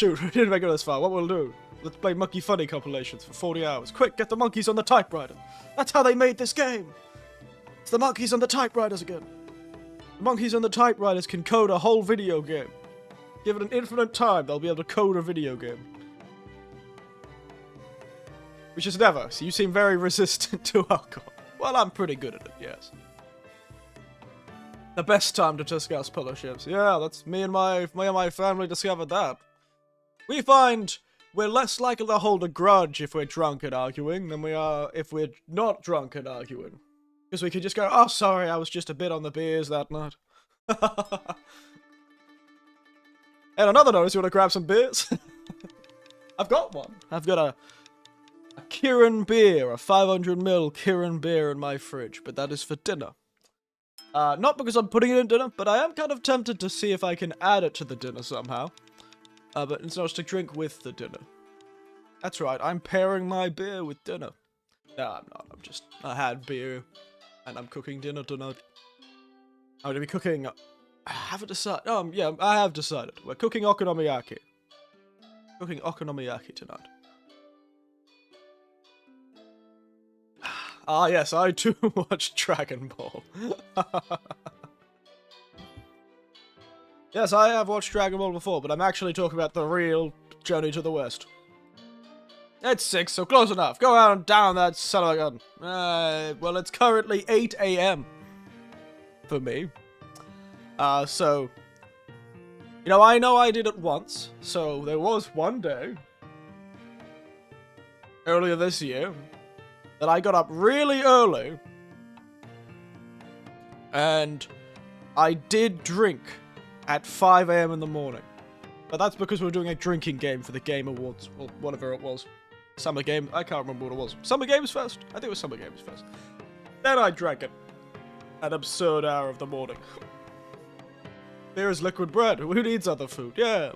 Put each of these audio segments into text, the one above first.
shoot, we didn't make it this far. What we'll do? Let's play Monkey Funny compilations for 40 hours. Quick, get the monkeys on the typewriter. That's how they made this game. It's the monkeys on the typewriters again. The monkeys on the typewriters can code a whole video game. Give it an infinite time, they'll be able to code a video game. Which is never, so you seem very resistant to alcohol. Well, I'm pretty good at it, yes. The best time to discuss fellowships. Yeah, that's me and my family discovered that. We find we're less likely to hold a grudge if we're drunk and arguing than we are if we're not drunk and arguing. Because we can just go, oh, sorry, I was just a bit on the beers that night. And another note, you want to grab some beers? I've got one. I've got a Kirin beer, a 500ml Kirin beer in my fridge, but that is for dinner. Not because I'm putting it in dinner, but I am kind of tempted to see if I can add it to the dinner somehow. But it's not to drink with the dinner. That's right, I'm pairing my beer with dinner. No, I'm not. I had beer, and I'm cooking dinner tonight. I'm gonna be cooking... I haven't decided. Oh, yeah, I have decided. We're cooking okonomiyaki. Cooking okonomiyaki tonight. Ah, yes, I too watch Dragon Ball. Yes, I have watched Dragon Ball before, but I'm actually talking about the real Journey to the West. It's 6, so close enough. Go out and down that son of a gun. Well, it's currently 8 AM for me. So, you know I did it once, so there was one day, earlier this year, that I got up really early, and I did drink at 5 AM in the morning. But that's because we were doing a drinking game for the Game Awards, or whatever it was. Summer Game, I can't remember what it was. Summer Games Fest? I think it was Summer Games Fest. Then I drank it. An absurd hour of the morning. Beer is liquid bread. Who needs other food? Yeah.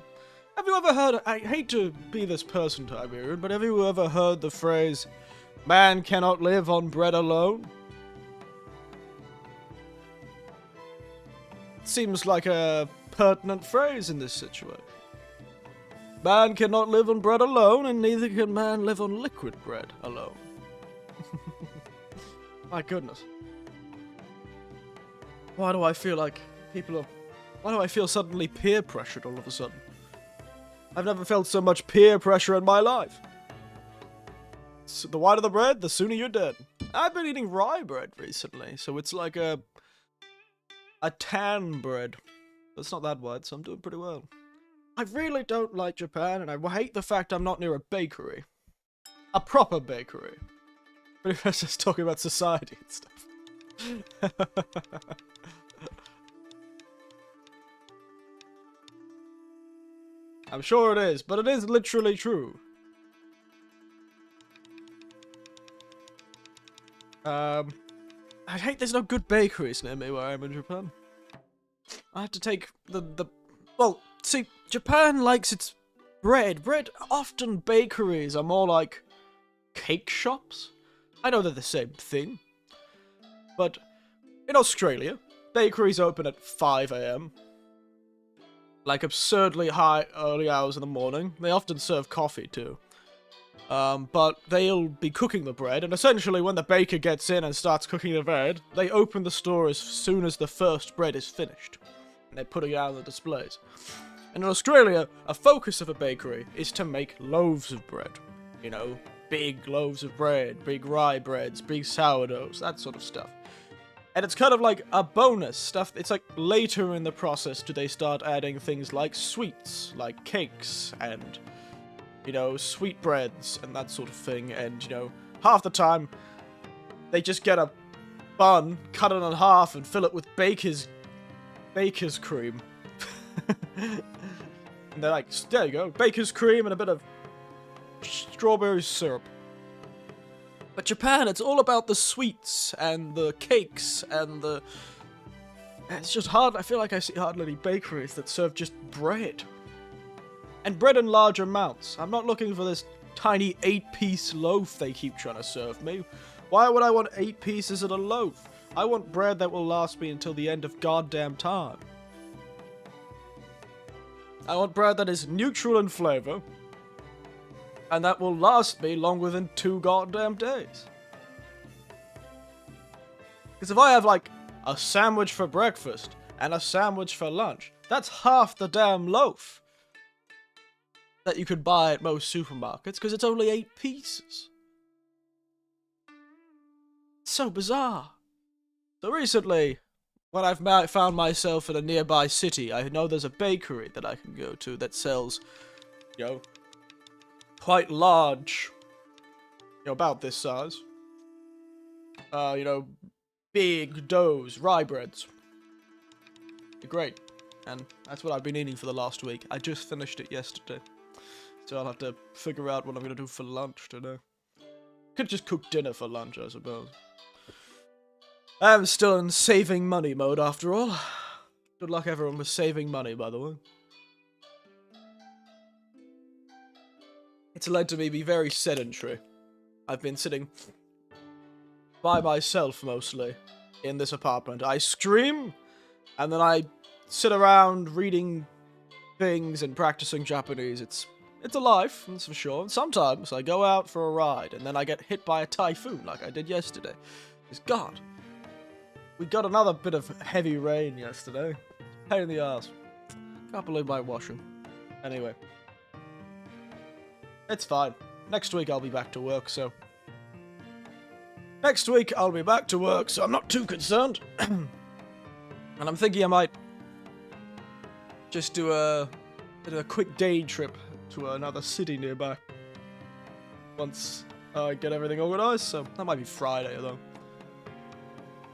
Have you ever heard... I hate to be this person, Tiberian, but have you ever heard the phrase, man cannot live on bread alone? It seems like a pertinent phrase in this situation. Man cannot live on bread alone, and neither can man live on liquid bread alone. My goodness. Why do I feel like people are... Why do I feel suddenly peer pressured all of a sudden? I've never felt so much peer pressure in my life. So the whiter the bread, the sooner you're dead. I've been eating rye bread recently, so it's like a tan bread. It's not that white, so I'm doing pretty well. I really don't like Japan, and I hate the fact I'm not near a bakery. A proper bakery. But if I was just talking about society and stuff. I'm sure it is, but it is literally true. I hate there's no good bakeries near me where I'm in Japan. I have to take well, see, Japan likes its bread. Often bakeries are more like cake shops. I know they're the same thing. But in Australia, bakeries open at 5 AM. Like absurdly high early hours in the morning. They often serve coffee too. But they'll be cooking the bread, and essentially when the baker gets in and starts cooking the bread, they open the store as soon as the first bread is finished. And they put it out on the displays. And in Australia, a focus of a bakery is to make loaves of bread. You know, big loaves of bread, big rye breads, big sourdoughs, that sort of stuff. And it's kind of like a bonus stuff. It's like later in the process do they start adding things like sweets, like cakes, and, you know, sweetbreads, and that sort of thing. And, you know, half the time, they just get a bun, cut it in half, and fill it with baker's cream. And they're like, there you go, baker's cream and a bit of strawberry syrup. But Japan, it's all about the sweets and the cakes and the... It's just hard. I feel like I see hardly any bakeries that serve just bread. And bread in large amounts. I'm not looking for this tiny 8-piece loaf they keep trying to serve me. Why would I want 8 pieces in a loaf? I want bread that will last me until the end of goddamn time. I want bread that is neutral in flavor, and that will last me longer than 2 goddamn days. Because if I have, like, a sandwich for breakfast and a sandwich for lunch, that's half the damn loaf that you could buy at most supermarkets, because it's only 8 pieces. It's so bizarre. So recently, when I've found myself in a nearby city, I know there's a bakery that I can go to that sells, you know, quite large, you know, about this size, you know, big doughs, rye breads. They're great. And that's what I've been eating for the last week. I just finished it yesterday. So I'll have to figure out what I'm going to do for lunch today. Could just cook dinner for lunch, I suppose. I'm still in saving money mode after all. Good luck everyone with saving money, by the way. It's led to me be very sedentary. I've been sitting by myself mostly in this apartment. I scream, and then I sit around reading things and practicing Japanese. It's a life, that's for sure. And sometimes I go out for a ride, and then I get hit by a typhoon like I did yesterday. Because God, we got another bit of heavy rain yesterday. Pain in the ass. Can't believe my washing. Anyway. It's fine. Next week I'll be back to work, so... Next week I'll be back to work, so I'm not too concerned. And I'm thinking I might just do a quick day trip to another city nearby. Once I get everything organised, so that might be Friday though.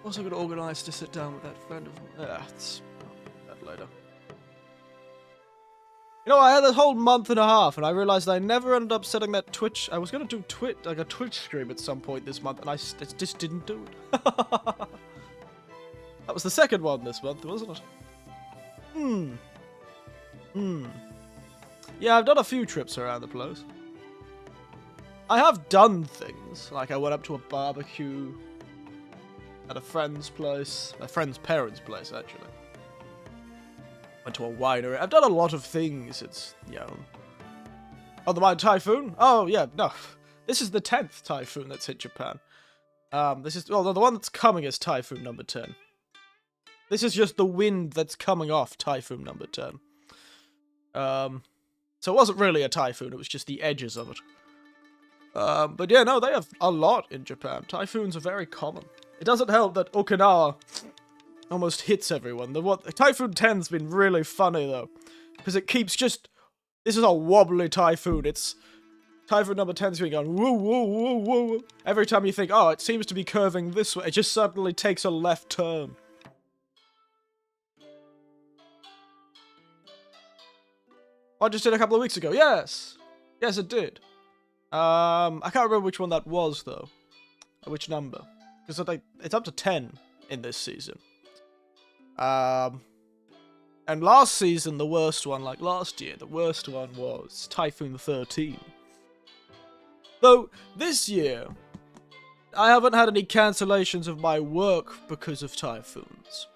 Also got to organise to sit down with that friend of mine. It's that later. You know, I had a whole month and a half, and I realised I never ended up setting that Twitch. I was going to do like a Twitch stream at some point this month, and I just didn't do it. That was the second one this month, wasn't it? Yeah, I've done a few trips around the place. I have done things, like I went up to a barbecue at a friend's place, a friend's parents' place, actually. Went to a winery. I've done a lot of things. It's, you know... Oh, the typhoon? Oh, yeah, no. This is the 10th typhoon that's hit Japan. This is... Well, the one that's coming is typhoon number 10. This is just the wind that's coming off typhoon number 10. So it wasn't really a typhoon, it was just the edges of it. But yeah, no, they have a lot in Japan. Typhoons are very common. It doesn't help that Okinawa almost hits everyone. Typhoon 10's been really funny, though. Because it keeps just... This is a wobbly typhoon. It's... Typhoon number 10's been going woo, woo, woo, woo. Every time you think, oh, it seems to be curving this way, it just suddenly takes a left turn. I just did a couple of weeks ago. Yes! Yes, it did. I can't remember which one that was, though. Which number. Because it's up to 10 in this season. And last season, the worst one, like last year, the worst one was Typhoon 13. Though, this year, I haven't had any cancellations of my work because of typhoons.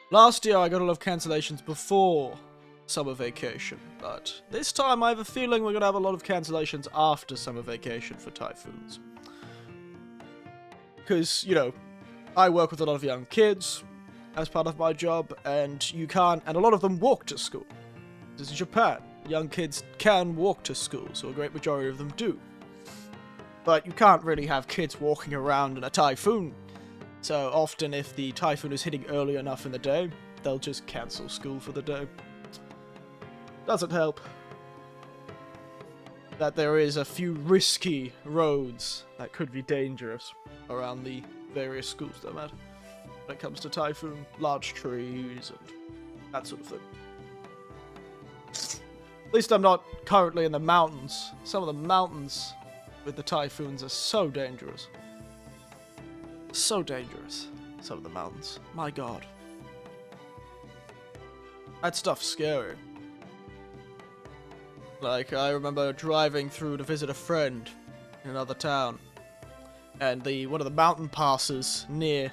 Last year, I got a lot of cancellations before summer vacation, but this time I have a feeling we're going to have a lot of cancellations after summer vacation for typhoons. Because, you know, I work with a lot of young kids as part of my job, and a lot of them walk to school. This is Japan. Young kids can walk to school, so a great majority of them do. But you can't really have kids walking around in a typhoon. So often if the typhoon is hitting early enough in the day, they'll just cancel school for the day. Doesn't help that there is a few risky roads that could be dangerous around the various schools that I'm at when it comes to typhoon, large trees, and that sort of thing. At least I'm not currently in the mountains. Some of the mountains with the typhoons are so dangerous. So dangerous. Some of the mountains. My God. That stuff's scary. Like, I remember driving through to visit a friend in another town, and one of the mountain passes near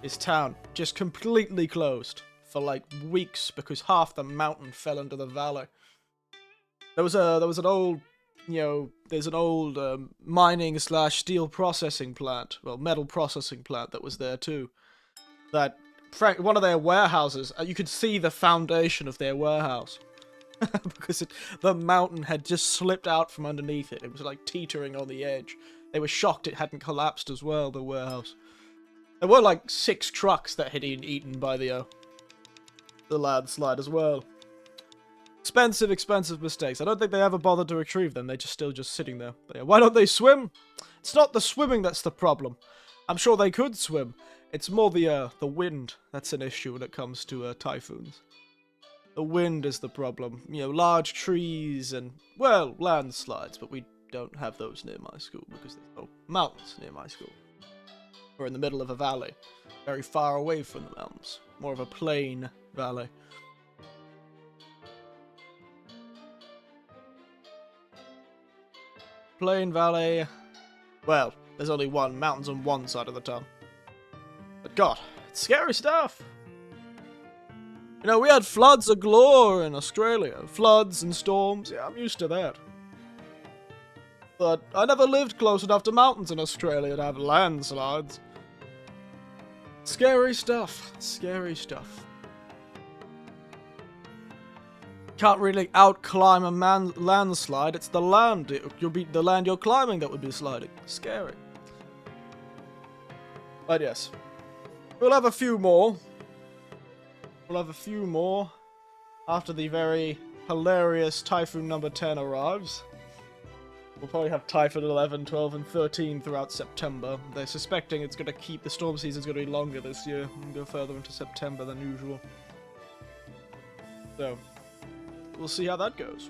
his town just completely closed for like weeks because half the mountain fell into the valley. There was an old, there's an old mining / steel processing plant, well, metal processing plant that was there too. That one of their warehouses, you could see the foundation of their warehouse because the mountain had just slipped out from underneath it. It was like teetering on the edge. They were shocked it hadn't collapsed as well, the warehouse. There were like 6 trucks that had been eaten by the landslide as well. Expensive mistakes. I don't think they ever bothered to retrieve them. They're still just sitting there. But yeah, why don't they swim? It's not the swimming that's the problem. I'm sure they could swim. It's more the wind that's an issue when it comes to typhoons. The wind is the problem. Large trees and, well, landslides. But we don't have those near my school because there's no mountains near my school. We're in the middle of a valley. Very far away from the mountains. More of a plain valley. Plain valley. Well, there's only one. Mountains on one side of the town. But God, it's scary stuff. We had floods galore in Australia. Floods and storms. Yeah, I'm used to that. But I never lived close enough to mountains in Australia to have landslides. Scary stuff. Scary stuff. Can't really outclimb a landslide. It's the land. You'll be the land you're climbing that would be sliding. Scary. But yes. We'll have a few more. We'll have a few more after the very hilarious Typhoon number 10 arrives. We'll probably have Typhoon 11, 12, and 13 throughout September. They're suspecting it's going to keep the storm season's going to be longer this year and go further into September than usual. So, we'll see how that goes.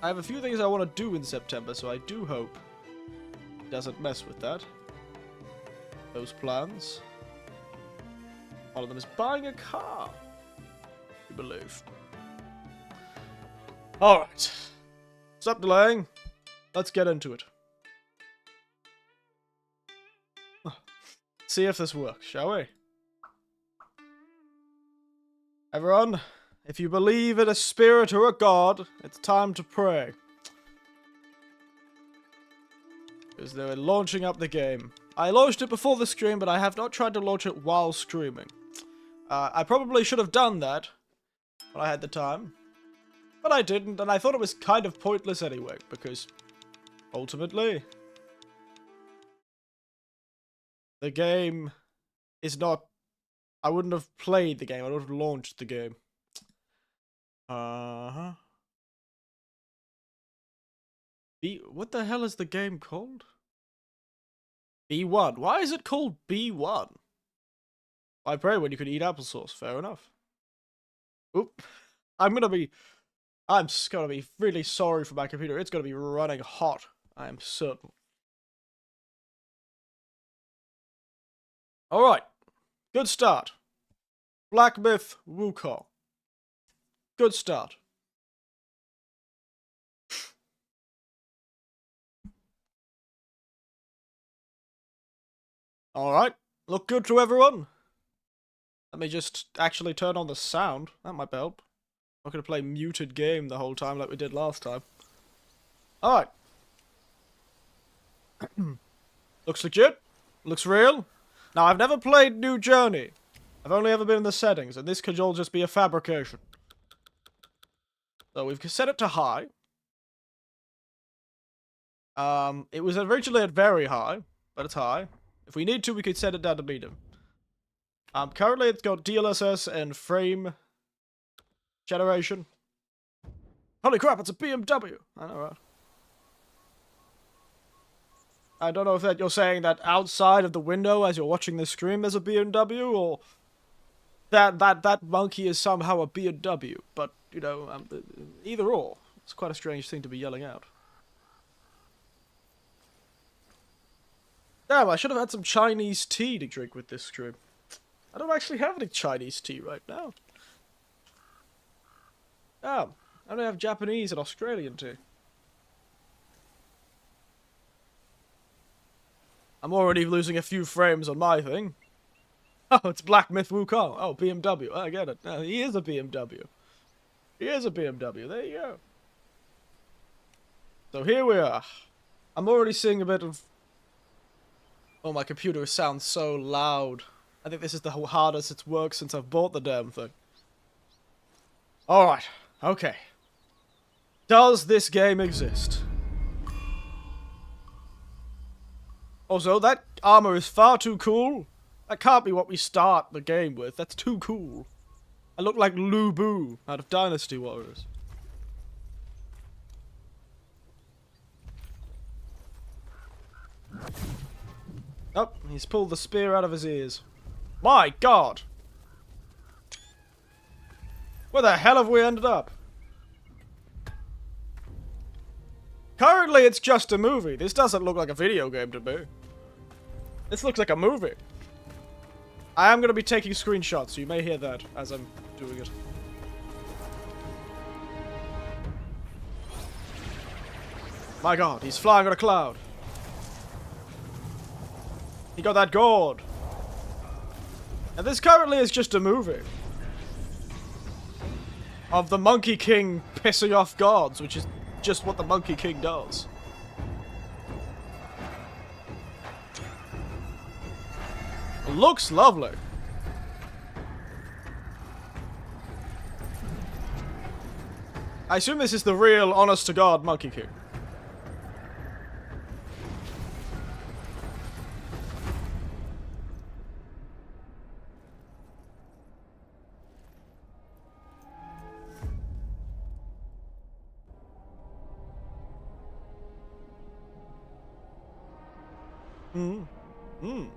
I have a few things I want to do in September, so I do hope it doesn't mess with that. Those plans. One of them is buying a car, I believe. Alright. Stop delaying. Let's get into it. See if this works, shall we? Everyone, if you believe in a spirit or a god, it's time to pray. Because they're launching up the game. I launched it before the stream, but I have not tried to launch it while streaming. I probably should have done that when I had the time. But I didn't, and I thought it was kind of pointless anyway, because ultimately the game is not... I wouldn't have played the game, I would have launched the game. What the hell is the game called? B1. Why is it called B1? I pray when you can eat applesauce. Fair enough. Oop. I'm gonna be really sorry for my computer. It's gonna be running hot. I am certain. Alright. Good start. Black Myth Wukong. Good start. Alright. Look good to everyone. Let me just actually turn on the sound. That might help. I'm not going to play muted game the whole time like we did last time. Alright. Looks legit. Looks real. Now, I've never played New Journey. I've only ever been in the settings, and this could all just be a fabrication. So we've set it to high. It was originally at very high, but it's high. If we need to, we could set it down to medium. Currently it's got DLSS and frame generation. Holy crap, it's a BMW! I know, right? I don't know if that you're saying that outside of the window as you're watching this stream there's a BMW, or that monkey is somehow a BMW, but, either or. It's quite a strange thing to be yelling out. Damn, I should have had some Chinese tea to drink with this stream. I don't actually have any Chinese tea right now. Damn, I only have Japanese and Australian tea. I'm already losing a few frames on my thing. Oh, it's Black Myth Wukong. Oh, BMW. I get it. He is a BMW. He is a BMW. There you go. So here we are. I'm already seeing a bit of... Oh, my computer sounds so loud. I think this is the hardest it's worked since I've bought the damn thing. Alright. Okay. Does this game exist? Also, that armor is far too cool. That can't be what we start the game with. That's too cool. I look like Lu Bu out of Dynasty Warriors. Oh, he's pulled the spear out of his ears. My God! Where the hell have we ended up? Currently, it's just a movie. This doesn't look like a video game to me. This looks like a movie. I am going to be taking screenshots, so you may hear that as I'm doing it. My God, he's flying on a cloud. He got that gourd. And this currently is just a movie. Of the Monkey King pissing off gods, which is just what the Monkey King does. It looks lovely. I assume this is the real, honest-to-God Monkey King.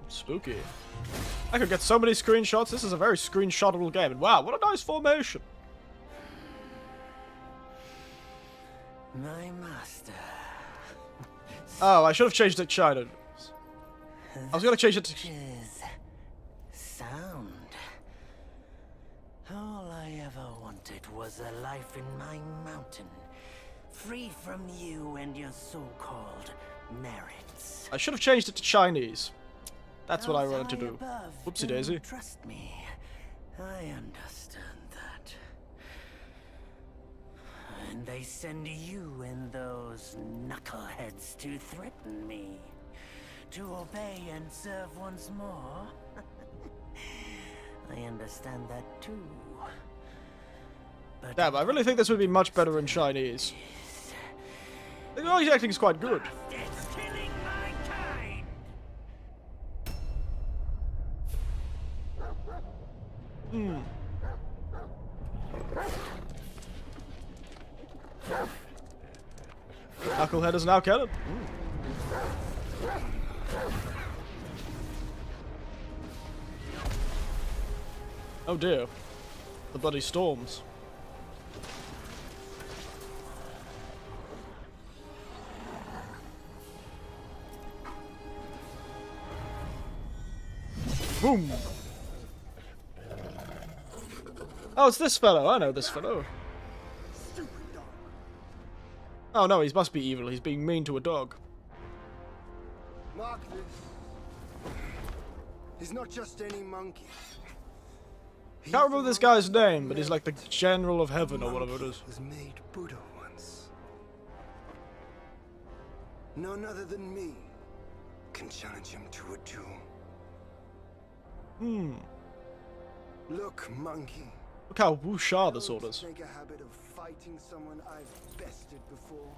Spooky. I could get so many screenshots. This is a very screenshotable game. And wow, what a nice formation. My master. Oh, I should have changed it to China. I was going to change it to... Sound. All I ever wanted was a life in my mountain. Free from you and your so-called merits. I should have changed it to Chinese. That's what I wanted to do. Whoopsie daisy. Trust me, I understand that. And they send you and those knuckleheads to threaten me. To obey and serve once more. I understand that too. But damn, I really think this would be much better in Chinese. The voice acting is quite good. Knucklehead is now canon. Oh dear. The bloody storms. Boom! Oh, it's this fellow. I know this fellow. Oh no, he must be evil. He's being mean to a dog. Mark this. He's not just any monkey. Can't remember this guy's name, but he's like the General of Heaven or whatever it is. Was made Buddha once. None other than me can challenge him to a duel. Look, monkey. Look how wuxia the sword is. Make a habit of fighting someone I've bested before.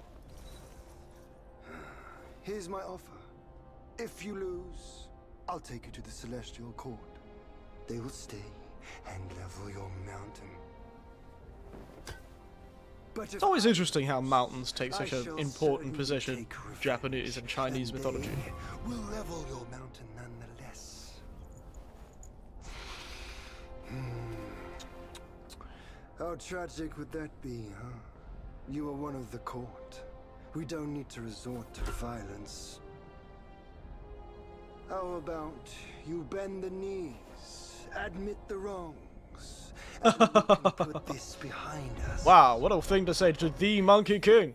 Here's my offer. If you lose, I'll take you to the Celestial Court. They will stay and level your mountain. But It's always interesting how mountains take such an important position in Japanese and Chinese mythology. Will level your mountain nonetheless. How tragic would that be, huh? You are one of the court. We don't need to resort to violence. How about you bend the knees, admit the wrongs, and we can put this behind us. Wow, what a thing to say to the Monkey King.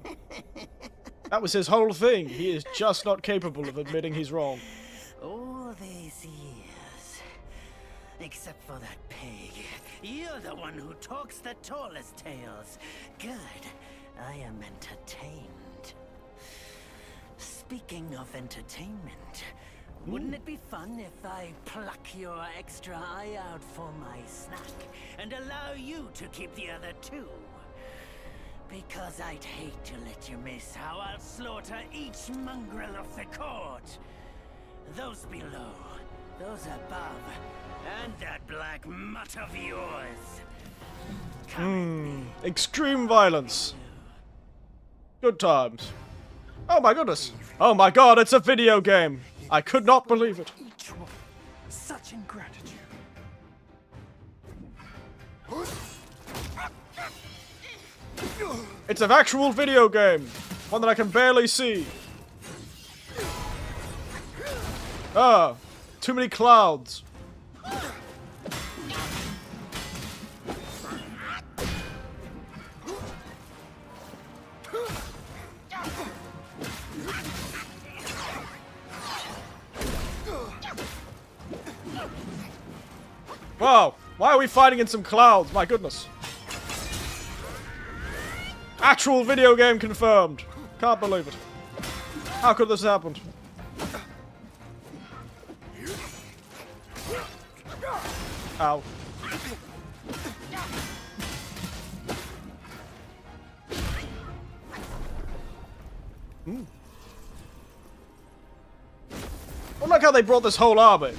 That was his whole thing. He is just not capable of admitting he's wrong. All these years, Except for that pig. You're the one who talks the tallest tales. Good. I am entertained. Speaking of entertainment, wouldn't it be fun if I pluck your extra eye out for my snack and allow you to keep the other two? Because I'd hate to let you miss how I'll slaughter each mongrel of the court. Those below, those above, and that black mutt of yours. Extreme violence. Good times. Oh my goodness. Oh my god, it's a video game. I could not believe it. Each one. Such ingratitude. It's an actual video game. One that I can barely see. Ah, too many clouds. Wow, why are we fighting in some clouds? My goodness. Actual video game confirmed. Can't believe it. How could this have happened? Ow. I like how they brought this whole army.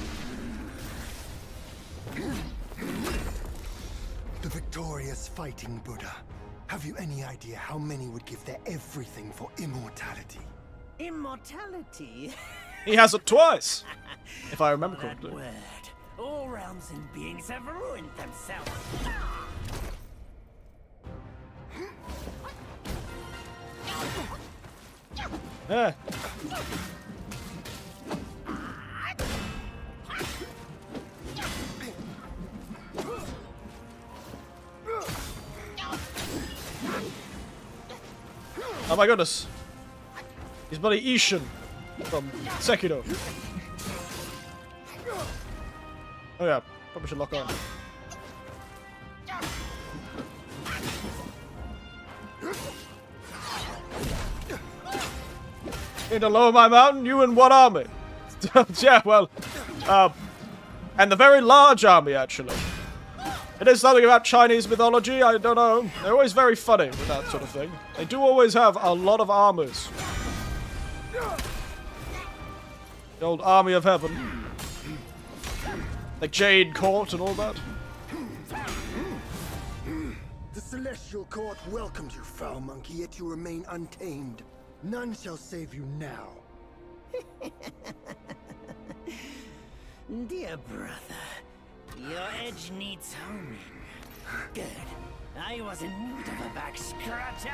The victorious fighting Buddha. Have you any idea how many would give their everything for immortality? Immortality? He has it twice, if I remember That correctly. word. All realms and beings have ruined themselves. Yeah. Oh my goodness. He's bloody Ishin from Sekiro. Oh yeah, probably should lock on. Need to lower my mountain? You in what army? Yeah, well, and the very large army, actually. It is something about Chinese mythology, I don't know. They're always very funny with that sort of thing. They do always have a lot of armors. The old army of heaven. Like Jade Court and all that. The Celestial Court welcomes you, foul monkey, yet you remain untamed. None shall save you now. Dear brother, your edge needs homing. Good. I was in need of a back scratcher.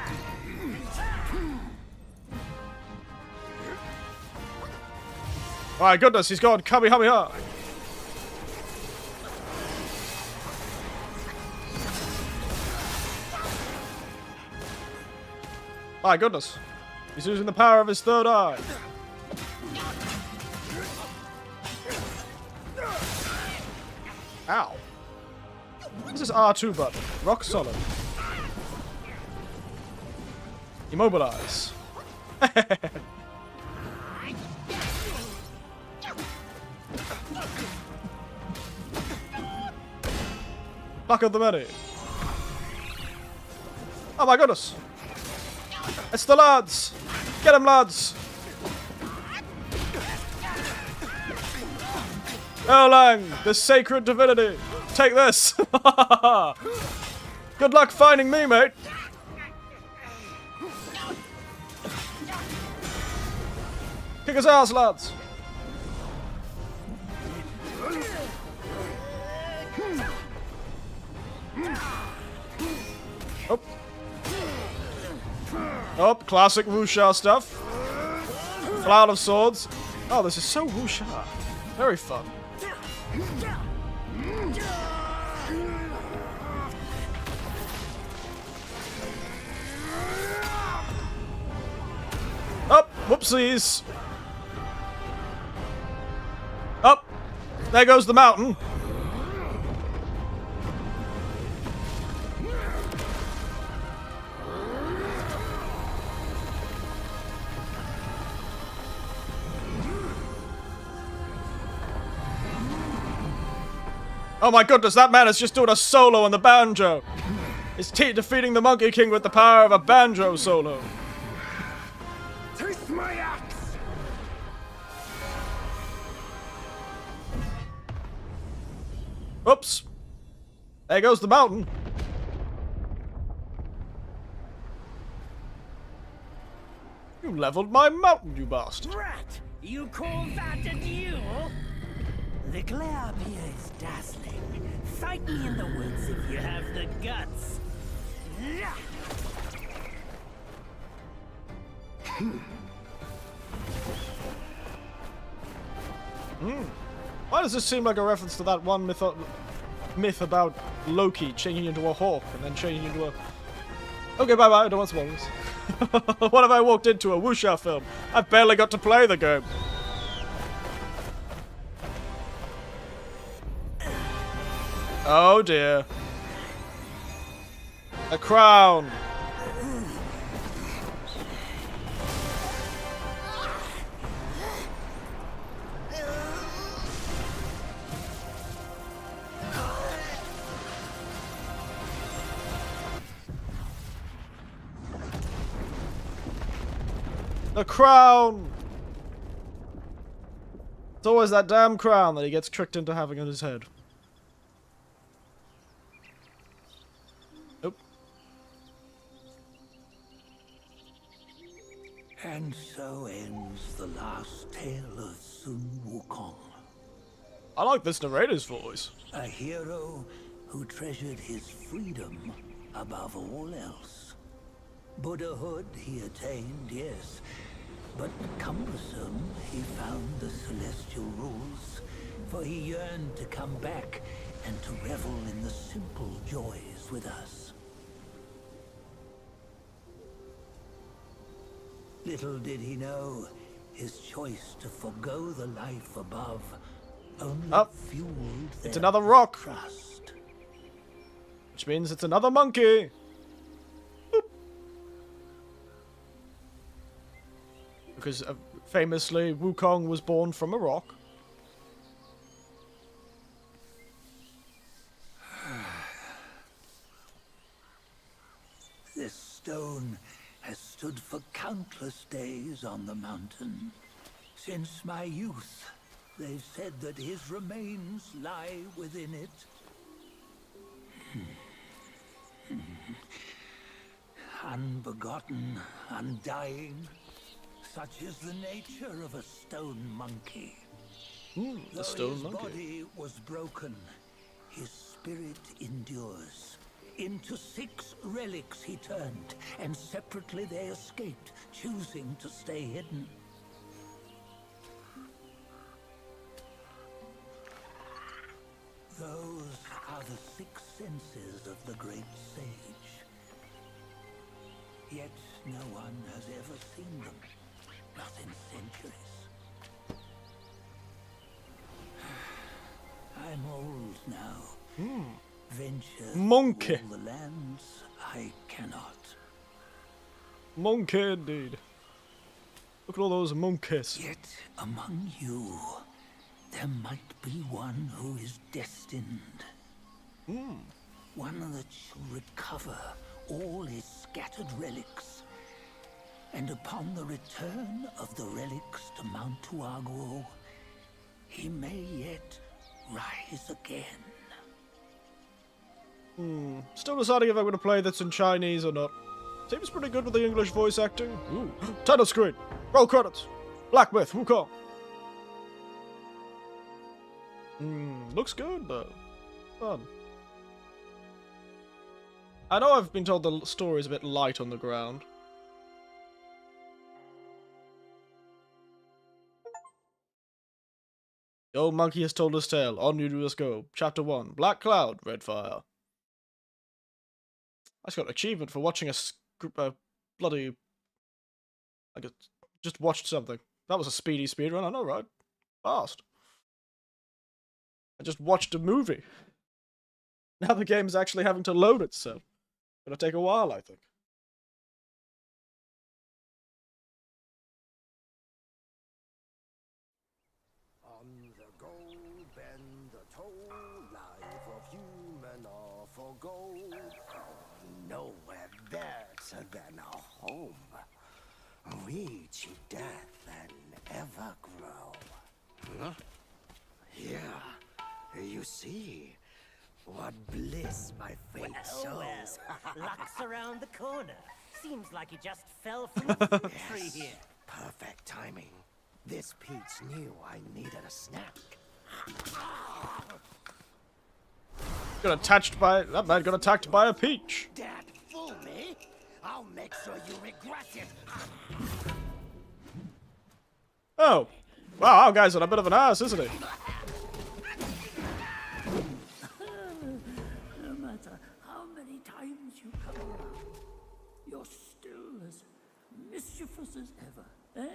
My goodness, he's gone Kamehameha. My goodness. He's using the power of his third eye. Ow. What's this R2 button? Rock solid. Immobilize. Luck of the many. Oh my goodness. It's the lads. Get him, lads. Erlang, the sacred divinity. Take this. Good luck finding me, mate. Kick his ass, lads. Oh. Oh, classic wuxia stuff. Cloud of swords. Oh, this is so wuxia. Very fun. Oh, whoopsies. Oh, there goes the mountain. Oh my goodness, that man is just doing a solo on the banjo. He's defeating the Monkey King with the power of a banjo solo. Taste my axe! Oops. There goes the mountain. You leveled my mountain, you bastard. Rat! You call that a duel? The glare up here is dazzling. Fight me in the woods if you have the guts. Yeah. Why does this seem like a reference to that one myth about Loki changing into a hawk and then changing into a... Okay, bye-bye, I don't want spoilers. What have I walked into? A wuxia film? I barely got to play the game. Oh dear. A crown. The crown! It's always that damn crown that he gets tricked into having on his head. Nope. And so ends the last tale of Sun Wukong. I like this narrator's voice. A hero who treasured his freedom above all else. Buddhahood he attained, yes, but cumbersome he found the celestial rules, for he yearned to come back and to revel in the simple joys with us. Little did he know, his choice to forgo the life above only fueled It's their another rock. trust. Which means it's another monkey. Boop. Because famously, Wukong was born from a rock. This stone has stood for countless days on the mountain. Since my youth, they've said that his remains lie within it. Unbegotten, undying, such is the nature of a stone monkey. The Though stone his monkey. body was broken, his spirit endures. Into 6 relics he turned, and separately they escaped, choosing to stay hidden. Those are the 6 senses of the great sage. Yet no one has ever seen them, not in centuries. I'm old now. Venture Monkey. through all the lands I cannot. Monkey indeed. Look at all those monkeys. Yet among you, there might be one who is destined. One that shall recover all his scattered relics. And upon the return of the relics to Mount Tuaguo, he may yet rise again. Still deciding if I'm going to play this in Chinese or not. Seems pretty good with the English voice acting. Ooh. Title screen. Roll credits. Black Myth, Wukong. Looks good though. Fun. I know I've been told the story's a bit light on the ground. The old monkey has told his tale. On you must go. Chapter 1. Black Cloud, Red Fire. I just got an achievement for watching a bloody... I just watched something. That was a speedy speedrun, I know, right? Fast. I just watched a movie. Now the game's actually having to load itself. Gonna take a while, I think. On the go bend the toe line. terminal for gold. Nowhere better than a home. We cheat death and ever grow. Huh? Here, you see what bliss my fate shows. Luck's around the corner. Seems like he just fell from the fruit tree here. Perfect timing. This peach knew I needed a snack. Got attacked by a peach. Dad, fool me. I'll make sure you regret it. Oh. Wow, our guy's on a bit of an ass, isn't he? No matter how many times you come around, you're still as mischievous as ever, eh?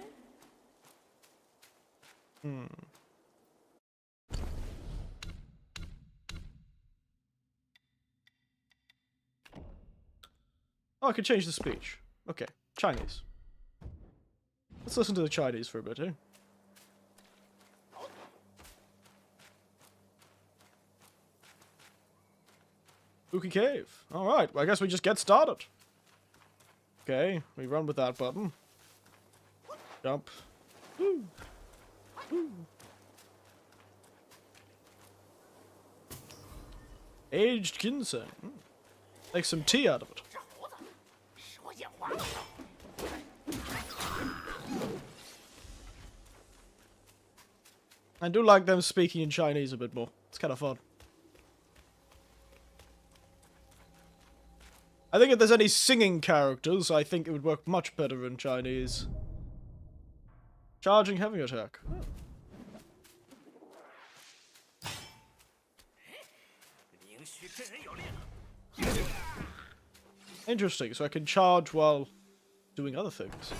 Oh, I can change the speech. Okay, Chinese. Let's listen to the Chinese for a bit, eh? Spooky Cave. Alright, well, I guess we just get started. Okay, we run with that button. Jump. Woo. Woo. Aged ginseng. Make some tea out of it. I do like them speaking in Chinese a bit more. It's kind of fun. I think if there's any singing characters, I think it would work much better in Chinese. Charging heavy attack. Interesting, so I can charge while doing other things.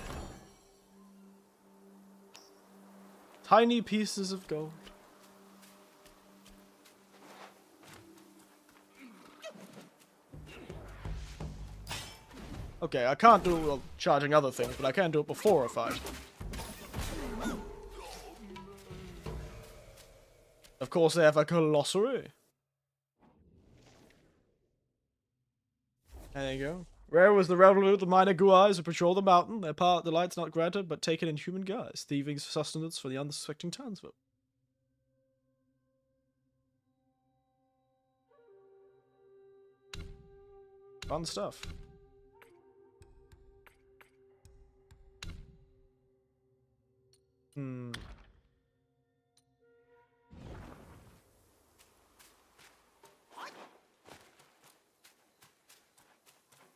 Tiny pieces of gold. Okay, I can't do charging other things, but I can do it before a fight. Of course, they have a glossary. There you go. Rare was the revelry of the minor Guais who patrol the mountain. Their part the light's not granted, but taken in human guise, thieving sustenance for the unsuspecting townsfolk. Fun stuff.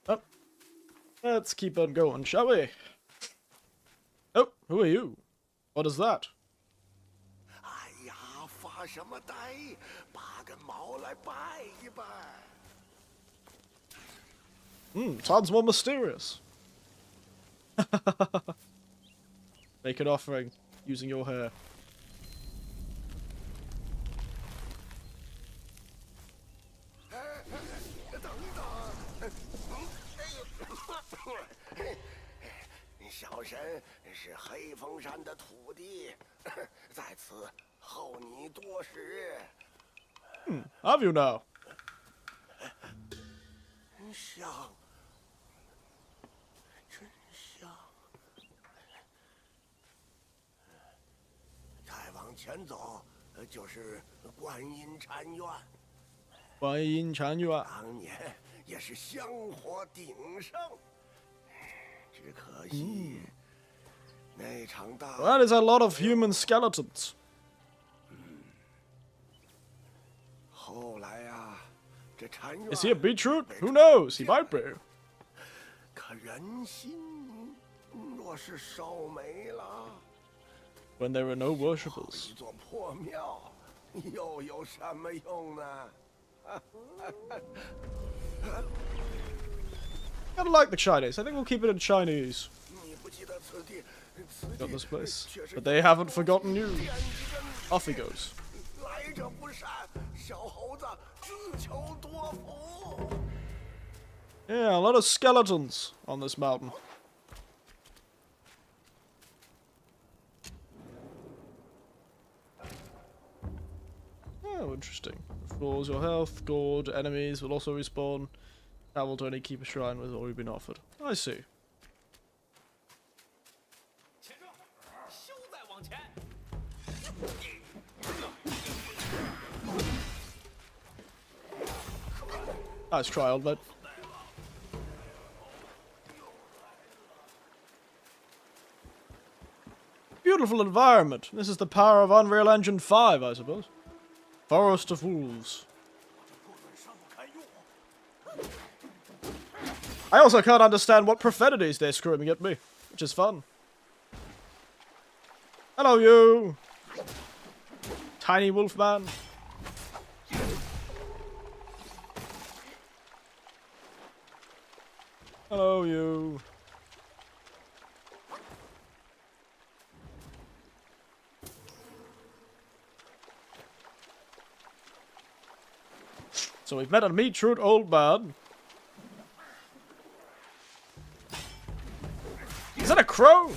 Oh. Let's keep on going, shall we? Oh, who are you? What is that? 哎呀，发什么呆？拔根毛来拜一拜。Sounds more mysterious. Make an offering using your hair. Have you now? 香，真香。再往前走，就是观音禅院。观音禅院。当年也是香火鼎盛，只可惜那场大。That is a lot of human skeletons. 后来呀，这禅院 Is he a beetroot? Who knows? He might be. 可人心若是烧没了， When there are no worshippers. 一座破庙又有什么用呢？ I like the Chinese. I think we'll keep it in Chinese. 你不记得此地，此 Got 地 this place. 却是 But they haven't forgotten you. Off he goes. 来者不善，小猴子自求多福。 Yeah, a lot of skeletons on this mountain. Oh, Oh, interesting. Restores your health. Gourd enemies will also respawn. Travel to any keeper shrine has already been offered. I see. Nice try, old mate. Beautiful environment. This is the power of Unreal Engine 5, I suppose. Forest of Wolves. I also can't understand what profanities they're screaming at me, which is fun. Hello, you! Tiny wolf man. Hello, you. So we've met a meat-root old man. Is that a crow?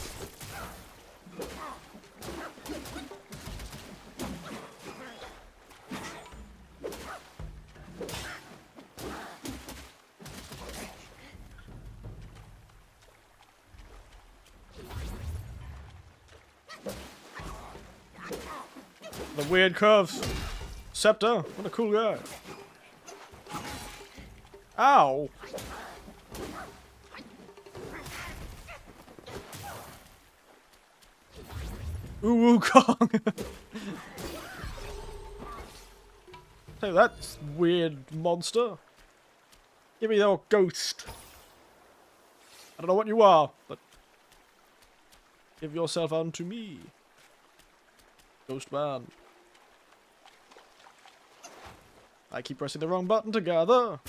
The weird curves. Scepter, what a cool guy. Ow. Ooh, Wukong. Hey, that's weird monster. Give me your ghost. I don't know what you are, but give yourself unto me. Ghost man. I keep pressing the wrong button to gather.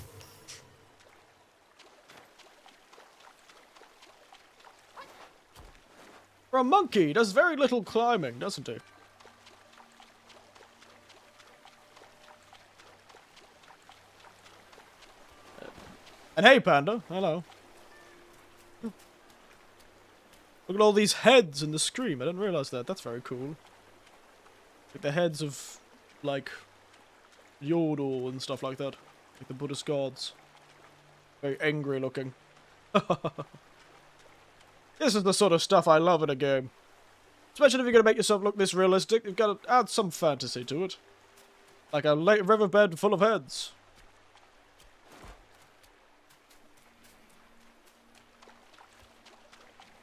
For a monkey, does very little climbing, doesn't he? And hey, Panda. Hello. Look at all these heads in the screen. I didn't realize that. That's very cool. Like the heads of, like, Yodel and stuff like that. Like the Buddhist gods. Very angry looking. This is the sort of stuff I love in a game. Especially if you're going to make yourself look this realistic, you've got to add some fantasy to it. Like a lake riverbed full of heads.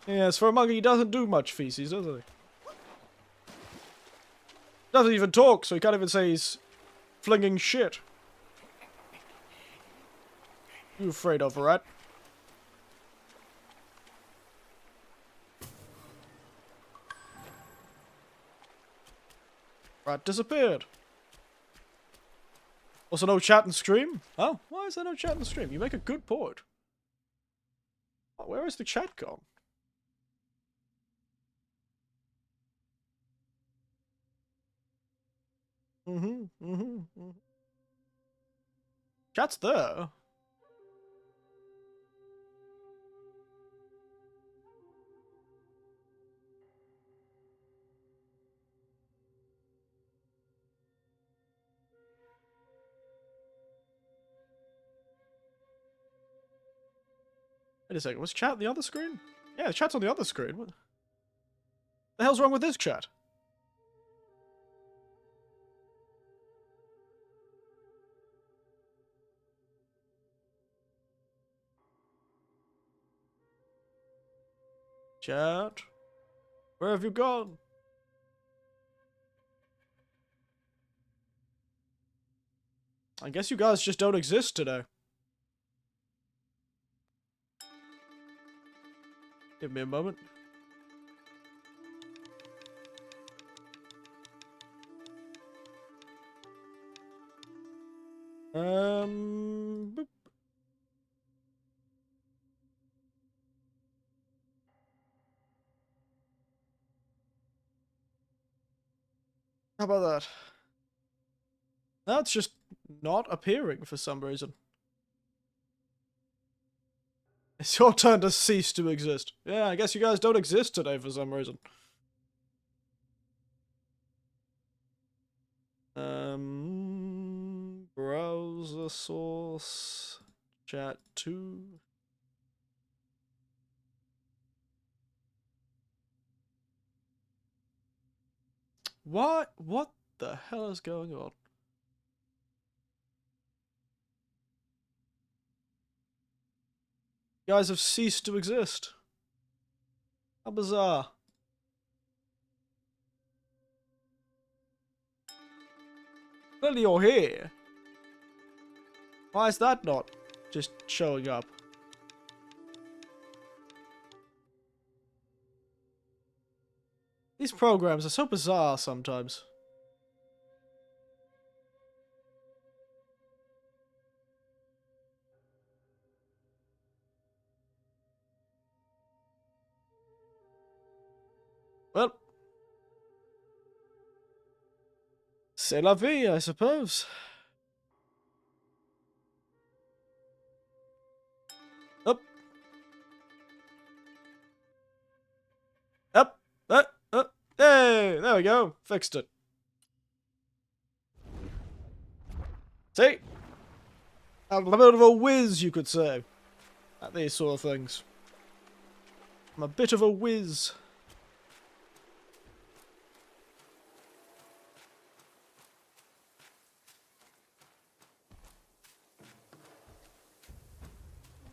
Yes, for a monkey, he doesn't do much feces, does he? Doesn't even talk, so he can't even say he's flinging shit. You afraid of, rat? Rat disappeared. Also no chat and stream? Oh, why is there no chat and stream? You make a good point. Oh, where is the chat gone? Chat's there. Wait a second, was chat on the other screen? Yeah, the chat's on the other screen. What the hell's wrong with this chat? Chat? Where have you gone? I guess you guys just don't exist today. Give me a moment. Boop. How about that? That's just not appearing for some reason. It's your turn to cease to exist. Yeah, I guess you guys don't exist today for some reason. browser source. Chat 2. What? What the hell is going on? You guys have ceased to exist. How bizarre. Clearly you're here. Why is that not just showing up? These programs are so bizarre sometimes. Well, c'est la vie, I suppose. Up. Up. Up. Up. Hey, there we go. Fixed it. See? I'm a bit of a whiz, you could say, at these sort of things. I'm a bit of a whiz.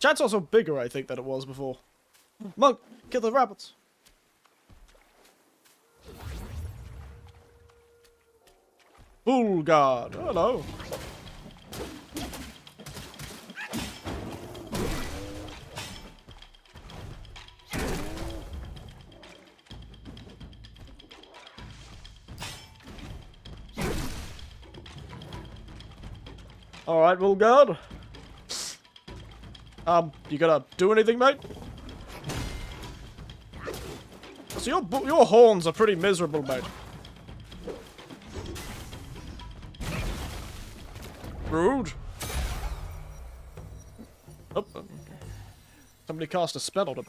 Chat's also bigger, I think, than it was before. Monk, kill the rabbits. Bull guard. Hello. Alright, Bull guard. You gonna do anything, mate? So your horns are pretty miserable, mate. Rude. Oh, somebody cast a spell on him.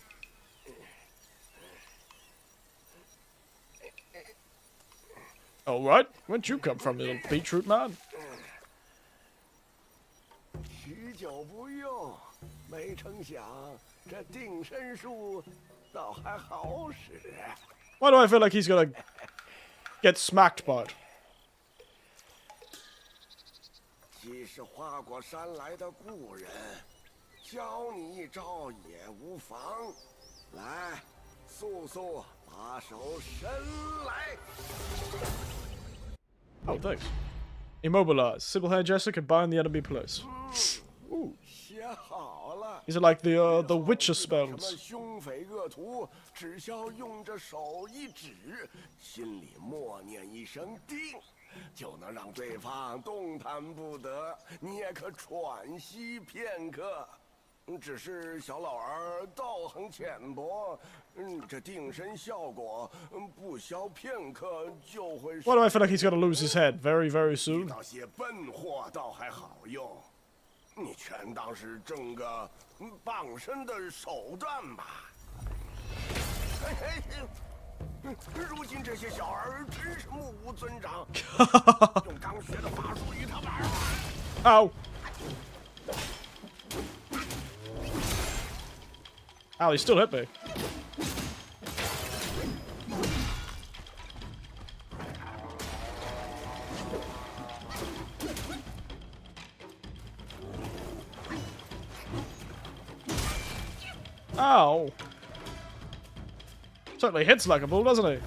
Alright, where'd you come from, little beetroot man? 许久不用，没成想这定身术倒还好使。 Why do I feel like he's gonna get smacked by it? 既是花果山来的故人，教你一招也无妨。来，速速把手伸来。 Oh, thanks. Immobilize. Simple hand gesture can bind the enemy place. Ooh. 写好了。 These are like the Witcher spells. 什么凶匪恶徒，只需要用着手一指，心里默念一声“定”，就能让对方动弹不得，你也可喘息片刻。只是小老儿道行浅薄，这定身效果不消片刻就会。 Why do I feel like he's gonna lose his head very, very soon? 那些笨货倒还好用，你全当是挣个傍身的手段吧。嘿嘿，如今这些小儿真是目无尊长，用刚学的法术与他玩吧。 Ow! Ow, he still hit me. Ow! Certainly hits like a bull, doesn't he?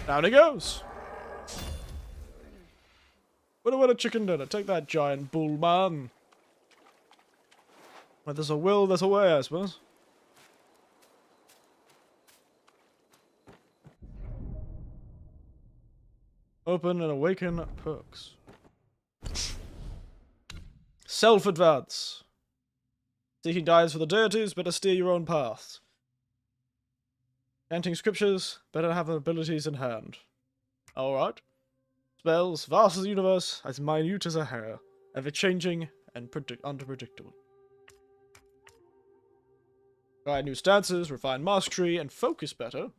Down he goes. What a chicken dinner. Take that, giant bull man. Where there's a will, there's a way, I suppose. Open and awaken perks. Self-advance. Seeking guides for the deities, better steer your own paths. Chanting scriptures, better have abilities in hand. Alright. Spells, vast as the universe, as minute as a hair, ever-changing and unpredictable. Try new stances, refine mastery, and focus better.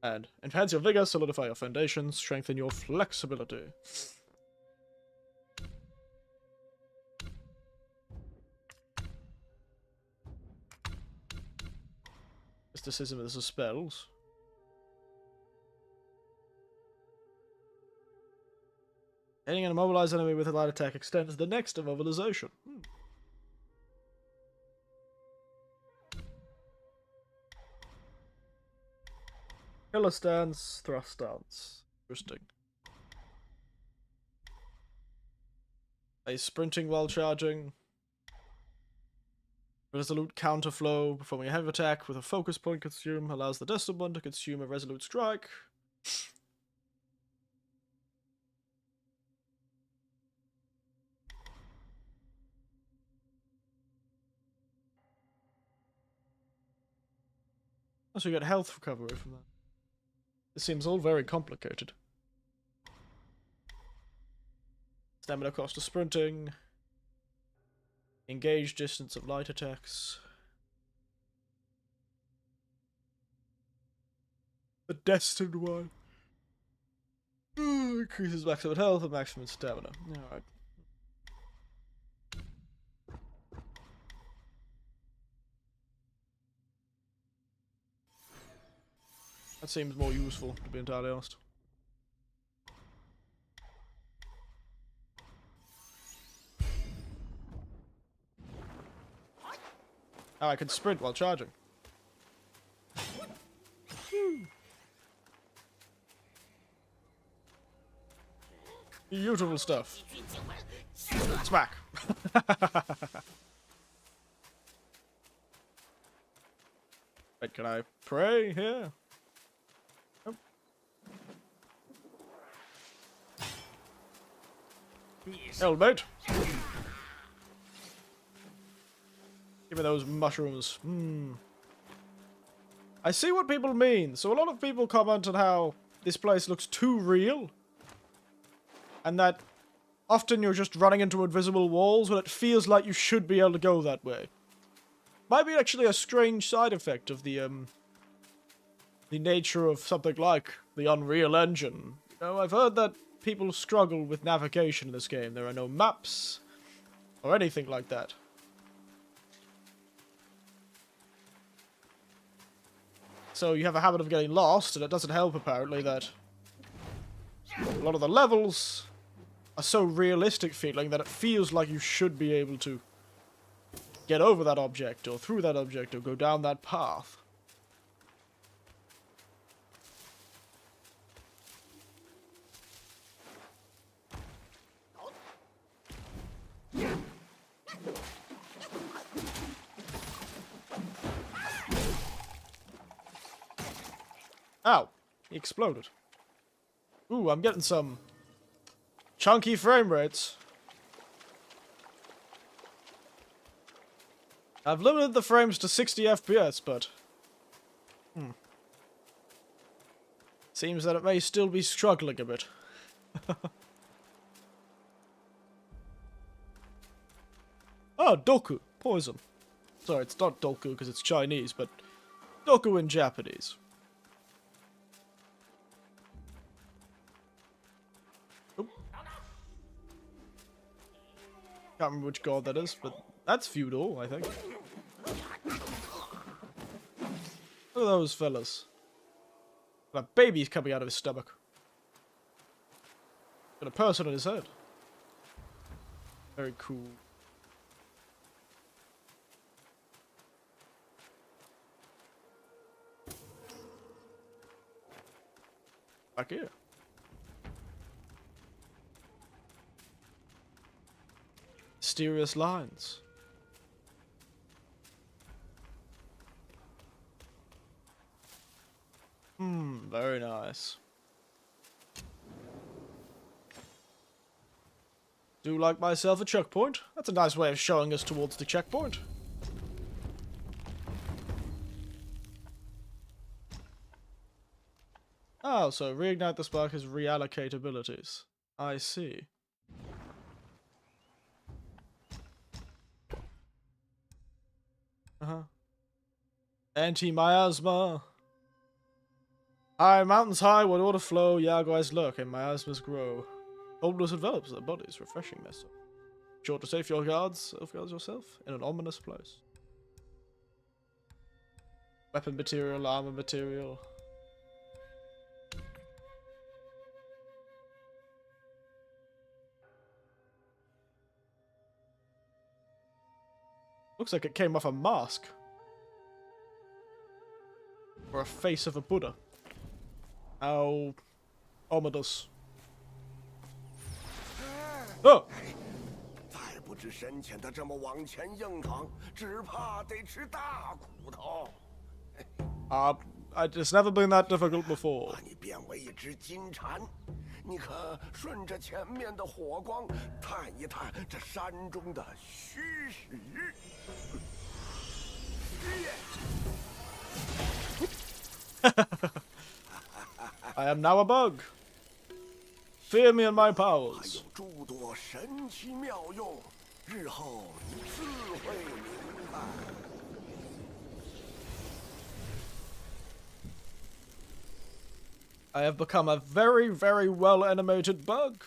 And enhance your vigor, solidify your foundations, strengthen your flexibility. Mysticism is the spells. Hitting an immobilized enemy with a light attack extends the next immobilization. Killer stance, thrust stance. Interesting. A sprinting while charging. Resolute counterflow, performing a heavy attack with a focus point consume, allows the distant one to consume a resolute strike. Also, you get health recovery from that. This seems all very complicated. Stamina cost of sprinting. Engage distance of light attacks. The destined one. Increases maximum health and maximum stamina. Alright. That seems more useful, to be entirely honest. Oh, I can sprint while charging. Beautiful stuff. Smack. Wait, can I pray here? Oh. Helmet. Give me those mushrooms. I see what people mean. So a lot of people comment on how this place looks too real. And that often you're just running into invisible walls when it feels like you should be able to go that way. Might be actually a strange side effect of the nature of something like the Unreal Engine. You know, I've heard that people struggle with navigation in this game. There are no maps or anything like that. So you have a habit of getting lost, and it doesn't help apparently that a lot of the levels are so realistic feeling that it feels like you should be able to get over that object, or through that object, or go down that path. Ow! He exploded. Ooh, I'm getting some chunky frame rates. I've limited the frames to 60 FPS, but seems that it may still be struggling a bit. Oh, Doku. Poison. Sorry, it's not Doku because it's Chinese, but Doku in Japanese. Oop. Can't remember which god that is, but that's feudal, I think. Look at those fellas. Got a baby's coming out of his stomach. Got a person on his head. Very cool. Back here. Mysterious lines. Very nice. Do like myself a checkpoint. That's a nice way of showing us towards the checkpoint. Oh, so reignite the spark has reallocate abilities. I see. Anti-miasma. High mountains high, where water flow, Yagwais lurk, and miasmas grow. Coldness envelops their bodies, refreshing their soul. Sure to save your guards, self-guards yourself, in an ominous place. Weapon material, armor material. Looks like it came off a mask. Or a face of a Buddha. How ominous. Oh! 再不知深浅的这么往前硬扛，只怕得吃大苦头。 It's never been that difficult before. 把你变为一只金蝉，你可顺着前面的火光探一探这山中的虚实。I am now a bug. Fear me and my 还 powers. 有诸多神奇妙用，日后你自会明白。 I have become a very, very well animated bug.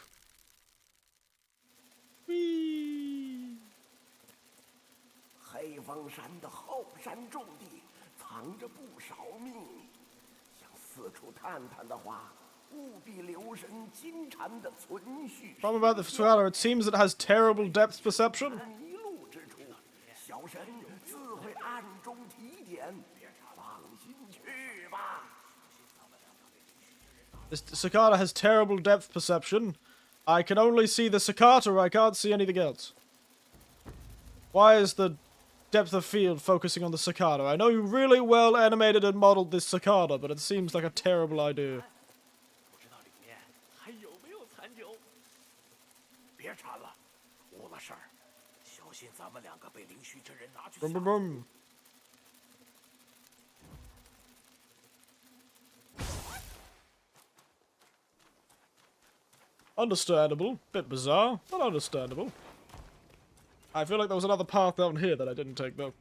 Whee! 黑风山的后山重地藏着不少秘密，想四处探探的话，务必留神金蝉的存续。 Problem about the Vtuber, it seems it has terrible depth perception. 迷路之处，小神自会暗中提点，放心去吧。 This cicada has terrible depth perception. I can only see the cicada, I can't see anything else. Why is the depth of field focusing on the cicada? I know you really well animated and modeled this cicada, but it seems like a terrible idea. 不知道里面还有没有残酒？别馋了，误了事儿。小心咱们两个被灵虚之人拿去 Brum, brum, brum. Understandable. Bit bizarre, but understandable. I feel like there was another path down here that I didn't take, though.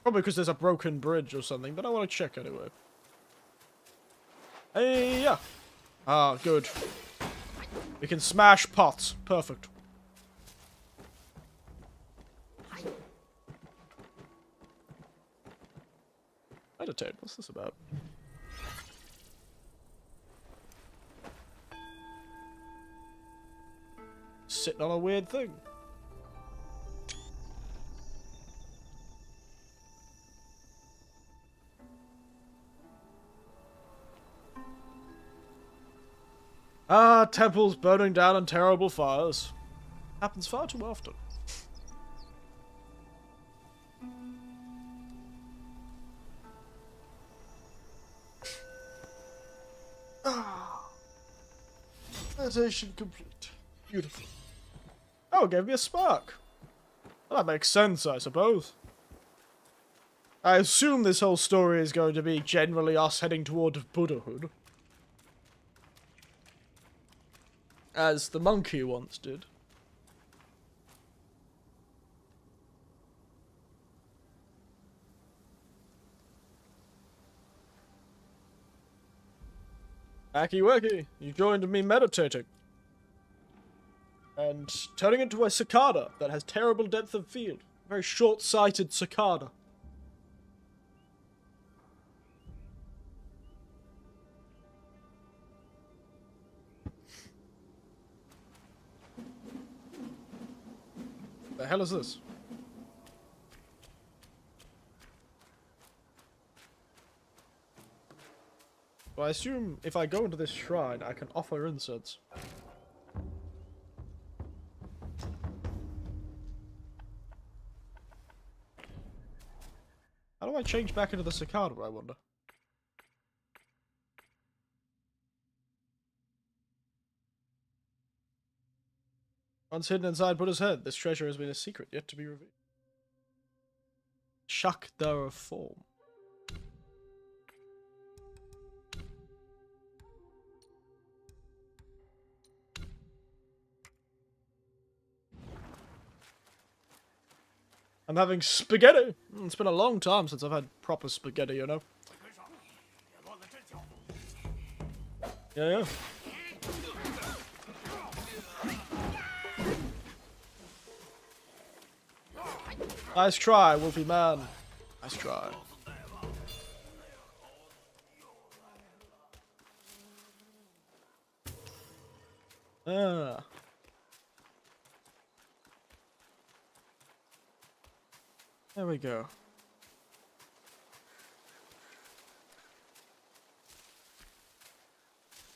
Probably because there's a broken bridge or something, but I want to check anyway. Hey, yeah. Ah, good. We can smash pots. Perfect. Meditate. What's this about? Sitting on a weird thing. Ah, temples burning down in terrible fires. Happens far too often. Ah. Meditation complete. Beautiful. Oh, it gave me a spark. Well, that makes sense, I suppose. I assume this whole story is going to be generally us heading toward Buddhahood. As the monkey once did. Wacky wacky, you joined me meditating. And turning into a cicada that has terrible depth of field. Very short-sighted cicada. The hell is this? Well, I assume if I go into this shrine, I can offer incense. How do I change back into the cicada, I wonder? Once hidden inside Buddha's head, this treasure has been a secret yet to be revealed. Shakdara form. I'm having spaghetti. It's been a long time since I've had proper spaghetti, you know. Yeah. Nice try, Wolfie man. Nice try. Ah. There we go.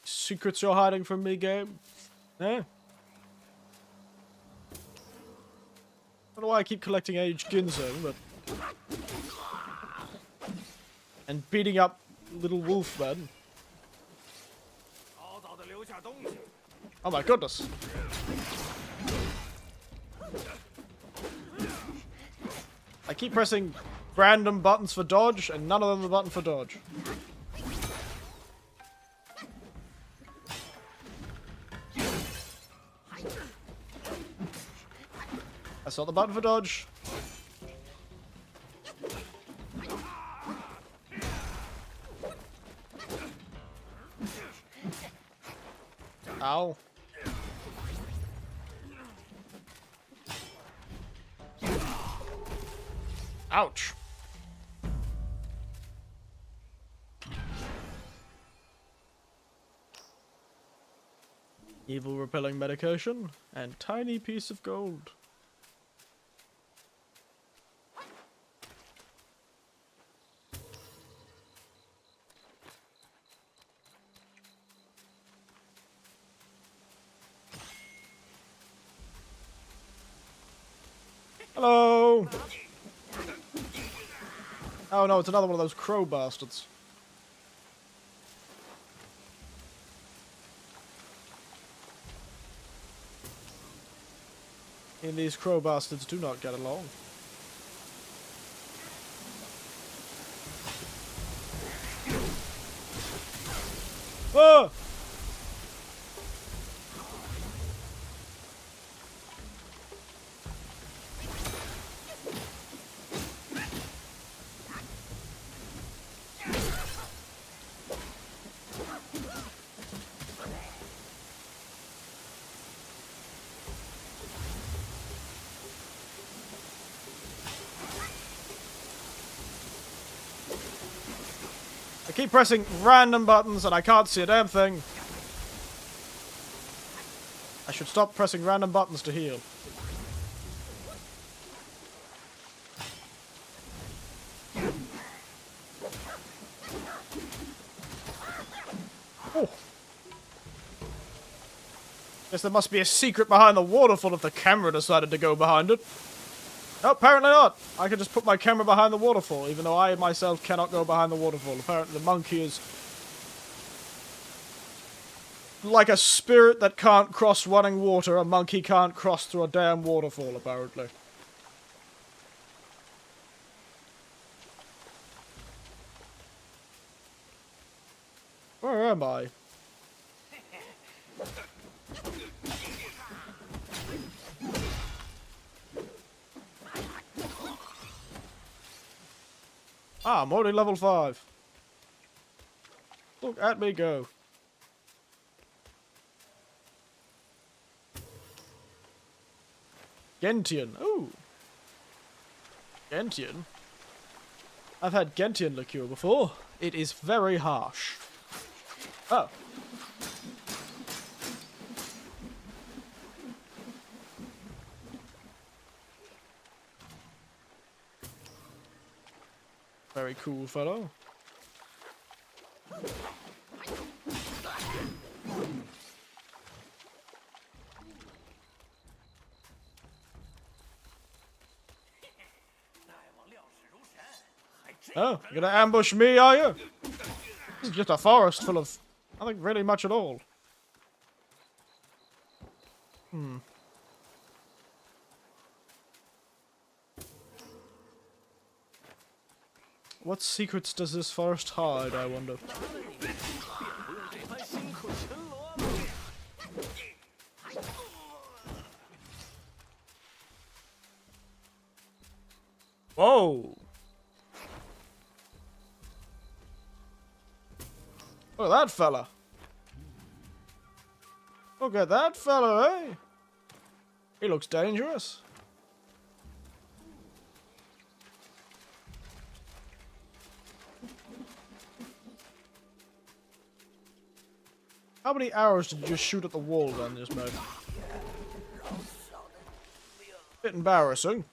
Secrets you're hiding from me, game? Eh? I don't know why I keep collecting aged ginseng, but... and beating up little wolfmen. Oh my goodness. I keep pressing random buttons for dodge, and none of them are button for dodge. That's not the button for dodge. Ow. Ouch. Evil repelling medication and tiny piece of gold. Hello! Oh no, it's another one of those crow bastards. And these crow bastards do not get along. Ah! I keep pressing random buttons and I can't see a damn thing. I should stop pressing random buttons to heal. Oh. Guess there must be a secret behind the waterfall if the camera decided to go behind it. No, apparently not. I can just put my camera behind the waterfall, even though I myself cannot go behind the waterfall. Apparently the monkey is like a spirit that can't cross running water. A monkey can't cross through a damn waterfall, apparently. Where am I? Ah, I'm already level 5. Look at me go. Gentian. Ooh. Gentian? I've had Gentian liqueur before. It is very harsh. Oh. Very cool fellow. Oh, you're gonna ambush me, are you? This is just a forest full of nothing really much at all. Hmm. What secrets does this forest hide, I wonder? Whoa! Look at that fella. Look at that fella, eh? He looks dangerous. How many arrows did you just shoot at the wall then, just mode? Bit embarrassing.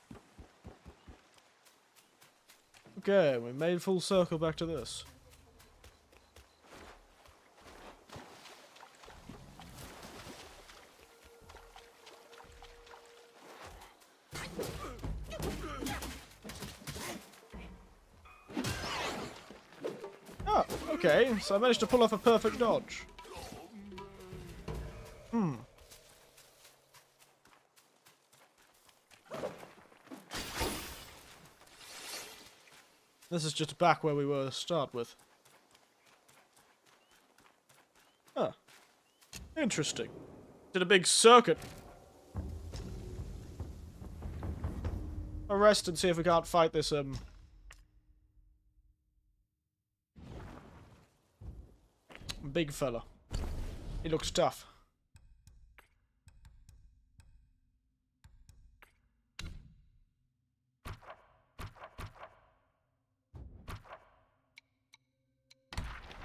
Okay, we made full circle back to this. Oh, okay, so I managed to pull off a perfect dodge. This is just back where we were to start with. Huh. Interesting. Did a big circuit. I'll rest and see if we can't fight this, big fella. He looks tough.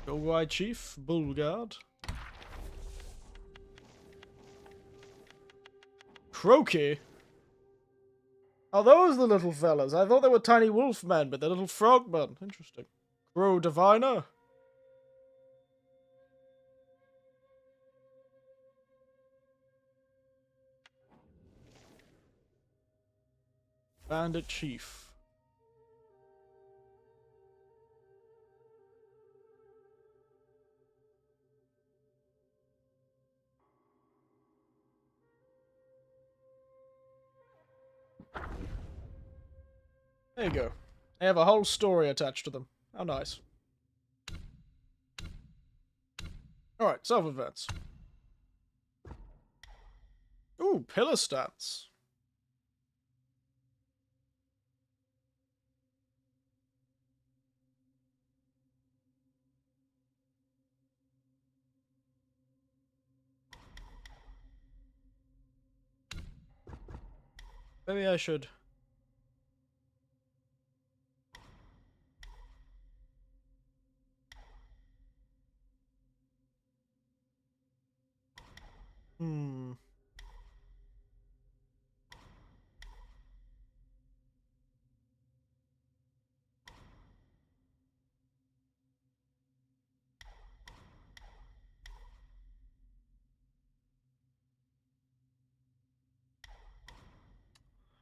Go right, Chief. Bullguard. Croaky? Are those the little fellas? I thought they were tiny wolf men, but they're little frogmen. Interesting. Crow Diviner? Bandit Chief. There you go. They have a whole story attached to them. How nice. Alright, self-advance. Ooh, pillar stance. Maybe I should.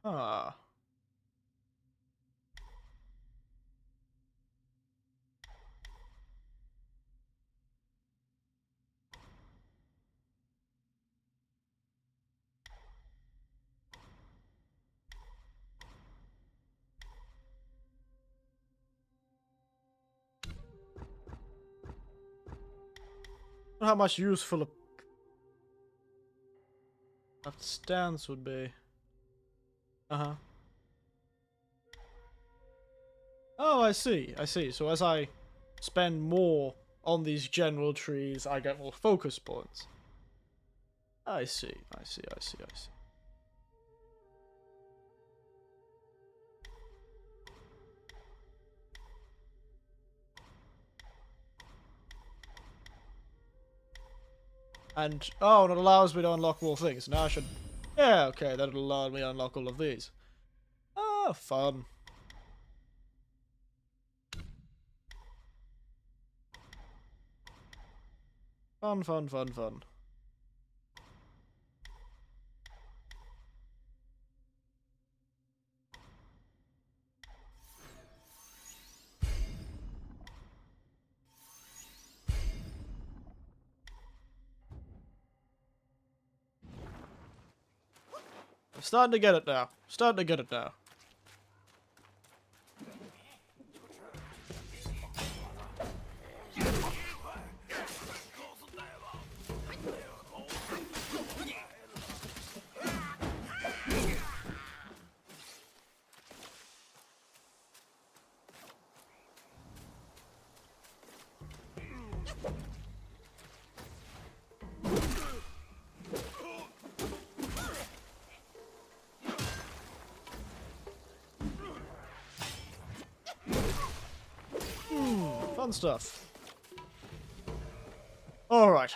Ah. How much useful a stance would be. Uh-huh. Oh, I see. I see. So as I spend more on these general trees, I get more focus points. I see. I see. I see. I see. And, oh, and it allows me to unlock more things. Now I should... Yeah, okay, that'll allow me to unlock all of these. Ah, fun. Fun, fun, fun, fun. I'm starting to get it now. Starting to get it now. Fun stuff. Alright.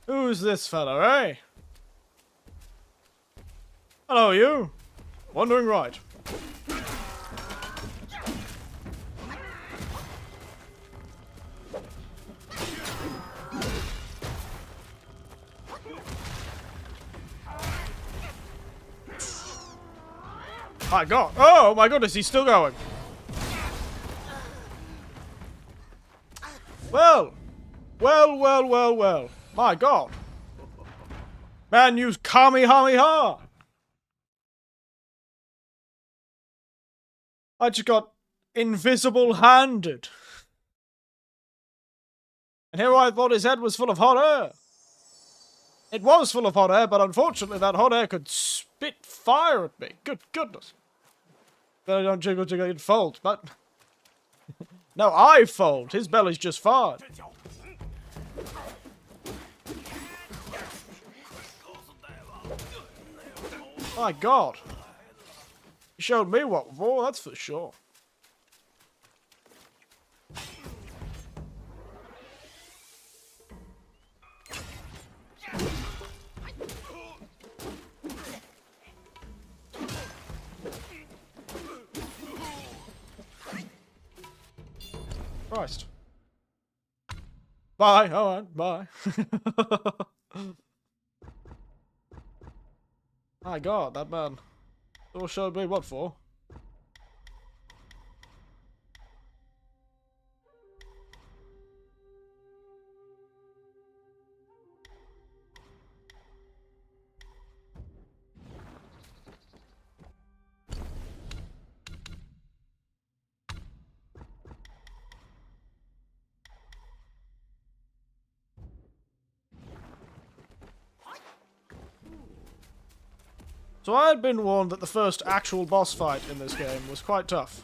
Who's this fella, eh? Hello, you. Wandering right. My god. Oh my goodness, he's still going. Well. Well. My god. Man used Kamehameha. I just got invisible handed. And here I thought his head was full of hot air. It was full of hot air, but unfortunately that hot air could spit fire at me. Good goodness. But I don't jiggle, it fold, but... No, I fold. His belly's just fine. My god. You showed me what for, that's for sure. Christ. Bye, alright, bye. My god, that man all showed me what for. So I had been warned that the first actual boss fight in this game was quite tough.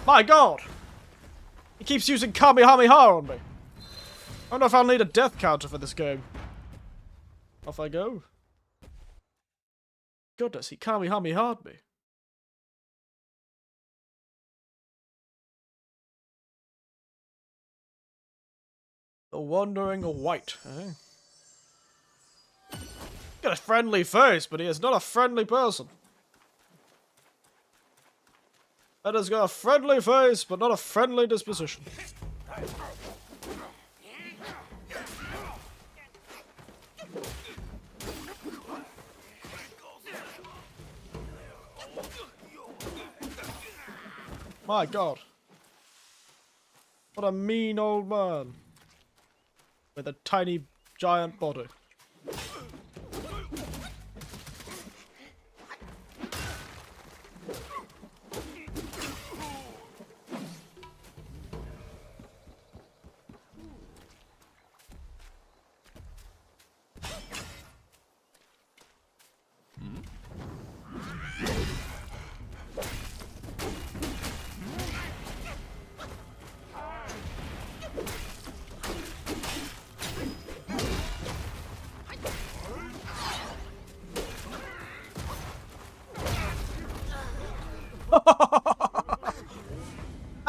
My god! He keeps using Kamehameha on me. I don't know if I'll need a death counter for this game. Off I go. Goodness, he Kamehameha'd me. The Wandering White, eh? Got a friendly face, but he is not a friendly person. That has got a friendly face, but not a friendly disposition. My god. What a mean old man. With a tiny, giant body.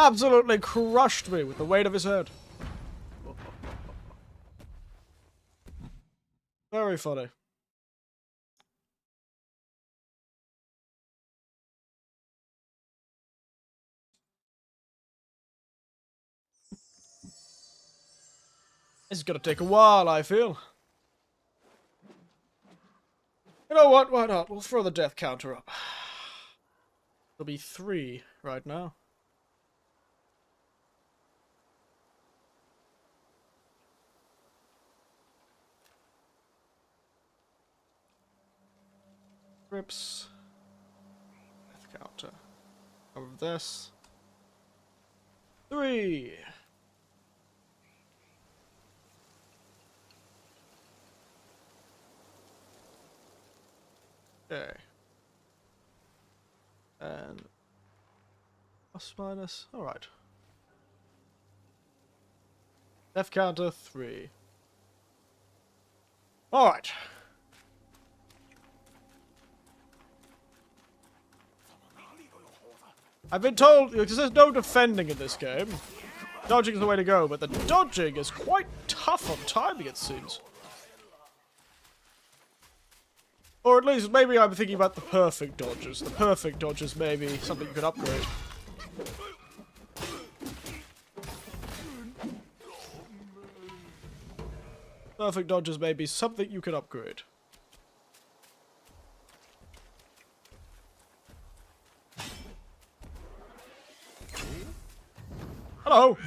Absolutely crushed me with the weight of his head. Very funny. This is gonna take a while, I feel. You know what? Why not? We'll throw the death counter up. There'll be 3 right now. Rips. Death counter. Over this. 3. Okay. And plus minus. Alright. F counter 3. Alright. I've been told, because there's no defending in this game, dodging is the way to go, but the dodging is quite tough on timing, it seems. Or at least, maybe I'm thinking about the perfect dodges. The perfect dodges may be something you can upgrade. Perfect dodges may be something you can upgrade. Hello!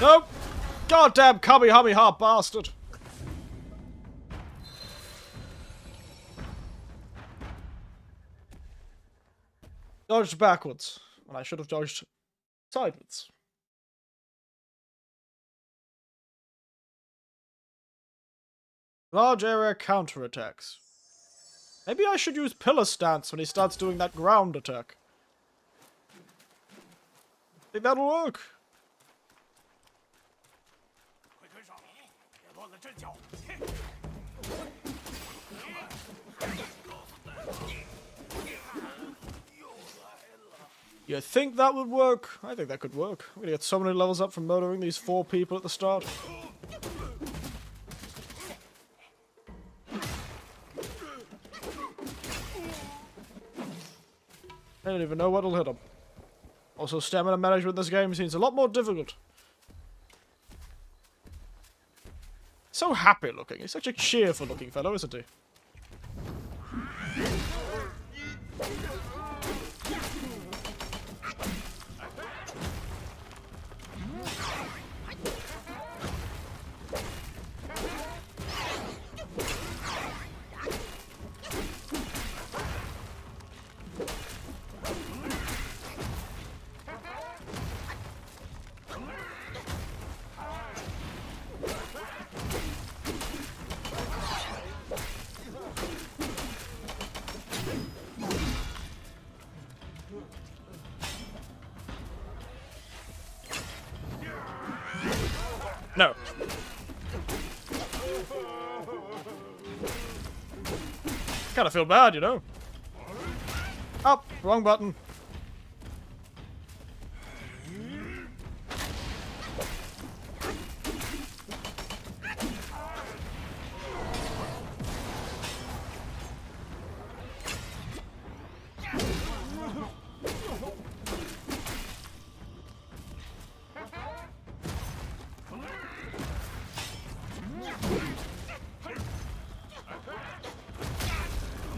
Nope! Goddamn Kamehameha bastard! Dodged backwards, when I should have dodged sideways. Large area counterattacks. Maybe I should use pillar stance when he starts doing that ground attack. Think that'll work. You think that would work? I think that could work. I'm gonna get so many levels up from murdering these 4 people at the start. I don't even know what'll hit them. Also, stamina management in this game seems a lot more difficult. So happy looking. He's such a cheerful looking fellow, isn't he? No. Kind of feel bad, you know. Oh, wrong button.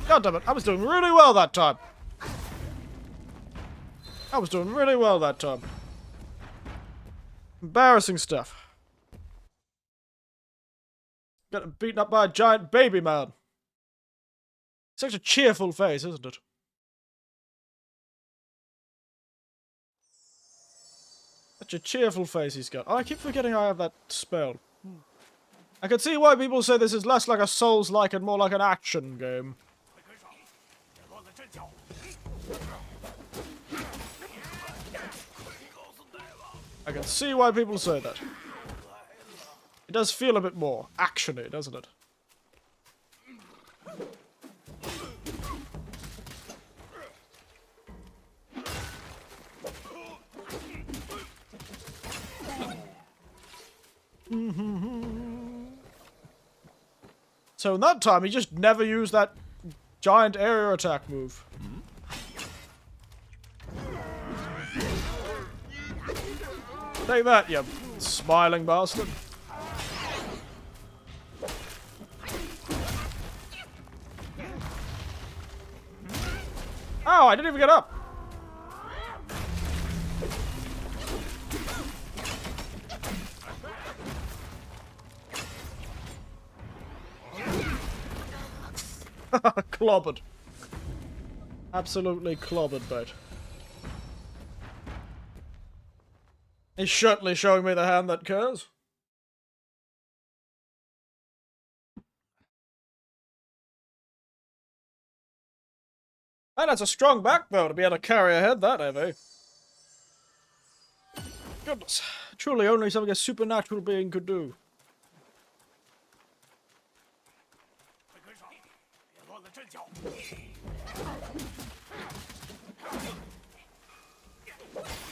God damn it, I was doing really well that time. I was doing really well that time. Embarrassing stuff. Getting beaten up by a giant baby man. Such a cheerful face, isn't it? Such a cheerful face he's got. Oh, I keep forgetting I have that spell. I can see why people say this is less like a Souls-like and more like an action game. I can see why people say that. It does feel a bit more action-y, doesn't it? So in that time, he just never used that giant area attack move. Take that, you smiling bastard. Oh, I didn't even get up. Clobbered. Absolutely clobbered, mate. He's certainly showing me the hand that cares. And that's a strong backbone to be able to carry a head that heavy. Goodness. Truly only something a supernatural being could do.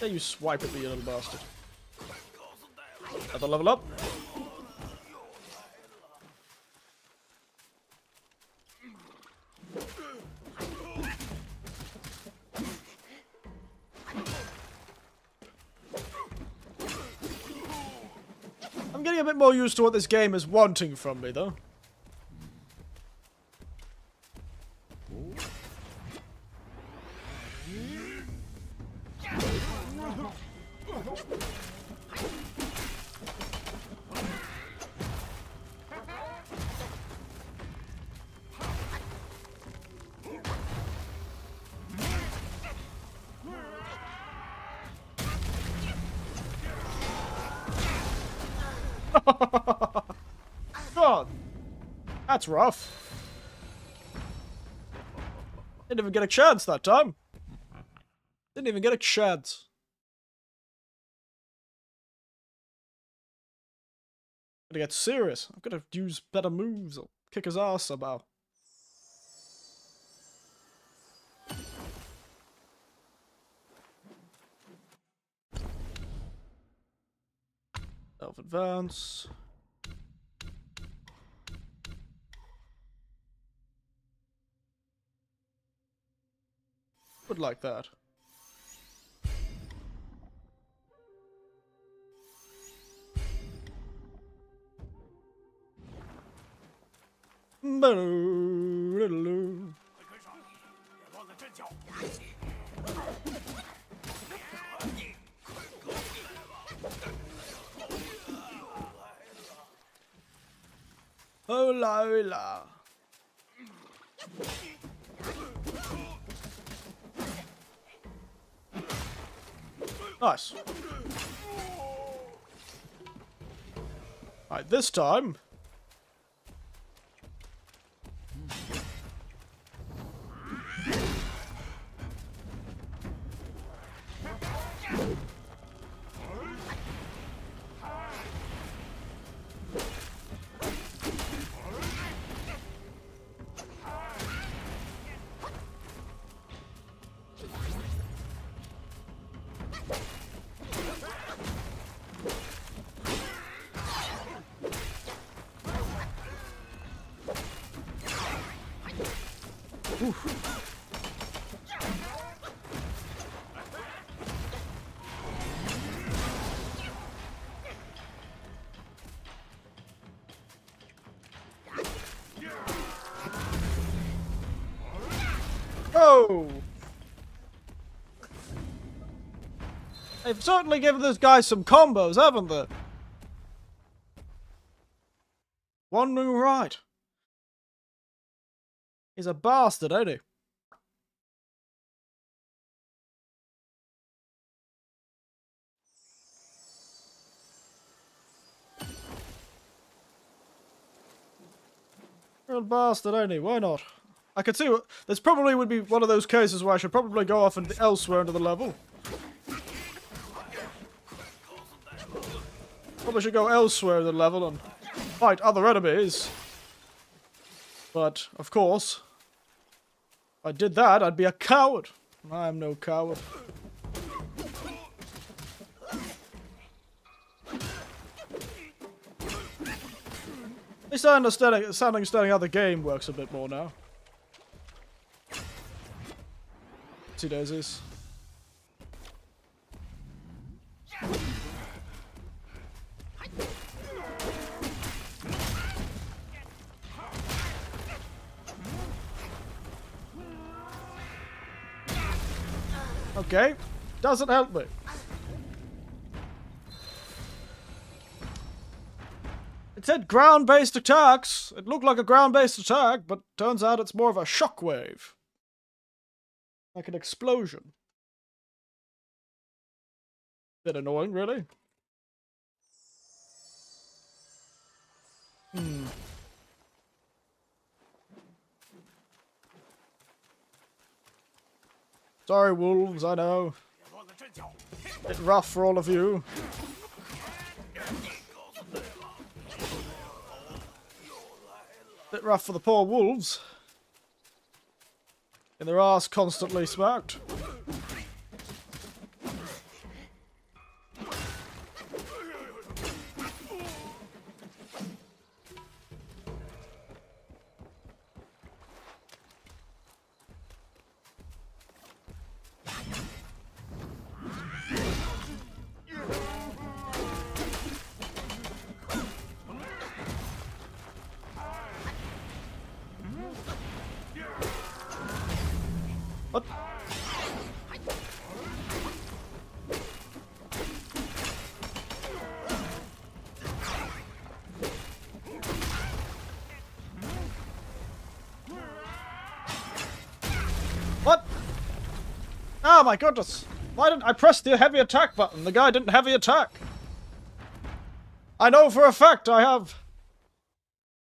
There you swipe at me, you little bastard. Another level up. I'm getting a bit more used to what this game is wanting from me, though. God, that's rough. Didn't even get a chance that time. Didn't even get a chance. Gotta get serious. I'm gonna use better moves or kick his ass somehow. Self-advance. Would like that. Hola, hola. Nice. Alright, this time. Oh! They've certainly given this guy some combos, haven't they? Wandering right. He's a bastard, ain't he? Real bastard, ain't he? Why not? I could see what... This probably would be one of those cases where I should probably go off and elsewhere into the level. Probably should go elsewhere in the level and fight other enemies. But, of course, if I did that, I'd be a coward. I am no coward. At least I understanding how the game works a bit more now. Two daisies. Okay. Doesn't help me. It said ground-based attacks. It looked like a ground-based attack, but turns out it's more of a shockwave. Like an explosion. Bit annoying, really. Sorry, wolves, I know. Bit rough for all of you. Bit rough for the poor wolves. And their arse constantly smacked. What? What? Oh my goodness. Why didn't I press the heavy attack button? The guy didn't heavy attack. I know for a fact I have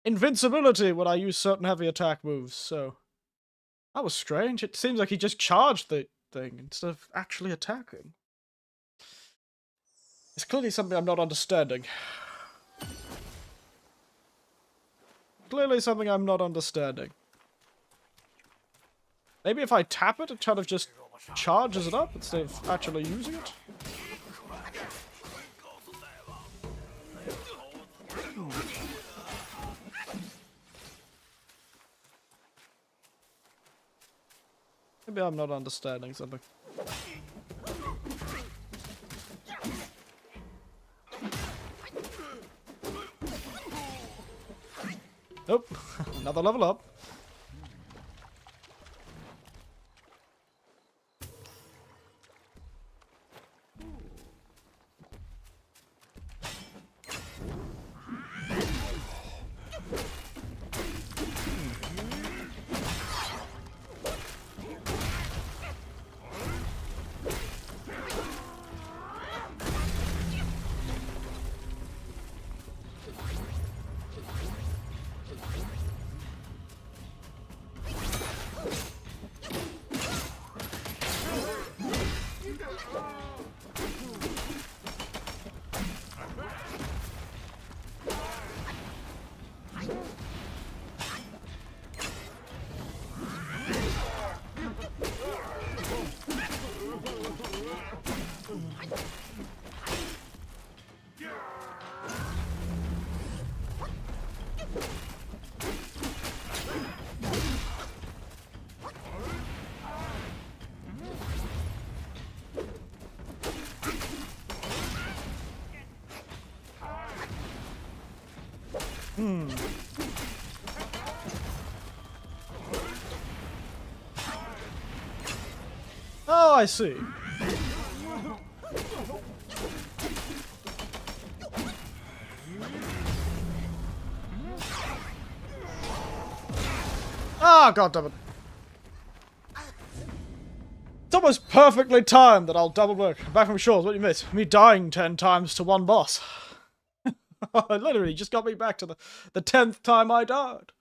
invincibility when I use certain heavy attack moves, so... That was strange. It seems like he just charged the thing instead of actually attacking. It's clearly something I'm not understanding. Clearly something I'm not understanding. Maybe if I tap it, it kind of just charges it up instead of actually using it? Maybe I'm not understanding something. Nope. Another level up. Oh, I see. Ah, God damn it. It's almost perfectly timed that I'll double work. Back from shores, what do you miss? Me dying 10 times to one boss. Literally just got me back to the 10th time I died.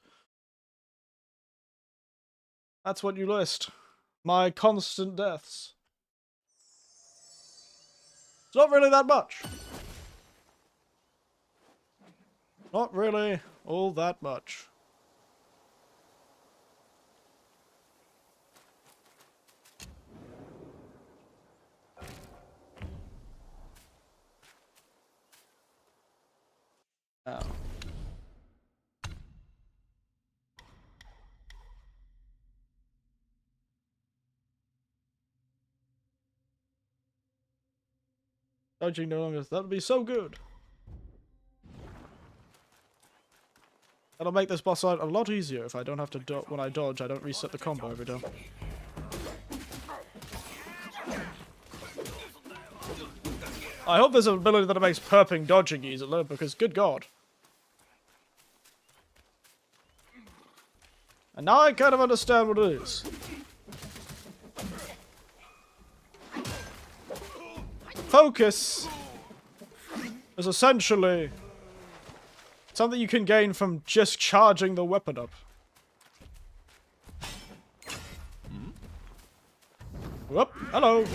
That's what you list. My constant deaths. It's not really that much. Not really all that much. Oh. Dodging no longer. That would be so good. That'll make this boss fight a lot easier if I don't have to when I dodge, I don't reset the combo every time. I hope there's an ability that makes perping dodging easier, because good god. And now I kind of understand what it is. Focus is essentially something you can gain from just charging the weapon up. Whoop, hello.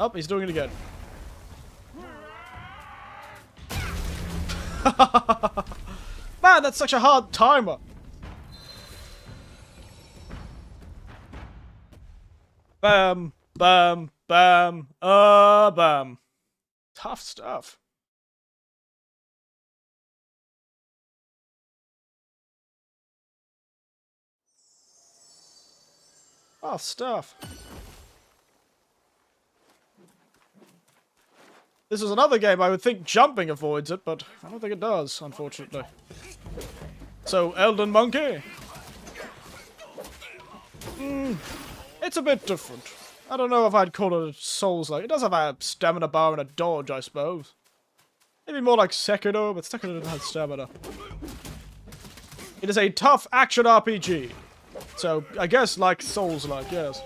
Oh, he's doing it again. Man, that's such a hard timer. Bam, bam, bam, bam. Tough stuff. Tough stuff. This is another game I would think jumping avoids it, but I don't think it does, unfortunately. So, Elden Monkey? It's a bit different. I don't know if I'd call it Souls-like. It does have a stamina bar and a dodge, I suppose. Maybe more like Sekiro, but Sekiro doesn't have stamina. It is a tough action RPG. So, I guess like Souls-like, yes.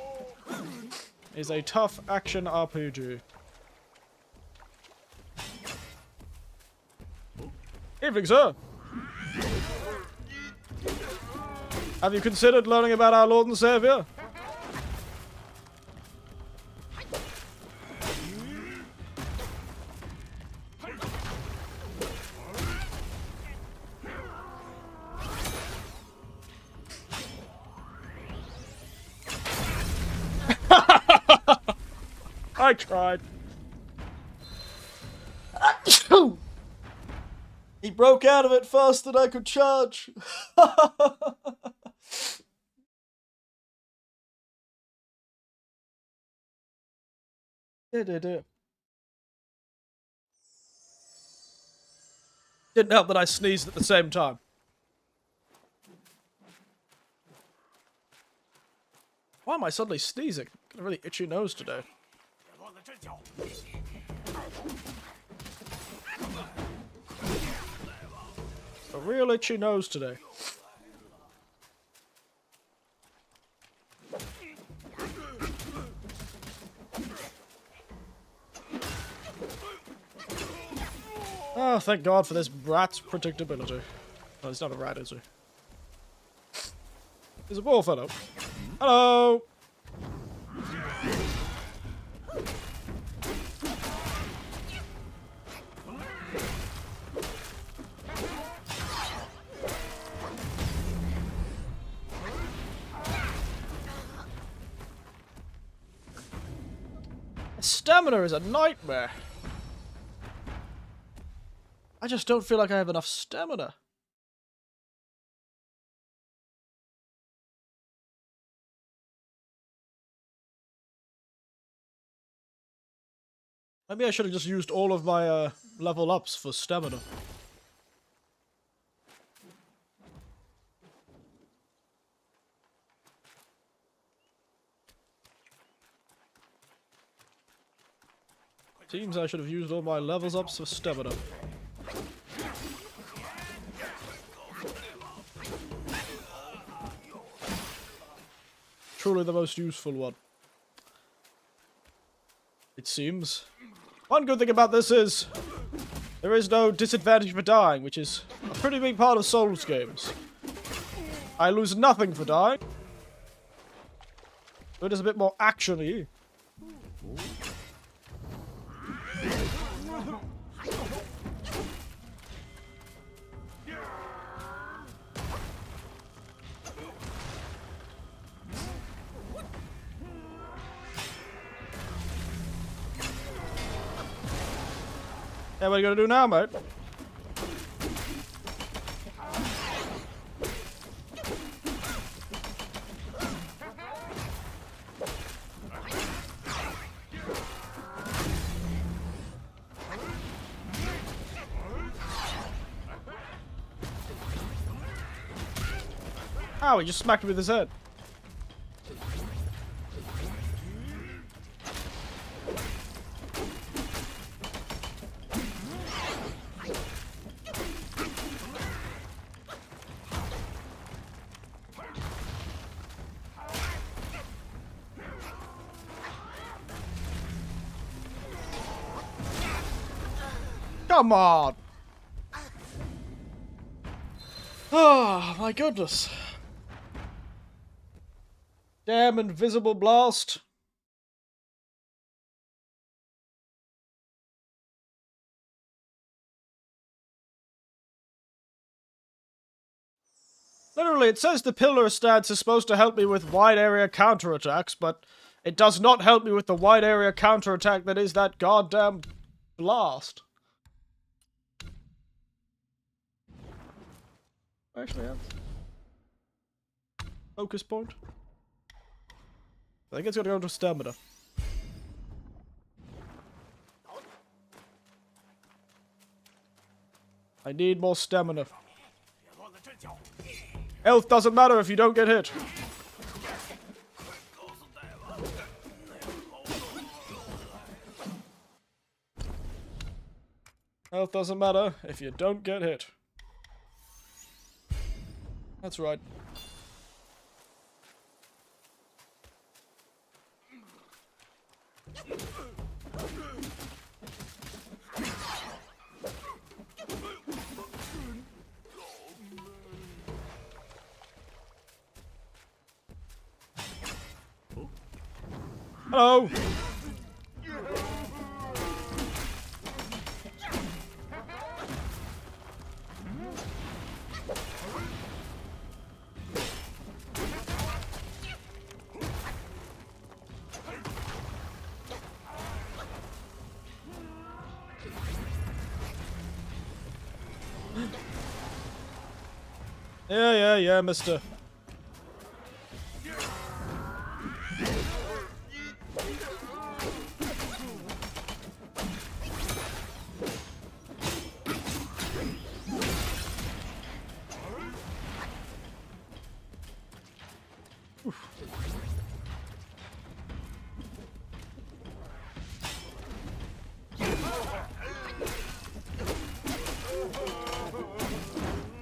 It is a tough action RPG. Evening, sir. Have you considered learning about our Lord and Savior? I tried. He broke out of it faster than I could charge. Didn't help that I sneezed at the same time. Why am I suddenly sneezing? Got a really itchy nose today. A real itchy nose today. Oh, thank God for this rat's predictability. Oh, he's not a rat, is he? He's a poor fellow. Hello! Stamina is a nightmare. I just don't feel like I have enough stamina. Maybe I should have just used all of my level ups for stamina. Seems I should have used all my levels ups for stamina. Truly the most useful one. It seems. One good thing about this is there is no disadvantage for dying, which is a pretty big part of Souls games. I lose nothing for dying. It is a bit more action-y. Yeah, what are you gonna do now, mate? Ow, he just smacked me with his head. Come on! Oh, my goodness. Damn invisible blast. Literally, it says the pillar stance is supposed to help me with wide area counterattacks, but it does not help me with the wide area counterattack that is that goddamn blast. Actually, have focus point. I think it's gonna go to stamina. I need more stamina. Health doesn't matter if you don't get hit. Health doesn't matter if you don't get hit. That's right. Hello. Yeah, mister.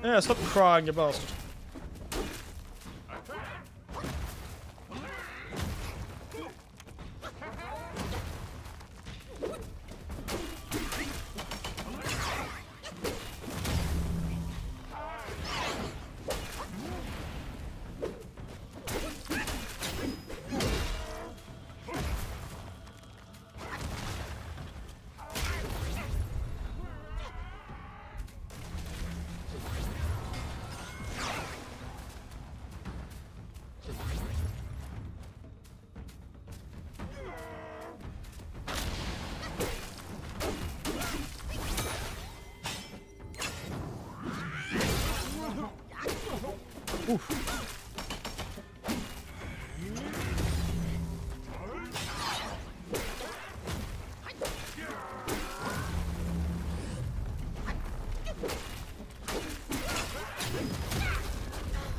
Yeah, stop crying, you bastard.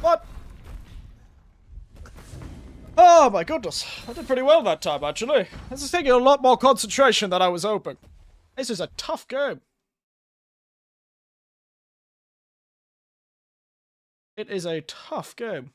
What? Oh my goodness. I did pretty well that time, actually. This is taking a lot more concentration than I was hoping. This is a tough game. It is a tough game.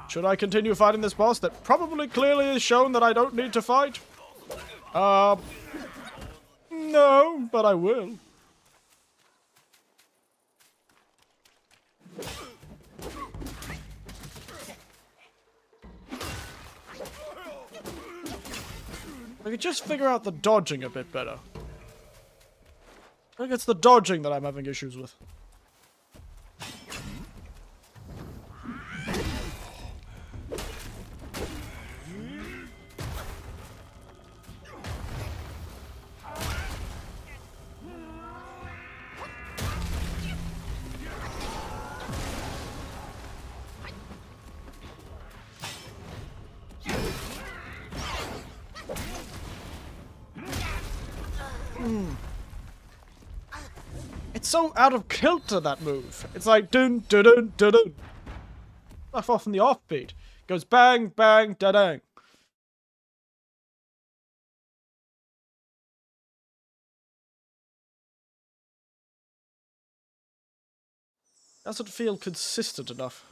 Should I continue fighting this boss that probably clearly has shown that I don't need to fight? No, but I will. I could just figure out the dodging a bit better. I think it's the dodging that I'm having issues with. It's so out of kilter, that move. It's like dun dun dun dun dun. Off from the offbeat. Goes bang bang da dang. Doesn't feel consistent enough.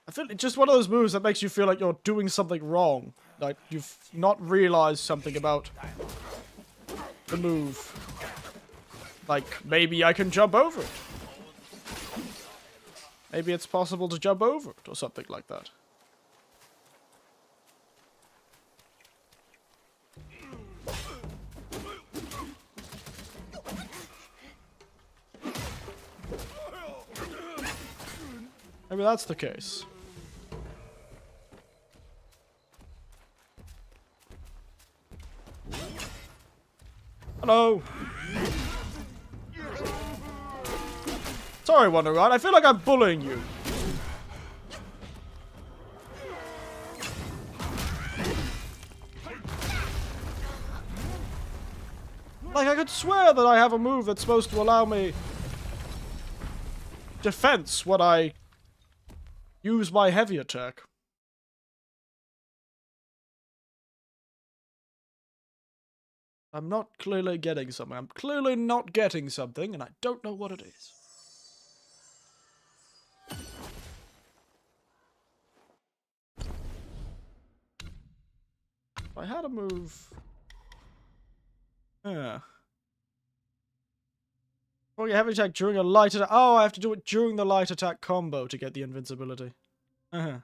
I feel it's just one of those moves that makes you feel like you're doing something wrong. Like you've not realized something about the move. Like, maybe I can jump over it. Maybe it's possible to jump over it, or something like that. Maybe that's the case. Hello! Sorry, Wonder Rod, I feel like I'm bullying you. Like, I could swear that I have a move that's supposed to allow me defense when I use my heavy attack. I'm not clearly getting something. I'm clearly not getting something, and I don't know what it is. If I had a move... Yeah. Oh, you heavy attack during a light attack. Oh, I have to do it during the light attack combo to get the invincibility. Uh-huh.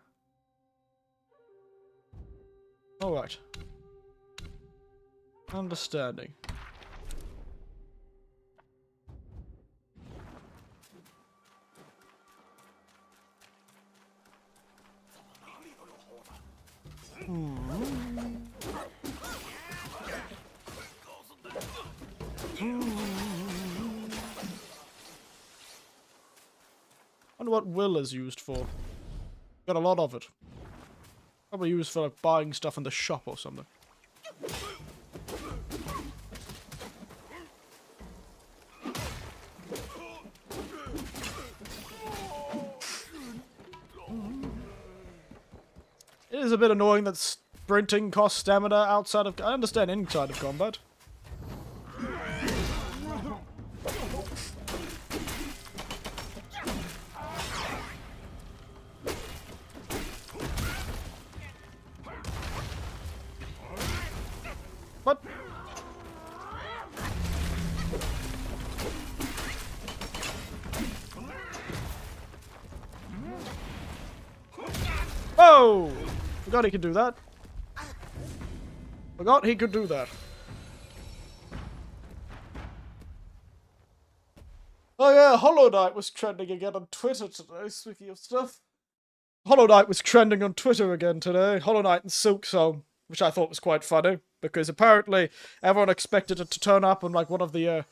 Alright. Understanding. Wonder what will is used for. Got a lot of it. Probably used for like buying stuff in the shop or something. It is a bit annoying that sprinting costs stamina outside of... I understand inside of combat. What? Oh! Forgot he could do that. Forgot he could do that. Oh yeah, Hollow Knight was trending again on Twitter today, speaking of stuff. Hollow Knight was trending on Twitter again today. Hollow Knight and Silksong, which I thought was quite funny, because apparently everyone expected it to turn up on like one of the,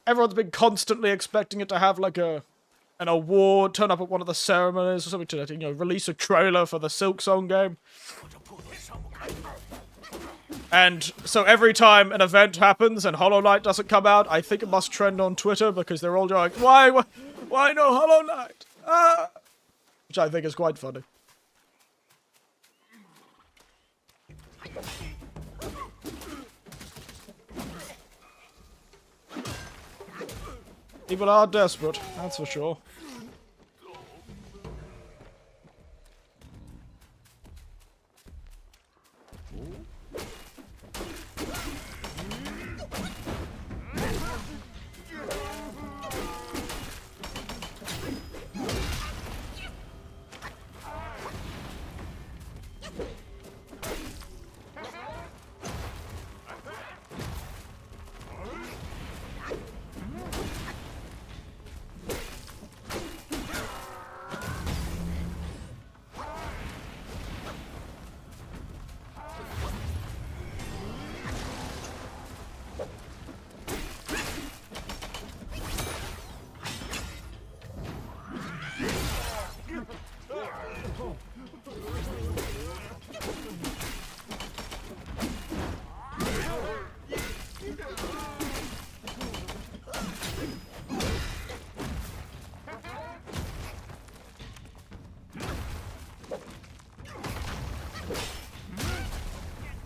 everyone's been constantly expecting it to have like an award, turn up at one of the ceremonies or something to, you know, release a trailer for the Silksong game. And so every time an event happens and Hollow Knight doesn't come out, I think it must trend on Twitter because they're all like, why no Hollow Knight? Ah! Which I think is quite funny. People are desperate, that's for sure.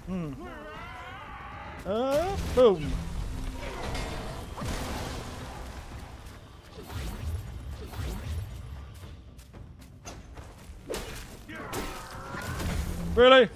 Boom. Really?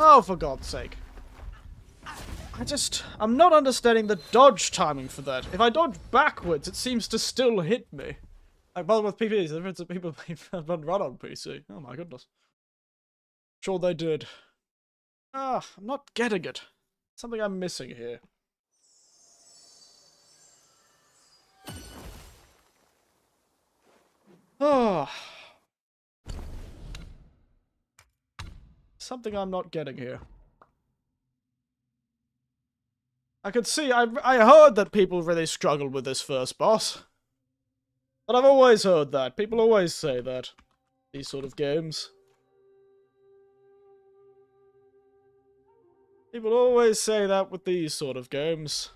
Oh, for God's sake. I'm not understanding the dodge timing for that. If I dodge backwards, it seems to still hit me. Like, bother with PvP, the difference that people run on PC. Oh my goodness. Sure they did. I'm not getting it. Something I'm missing here. Oh. Something I'm not getting here. I could see, I heard that people really struggled with this first boss. But I've always heard that. People always say that. These sort of games. People always say that with these sort of games.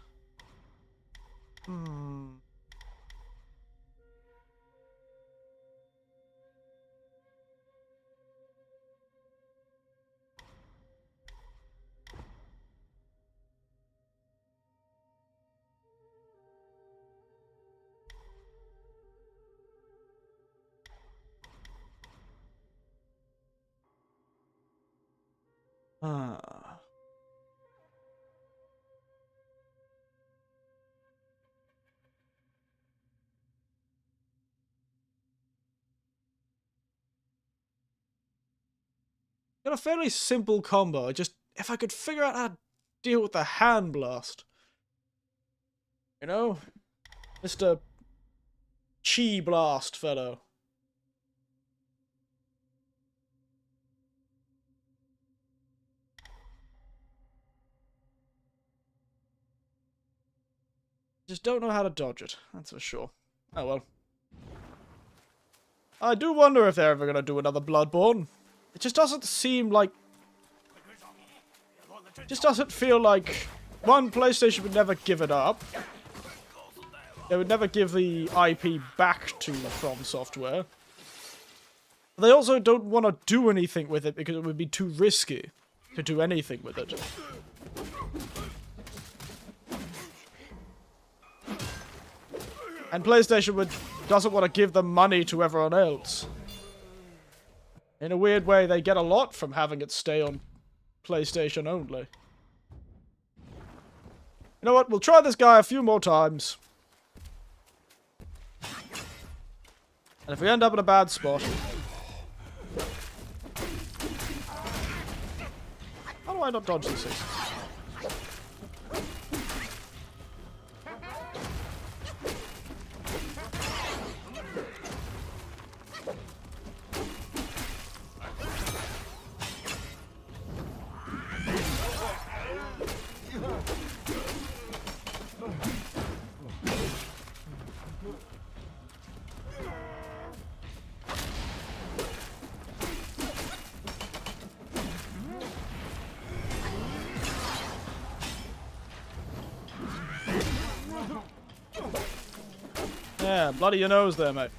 Got a fairly simple combo. Just if I could figure out how to deal with the hand blast. You know? Mr. Chi Blast fellow. Just don't know how to dodge it, that's for sure. Oh well. I do wonder if they're ever going to do another Bloodborne. It just doesn't seem like... It just doesn't feel like... One, PlayStation would never give it up. They would never give the IP back to From Software. They also don't want to do anything with it because it would be too risky to do anything with it. And PlayStation doesn't want to give the money to everyone else. In a weird way, they get a lot from having it stay on PlayStation only. You know what? We'll try this guy a few more times. And if we end up in a bad spot... How do I not dodge these things? Yeah, bloody your nose there, mate.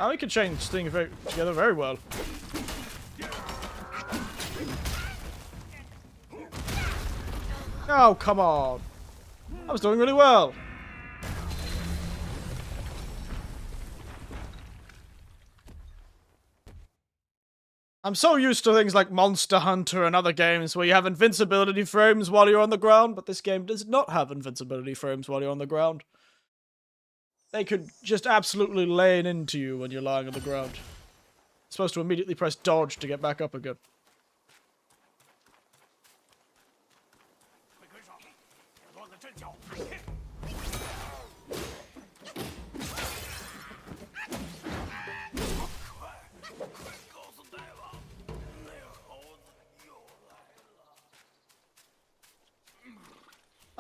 Oh, we can change things together very well. Oh, come on. I was doing really well. I'm so used to things like Monster Hunter and other games where you have invincibility frames while you're on the ground, but this game does not have invincibility frames while you're on the ground. They could just absolutely lane into you when you're lying on the ground. You're supposed to immediately press dodge to get back up again.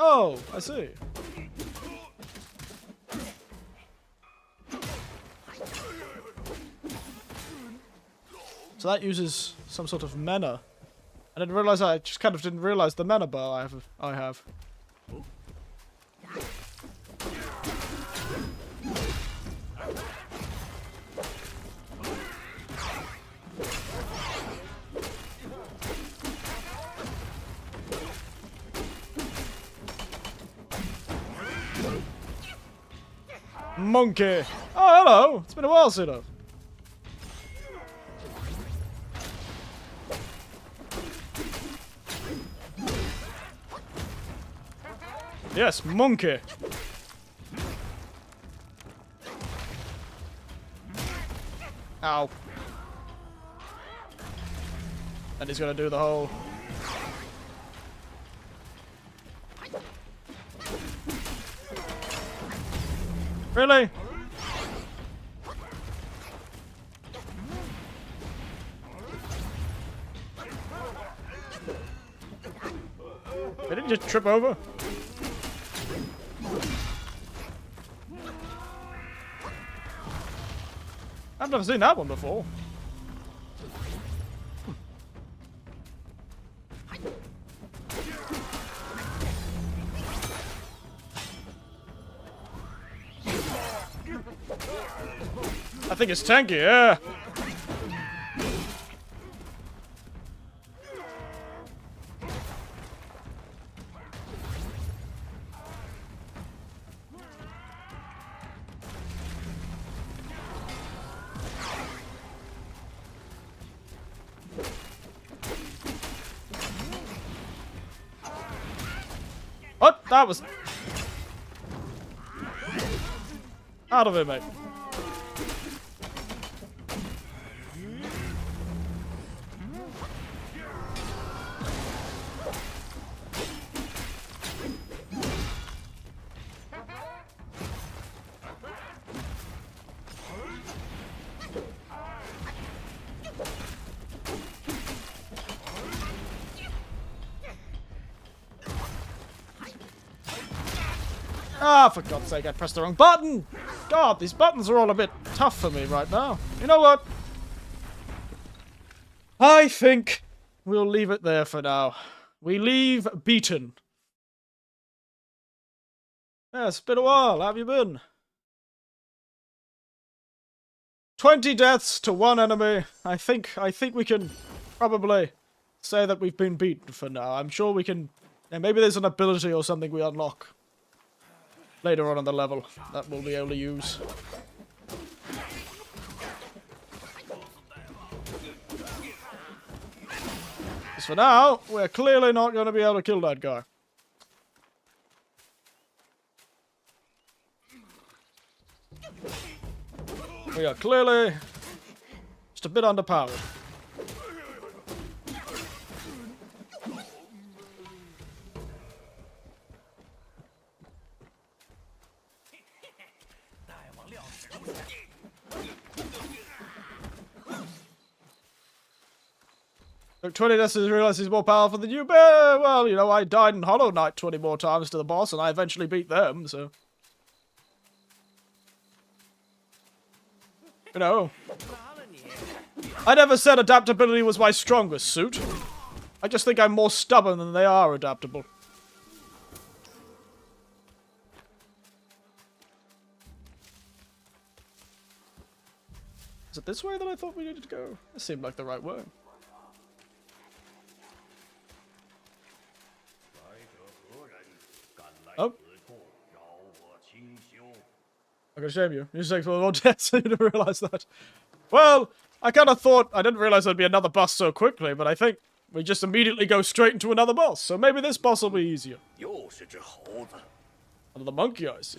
Oh, I see. So that uses some sort of mana. I didn't realize. I just kind of didn't realize the mana bar I have. Monkey. Oh, hello. It's been a while since I've. Yes, monkey. Ow. And he's gonna do the whole. Really? They didn't just trip over. I've never seen that one before. I think it's tanky, yeah. What? That was... out of it, mate. Ah, for God's sake, I pressed the wrong button! God, these buttons are all a bit tough for me right now. You know what? I think we'll leave it there for now. We leave beaten. Yeah, it's been a while. How have you been? 20 deaths to 1 enemy. I think we can probably say that we've been beaten for now. I'm sure we can... And maybe there's an ability or something we unlock later on in the level that we'll be able to use. As for now, we're clearly not going to be able to kill that guy. We are clearly just a bit underpowered. Took 20 deaths to realize he's more powerful than you. But, well, you know, I died in Hollow Knight 20 more times to the boss, and I eventually beat them, so... You know... I never said adaptability was my strongest suit. I just think I'm more stubborn than they are adaptable. Is it this way that I thought we needed to go? It seemed like the right way. Oh. I'm gonna shame you. You just take 4 more deaths, so you didn't realize that. Well, I kind of thought... I didn't realize there'd be another boss so quickly, but I think we just immediately go straight into another boss. So maybe this boss will be easier. Another monkey, I see.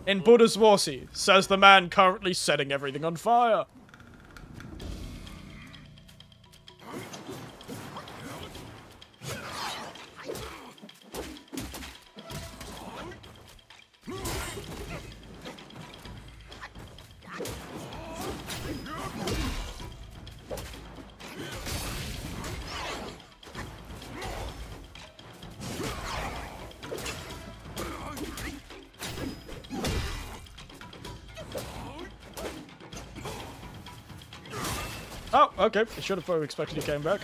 In Buddha's Warsi, says the man currently setting everything on fire. Oh, okay. I should have probably expected he came back.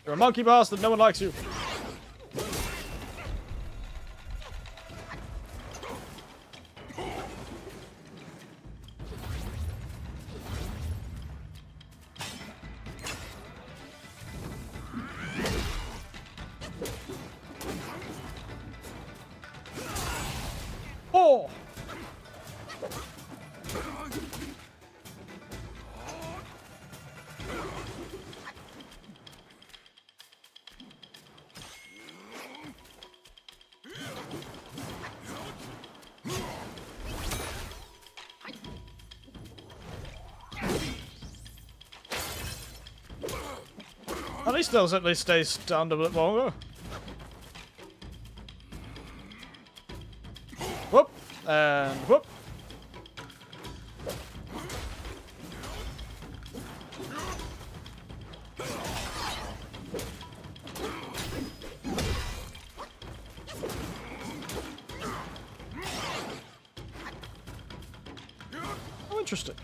You're a monkey bastard, no one likes you. Oh! At least they'll at least stay stunned a bit longer. Whoop! And whoop! Oh, interesting.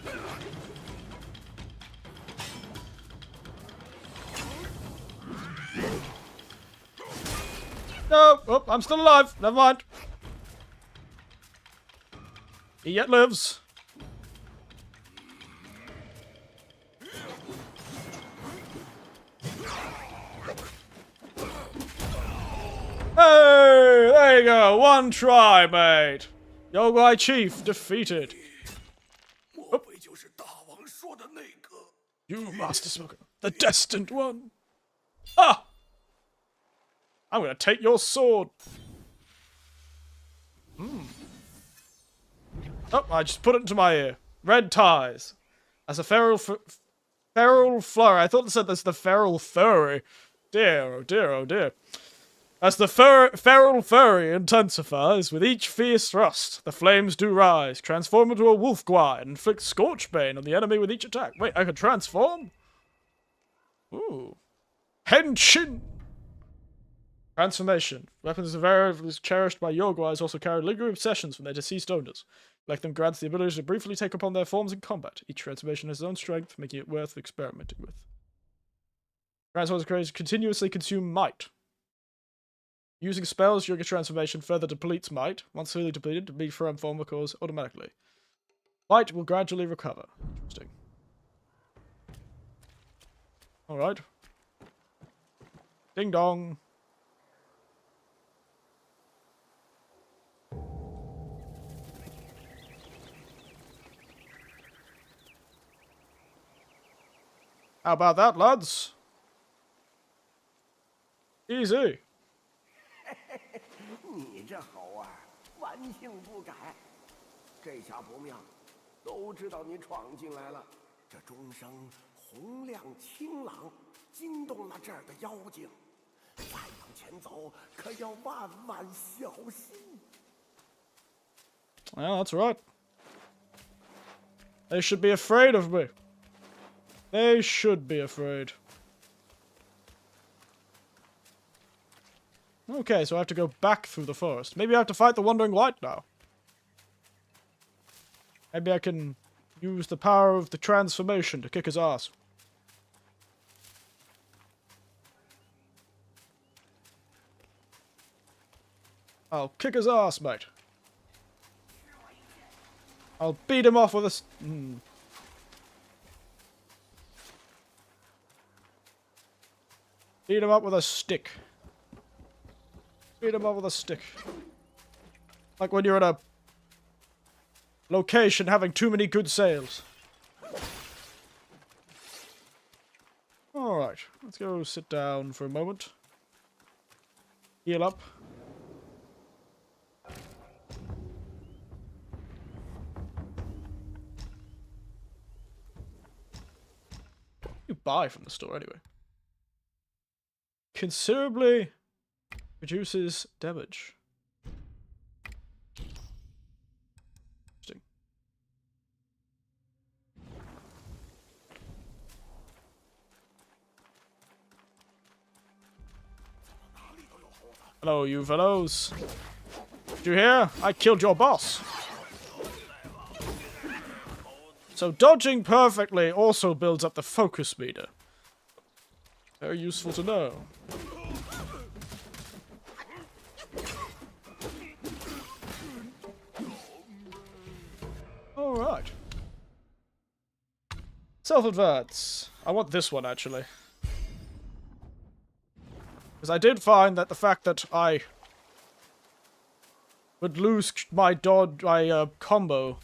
No! Oh, I'm still alive! Never mind. He yet lives. Hey! There you go! One try, mate! Yogai Chief defeated. You, Master Smoker, the destined one. Ah! I'm gonna take your sword. Oh, I just put it into my ear. Red ties. As a feral flurry. I thought it said that's the feral furry. Dear, oh dear, oh dear. As the feral furry intensifies with each fierce thrust, the flames do rise, transform into a wolf guy, and inflict scorchbane on the enemy with each attack. Wait, I can transform? Ooh. Henshin! Transformation. Weapons invariably cherished by Yoguais also carry lingering obsessions from their deceased owners. Like them grants the ability to briefly take upon their forms in combat. Each transformation has its own strength, making it worth experimenting with. Transformers creators continuously consume might. Using spells during a transformation further depletes might. Once fully depleted, the B firm form occurs automatically. Might will gradually recover. Interesting. Alright. Ding dong. How about that, lads? Easy. 你这猴儿，顽性不改。这下不妙，都知道你闯进来了。这钟声洪亮清朗，惊动了这儿的妖精。再往前走，可要万万小心。Yeah, that's right. They should be afraid of me. They should be afraid. Okay, so I have to go back through the forest. Maybe I have to fight the Wandering Light now. Maybe I can use the power of the transformation to kick his ass. I'll kick his ass, mate. I'll beat him off with a... Beat him up with a stick. Beat him up with a stick. Like when you're at a location having too many good sales. Alright, let's go sit down for a moment. Heal up. You buy from the store anyway. Considerably reduces damage. Interesting. Hello, you fellows. Did you hear? I killed your boss. So dodging perfectly also builds up the focus meter. Very useful to know. Alright. Self-advance. I want this one, actually. Because I did find that the fact that I would lose my dodge, my combo.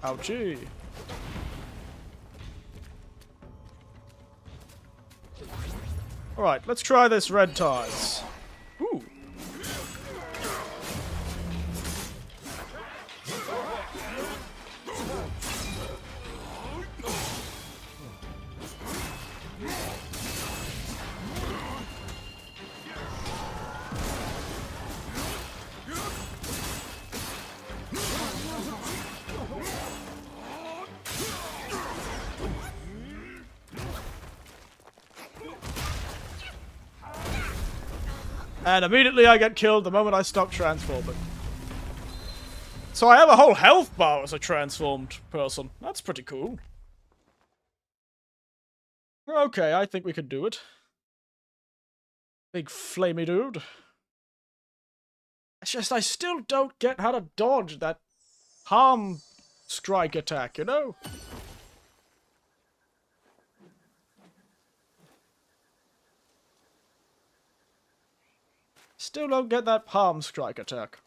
Ouchie. Alright, let's try this red ties. Ooh. And immediately I get killed the moment I stop transforming. So I have a whole health bar as a transformed person. That's pretty cool. Okay, I think we could do it. Big flamey dude. It's just I still don't get how to dodge that harm strike attack, you know? Still don't get that palm strike attack.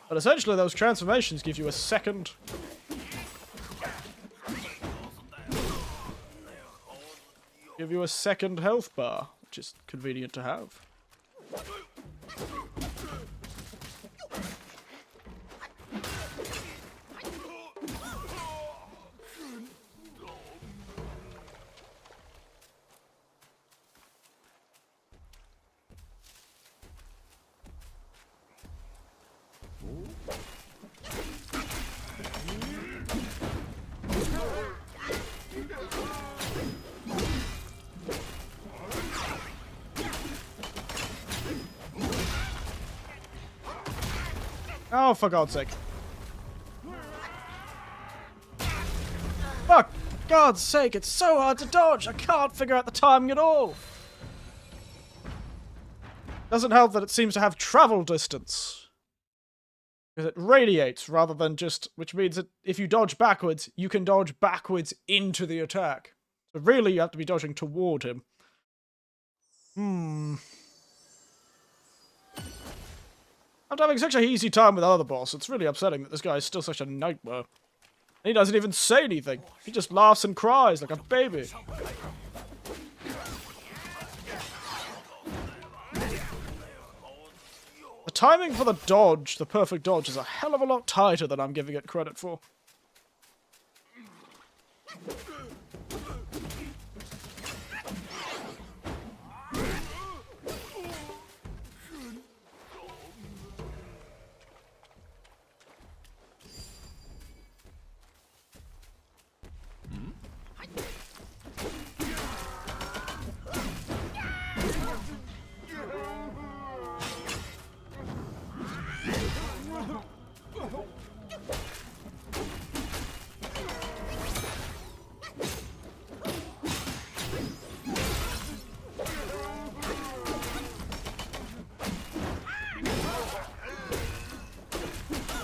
But essentially those transformations give you a second... give you a second health bar, which is convenient to have. Oh, for God's sake. For God's sake, it's so hard to dodge. I can't figure out the timing at all. Doesn't help that it seems to have travel distance. Because it radiates rather than just... which means that if you dodge backwards, you can dodge backwards into the attack. So really, you have to be dodging toward him. I'm having such an easy time with the other boss. It's really upsetting that this guy is still such a nightmare. And he doesn't even say anything. He just laughs and cries like a baby. The timing for the dodge, the perfect dodge, is a hell of a lot tighter than I'm giving it credit for.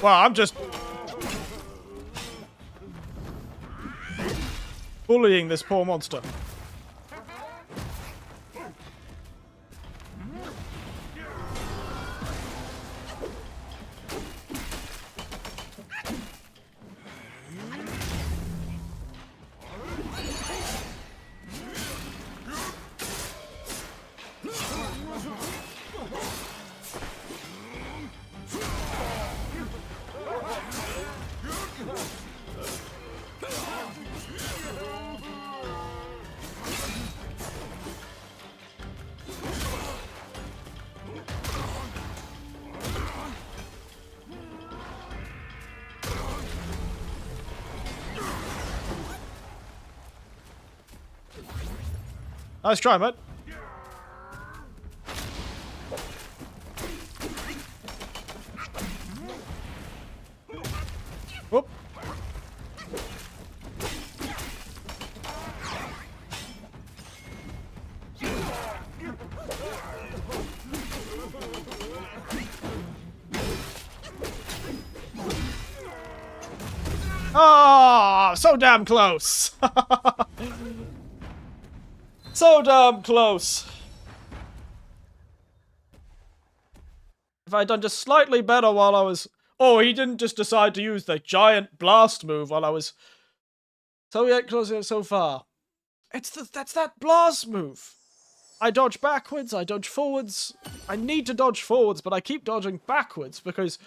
Well, I'm just bullying this poor monster. Nice try, mate. Whoop. Ah, so damn close. So damn close. If I'd done just slightly better while I was... Oh, he didn't just decide to use the giant blast move while I was... So yet close yet so far. That's that blast move. I dodge backwards, I dodge forwards. I need to dodge forwards, but I keep dodging backwards because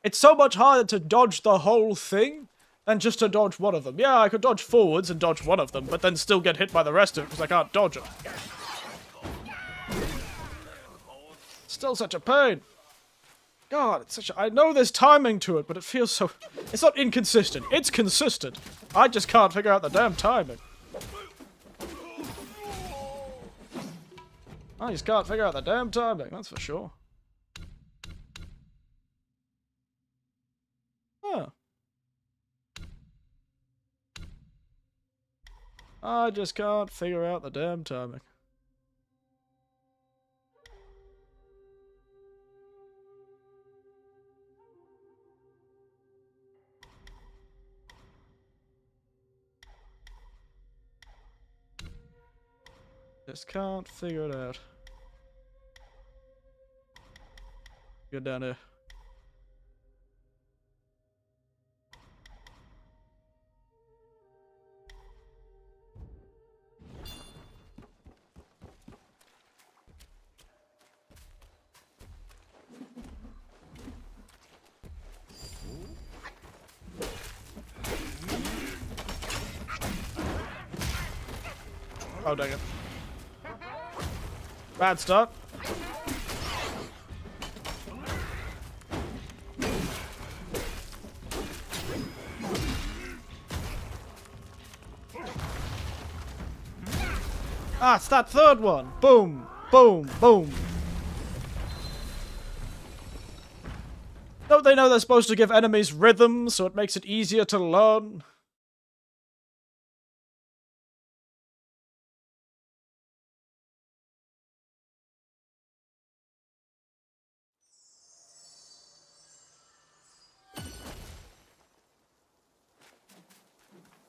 it's so much harder to dodge the whole thing than just to dodge one of them. Yeah, I could dodge forwards and dodge one of them, but then still get hit by the rest of it because I can't dodge it. Still such a pain. God, it's such a... I know there's timing to it, but it feels so... It's not inconsistent. It's consistent. I just can't figure out the damn timing. I just can't figure out the damn timing, that's for sure. Huh. I just can't figure out the damn timing. Just can't figure it out. Get down here. Oh, dang it. Bad start. Ah, it's that third one. Boom, boom, boom. Don't they know they're supposed to give enemies rhythm so it makes it easier to learn?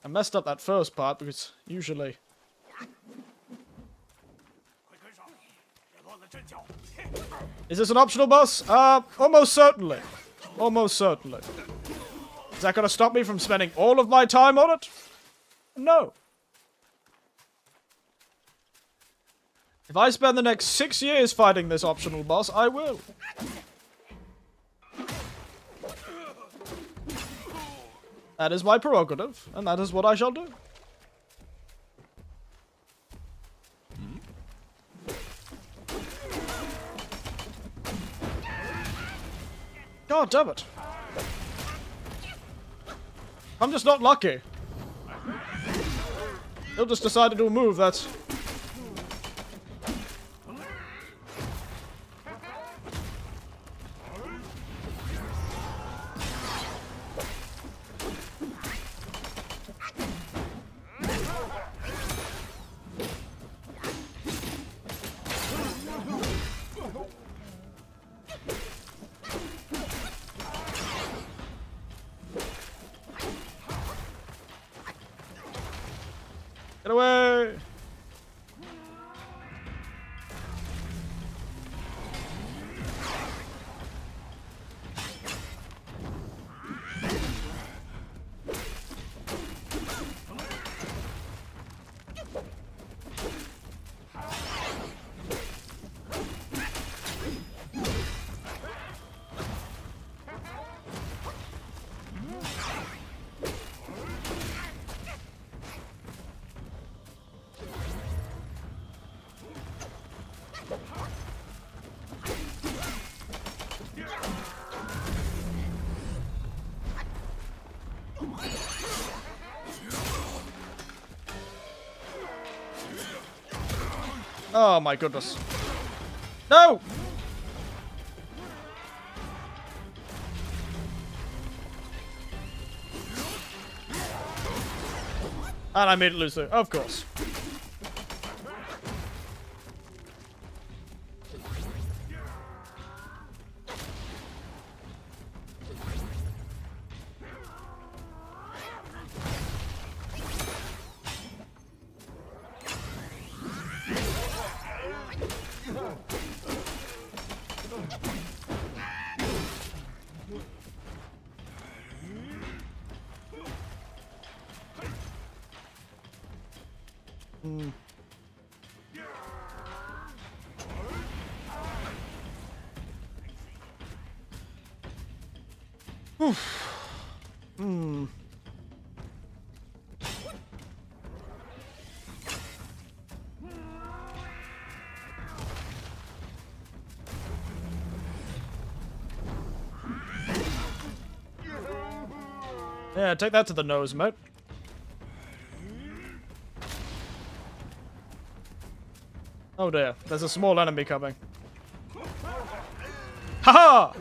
I messed up that first part because usually... Is this an optional boss? Almost certainly. Almost certainly. Is that gonna stop me from spending all of my time on it? No. If I spend the next 6 years fighting this optional boss, I will. That is my prerogative, and that is what I shall do. God damn it. I'm just not lucky. He'll just decide to do a move that's... Get away! Oh my goodness. No! And I made it lose there, of course. Yeah, take that to the nose, mate. Oh dear, there's a small enemy coming. Haha!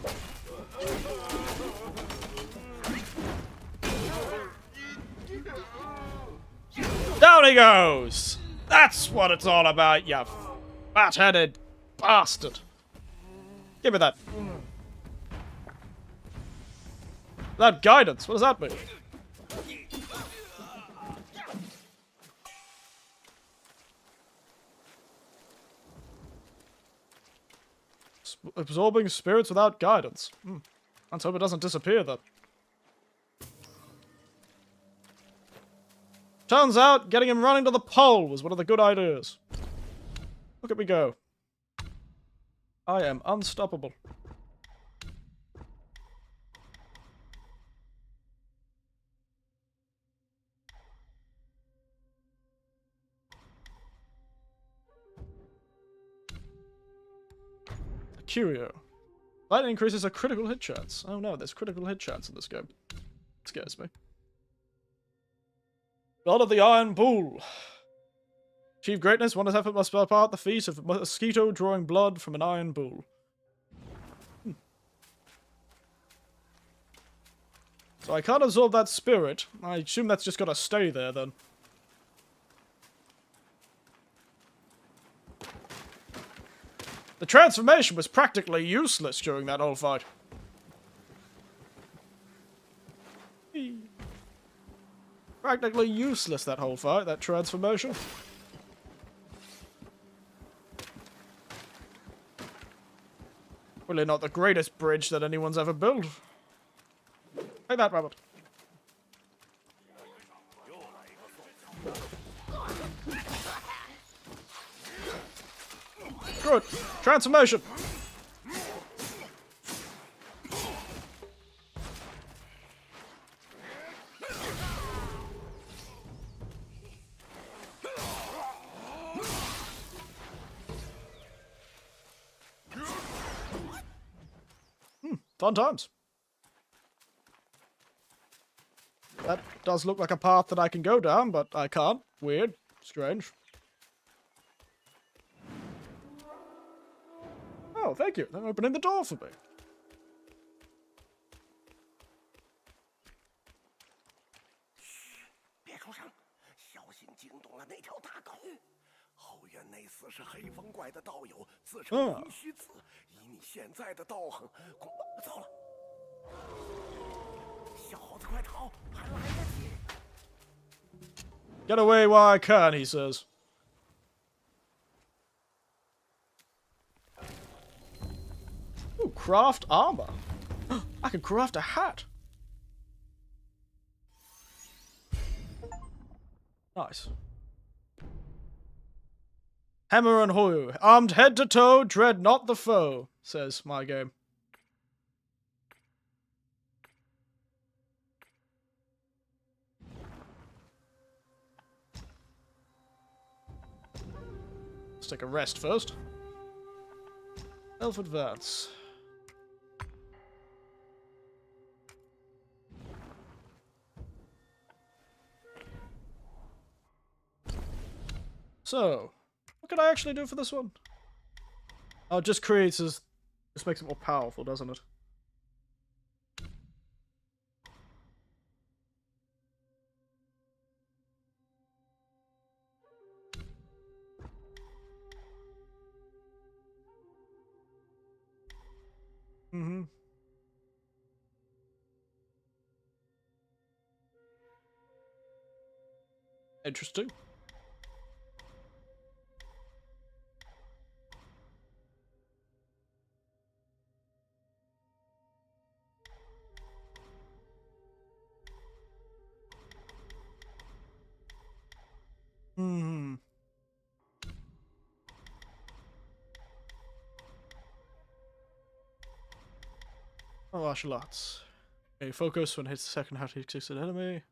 Down he goes! That's what it's all about, you fat-headed bastard. Give me that. That guidance, what does that mean? Absorbing spirits without guidance. Let's hope it doesn't disappear, though. Turns out, getting him running to the pole was one of the good ideas. Look at me go. I am unstoppable. A curio. Lightning increases a critical hit chance. Oh no, there's critical hit chance in this game. It scares me. God of the Iron Bull. Achieve greatness, one effort must spell apart the feat of a mosquito drawing blood from an iron bull. So I can't absorb that spirit. I assume that's just gotta stay there then. The transformation was practically useless during that whole fight. Practically useless, that whole fight, that transformation. Really not the greatest bridge that anyone's ever built. Take that, rabbit. Good. Transformation. Fun times. That does look like a path that I can go down, but I can't. Weird. Strange. Oh, thank you. They're opening the door for me. Get away while I can, he says. Ooh, craft armor. I can craft a hat. Nice. Hammer and hoe, armed head to toe, dread not the foe, says my game. Let's take a rest first. Elf advance. So, What can I actually do for this one? Oh, it just creates as... Just makes it more powerful, doesn't it? Mm-hmm. Interesting. Hmm. Oh, martial arts. Okay, focus when it hits the second half, he takes an enemy.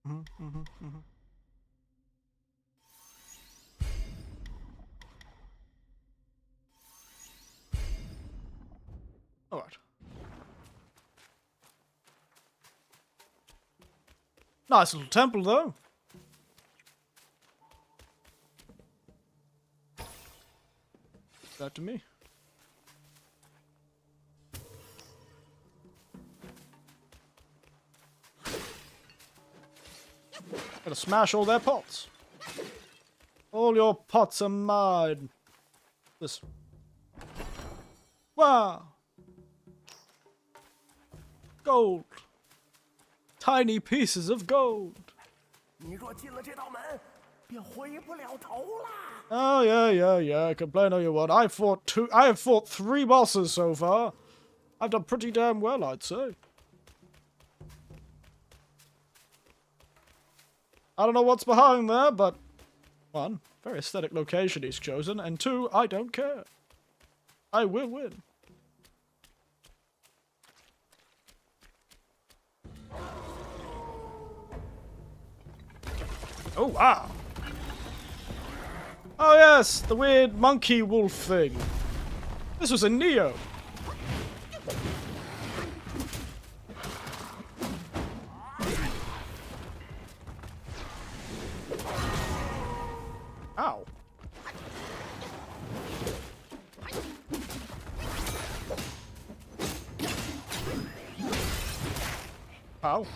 Mm-hmm. Alright. Nice little temple, though. That to me. Gotta smash all their pots. All your pots are mine. This. Wow. Gold. Tiny pieces of gold. 你若进了这道门，便回不了头啦。 Oh yeah. Complain all you want. I have fought 3 bosses so far. I've done pretty damn well, I'd say. I don't know what's behind there, but 1, very aesthetic location he's chosen, and 2, I don't care. I will win. Oh wow. Oh yes, the weird monkey wolf thing. This was in Neo. Ow. Ow.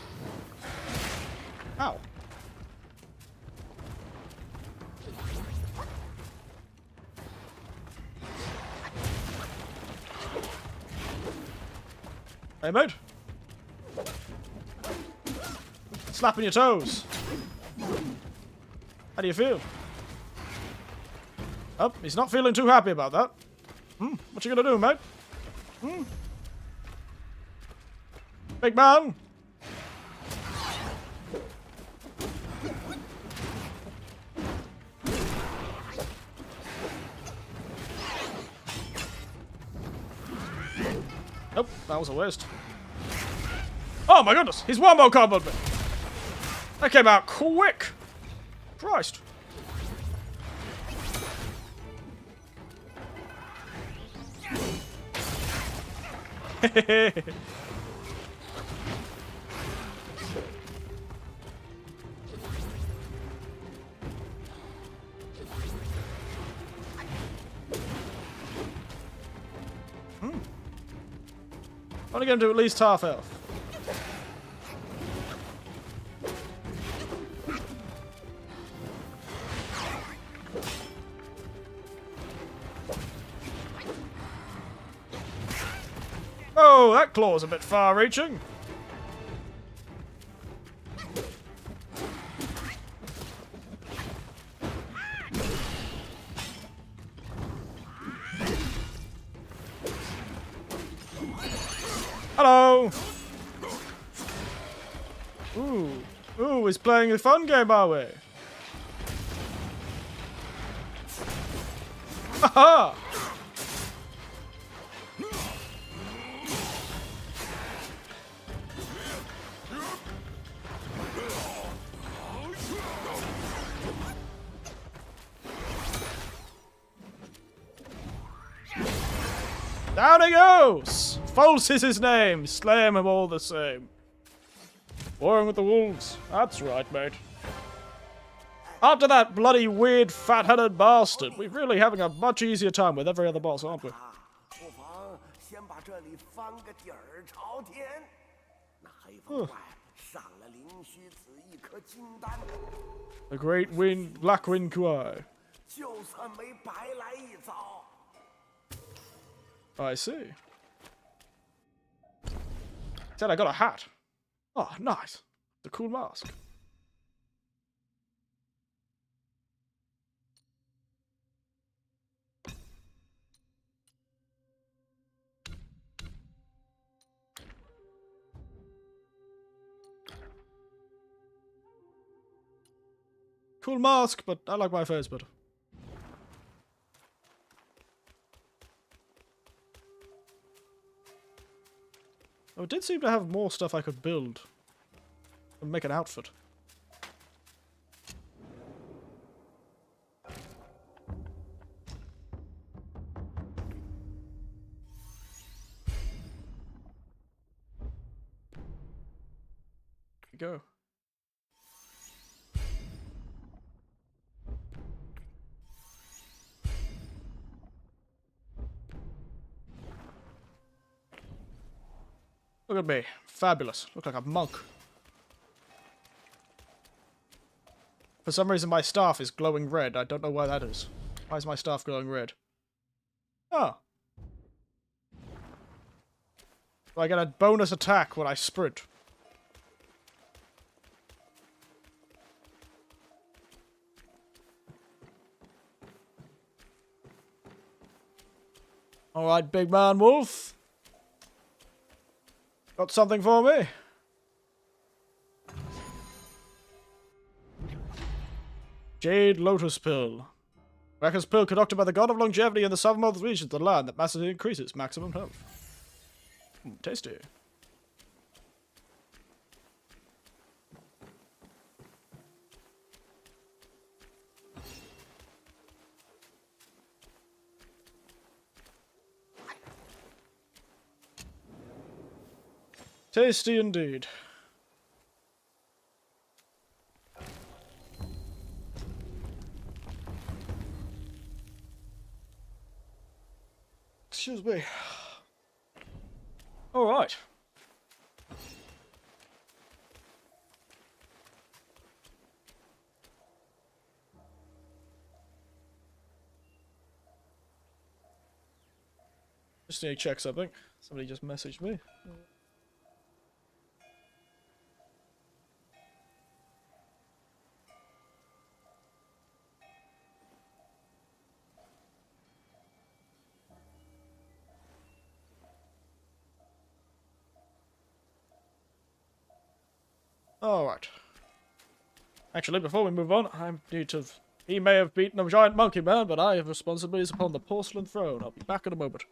Ow. Hey, mate. Slapping your toes. How do you feel? Oh, he's not feeling too happy about that. What you gonna do, mate? Big man? Nope, that was a waste. Oh my goodness, he's one more comboed me. That came out quick. Christ. Only going to do at least half health. Oh, that claw's a bit far-reaching. Hello. Ooh, he's playing a fun game, are we? Haha! Down he goes! False is his name. Slay him all the same. Warring with the wolves. That's right, mate. After that bloody weird fat-headed bastard, we're really having a much easier time with every other boss, aren't we? 不妨先把这里翻个底儿朝天。那黑风怪上了灵虚子一颗金丹， The great wind, black wind Kuai. 就算没白来一遭。 I see. Said I got a hat. Oh, nice. The cool mask. Cool mask, but I like my face better. Oh, it did seem to have more stuff I could build and make an outfit. There we go. Look at me. Fabulous. Look like a monk. For some reason my staff is glowing red. I don't know why that is. Why is my staff glowing red? Oh. I get a bonus attack when I sprint. Alright, big man wolf. Got something for me? Jade Lotus Pill. Recker's pill concocted by the god of longevity in the southernmost regions of the land that massively increases maximum health. Tasty. Tasty indeed. Excuse me. All right. Just need to check something. Somebody just messaged me. Alright. Actually, before we move on, I need to... He may have beaten a giant monkey man, but I have responsibilities upon the porcelain throne. I'll be back in a moment.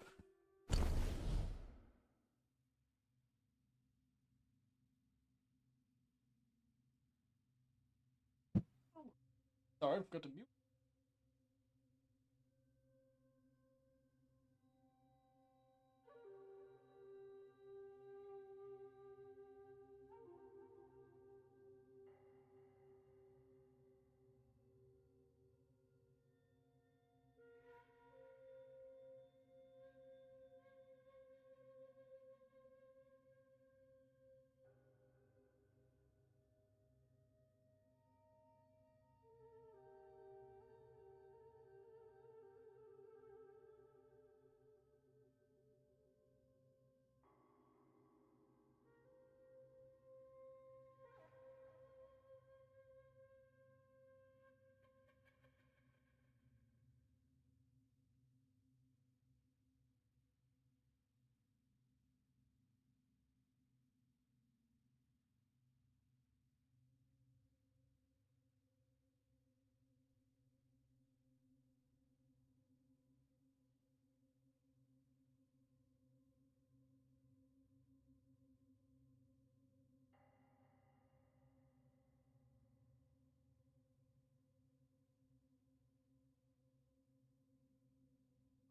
Sorry, I forgot to mute.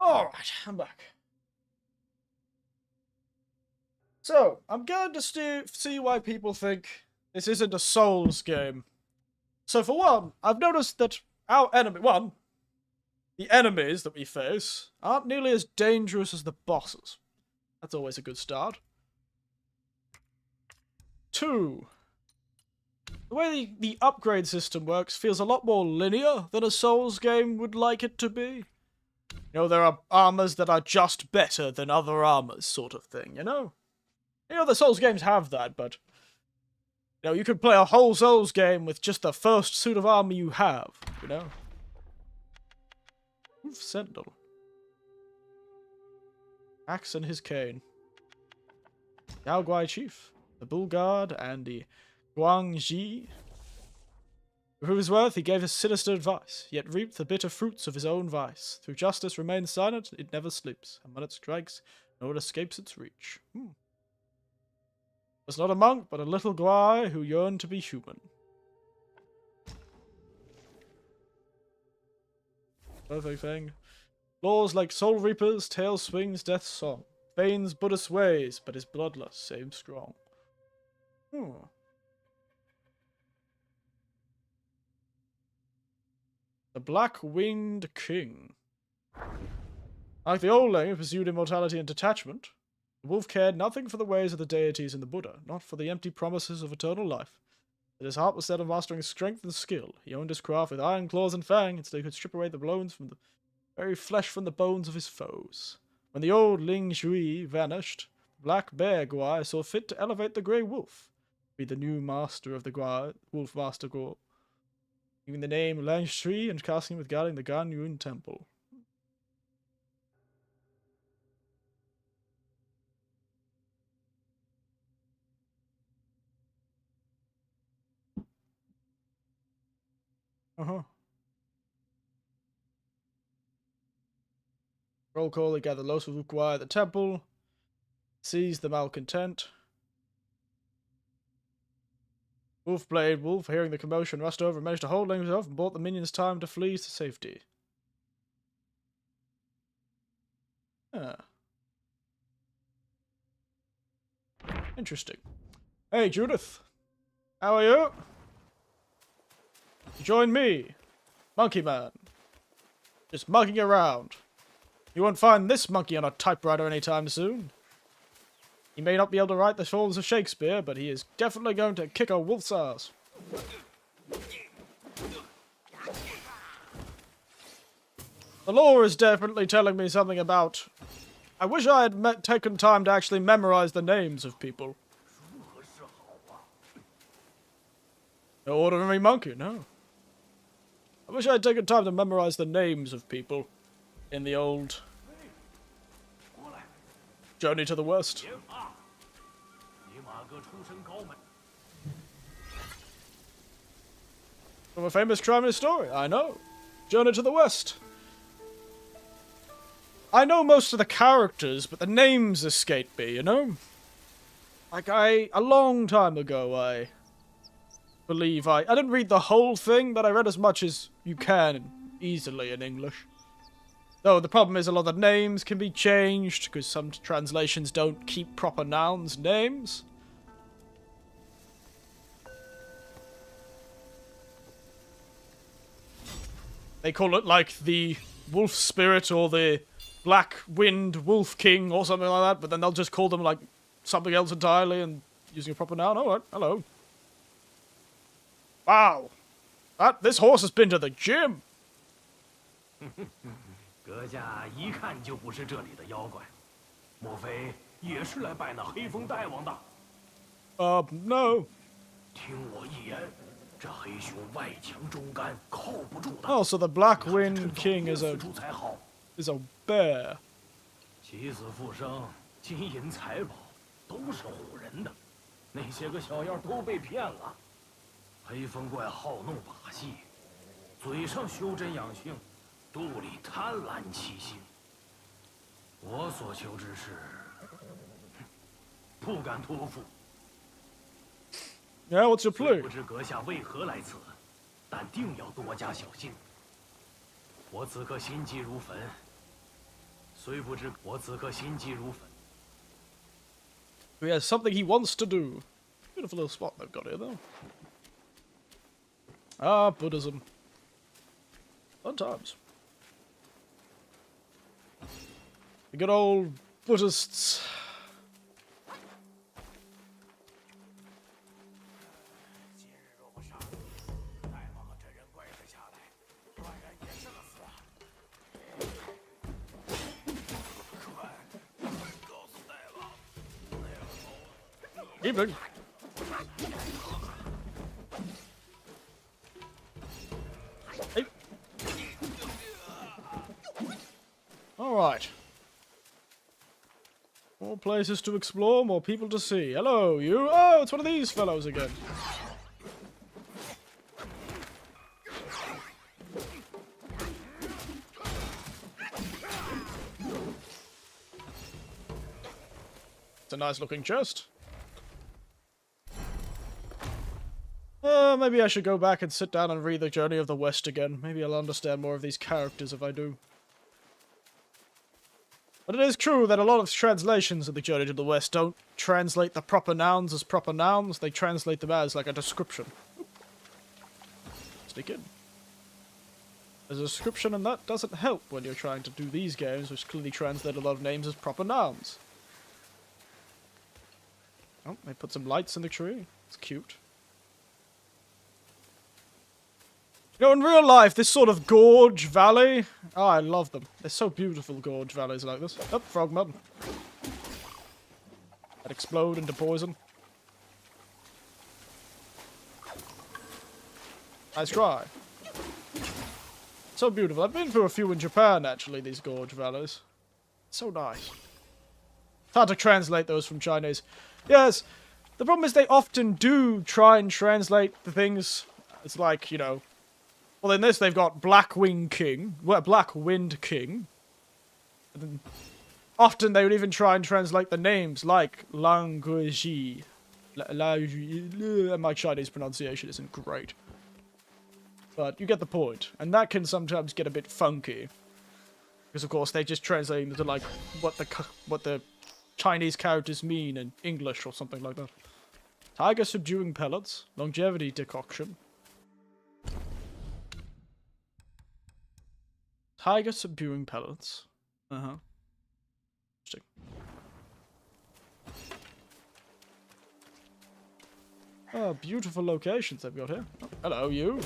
Alright, I'm back. So, I'm going to see why people think this isn't a Souls game. So, for one, I've noticed that the enemies that we face aren't nearly as dangerous as the bosses. That's always a good start. 2, the way the upgrade system works feels a lot more linear than a Souls game would like it to be. You know, there are armors that are just better than other armors, sort of thing, you know? You know, the Souls games have that, but... You know, you could play a whole Souls game with just the first suit of armor you have, you know? Oof, Sentinel. Axe and his cane. Yao Guai Chief, the Bull Guard, and the Guangji. For who is worth, he gave us sinister advice, yet reaped the bitter fruits of his own vice. Through justice remains silent, it never sleeps, and when it strikes, no one escapes its reach. Was not a monk, but a little guai who yearned to be human. Perfect thing. Laws like soul reapers, tail swings death's song. Feigns Buddhist ways, but his bloodlust same strong. The Black-Winged King. Like the old lang who pursued immortality and detachment, the wolf cared nothing for the ways of the deities and the Buddha, not for the empty promises of eternal life. But his heart was set on mastering strength and skill. He owned his craft with iron claws and fang, until he could strip away the bones from the very flesh from the bones of his foes. When the old Ling Shui vanished, the Black Bear Guai saw fit to elevate the Grey Wolf, be the new master of the Guai, Wolf Master Guai, giving the name Lang Shui and casting him with guarding the Gan Yun Temple. Roll call, they gather Los of Guai at the temple, seize the malcontent. Wolfblade Wolf, hearing the commotion, rushed over and managed to hold himself and bought the minions time to flee to safety. Interesting. Hey, Judith. How are you? Join me, Monkey Man. Just mugging around. You won't find this monkey on a typewriter anytime soon. He may not be able to write the forms of Shakespeare, but he is definitely going to kick a wolf's ass. The lore is definitely telling me something about... I wish I had taken time to actually memorize the names of people. No ordinary monkey, no. I wish I had taken time to memorize the names of people in the old Journey to the West. From a famous Chinese story, I know. Journey to the West. I know most of the characters, but the names escape me, you know? Like a long time ago, I believe I didn't read the whole thing, but I read as much as you can easily in English. Though the problem is a lot of the names can be changed, because some translations don't keep proper nouns' names. They call it like the Wolf Spirit or the Black Wind Wolf King or something like that, but then they'll just call them like something else entirely and using a proper noun. Alright, hello. Wow. This horse has been to the gym. 阁下一看就不是这里的妖怪，莫非也是来拜那黑风大王的？ No. 听我一言，这黑熊外强中干，靠不住的。 Oh, so the Black Wind King is a bear. 起死复生，金银财宝都是唬人的，那些个小妖都被骗了。黑风怪好弄把戏，嘴上修真养性。 肚里贪婪欺性，我所求之事，不敢托付。Yeah, what's your plea? 不知阁下为何来此，但定要多加小心。我此刻心急如焚，虽不知我此刻心急如焚， He has something he wants to do. Beautiful little spot they've got here, though. Ah, Buddhism. Fun times. The good old Buddhists. Evening. Hey. All right. More places to explore, more people to see. Hello, you. Oh, it's one of these fellows again. It's a nice looking chest. Maybe I should go back and sit down and read the Journey of the West again. Maybe I'll understand more of these characters if I do. But it is true that a lot of translations of the Journey to the West don't translate the proper nouns as proper nouns. They translate them as like a description. Sneak in. There's a description, and that doesn't help when you're trying to do these games, which clearly translate a lot of names as proper nouns. Oh, they put some lights in the tree. It's cute. You know, in real life, this sort of gorge valley... Oh, I love them. They're so beautiful, gorge valleys like this. Oh, frog mud. That explode into poison. Nice try. So beautiful. I've been through a few in Japan, actually, these gorge valleys. So nice. It's hard to translate those from Chinese. Yes, the problem is they often do try and translate the things. It's like, you know... Well, in this, they've got Black Wind King. And then often they would even try and translate the names, like Languiji. My Chinese pronunciation isn't great. But you get the point. And that can sometimes get a bit funky. Because, of course, they just translate into, like, what the Chinese characters mean in English or something like that. Tiger subduing pellets. Longevity decoction. Tiger subduing pellets. Uh-huh. Interesting. Oh, beautiful locations they've got here. Oh, hello, you.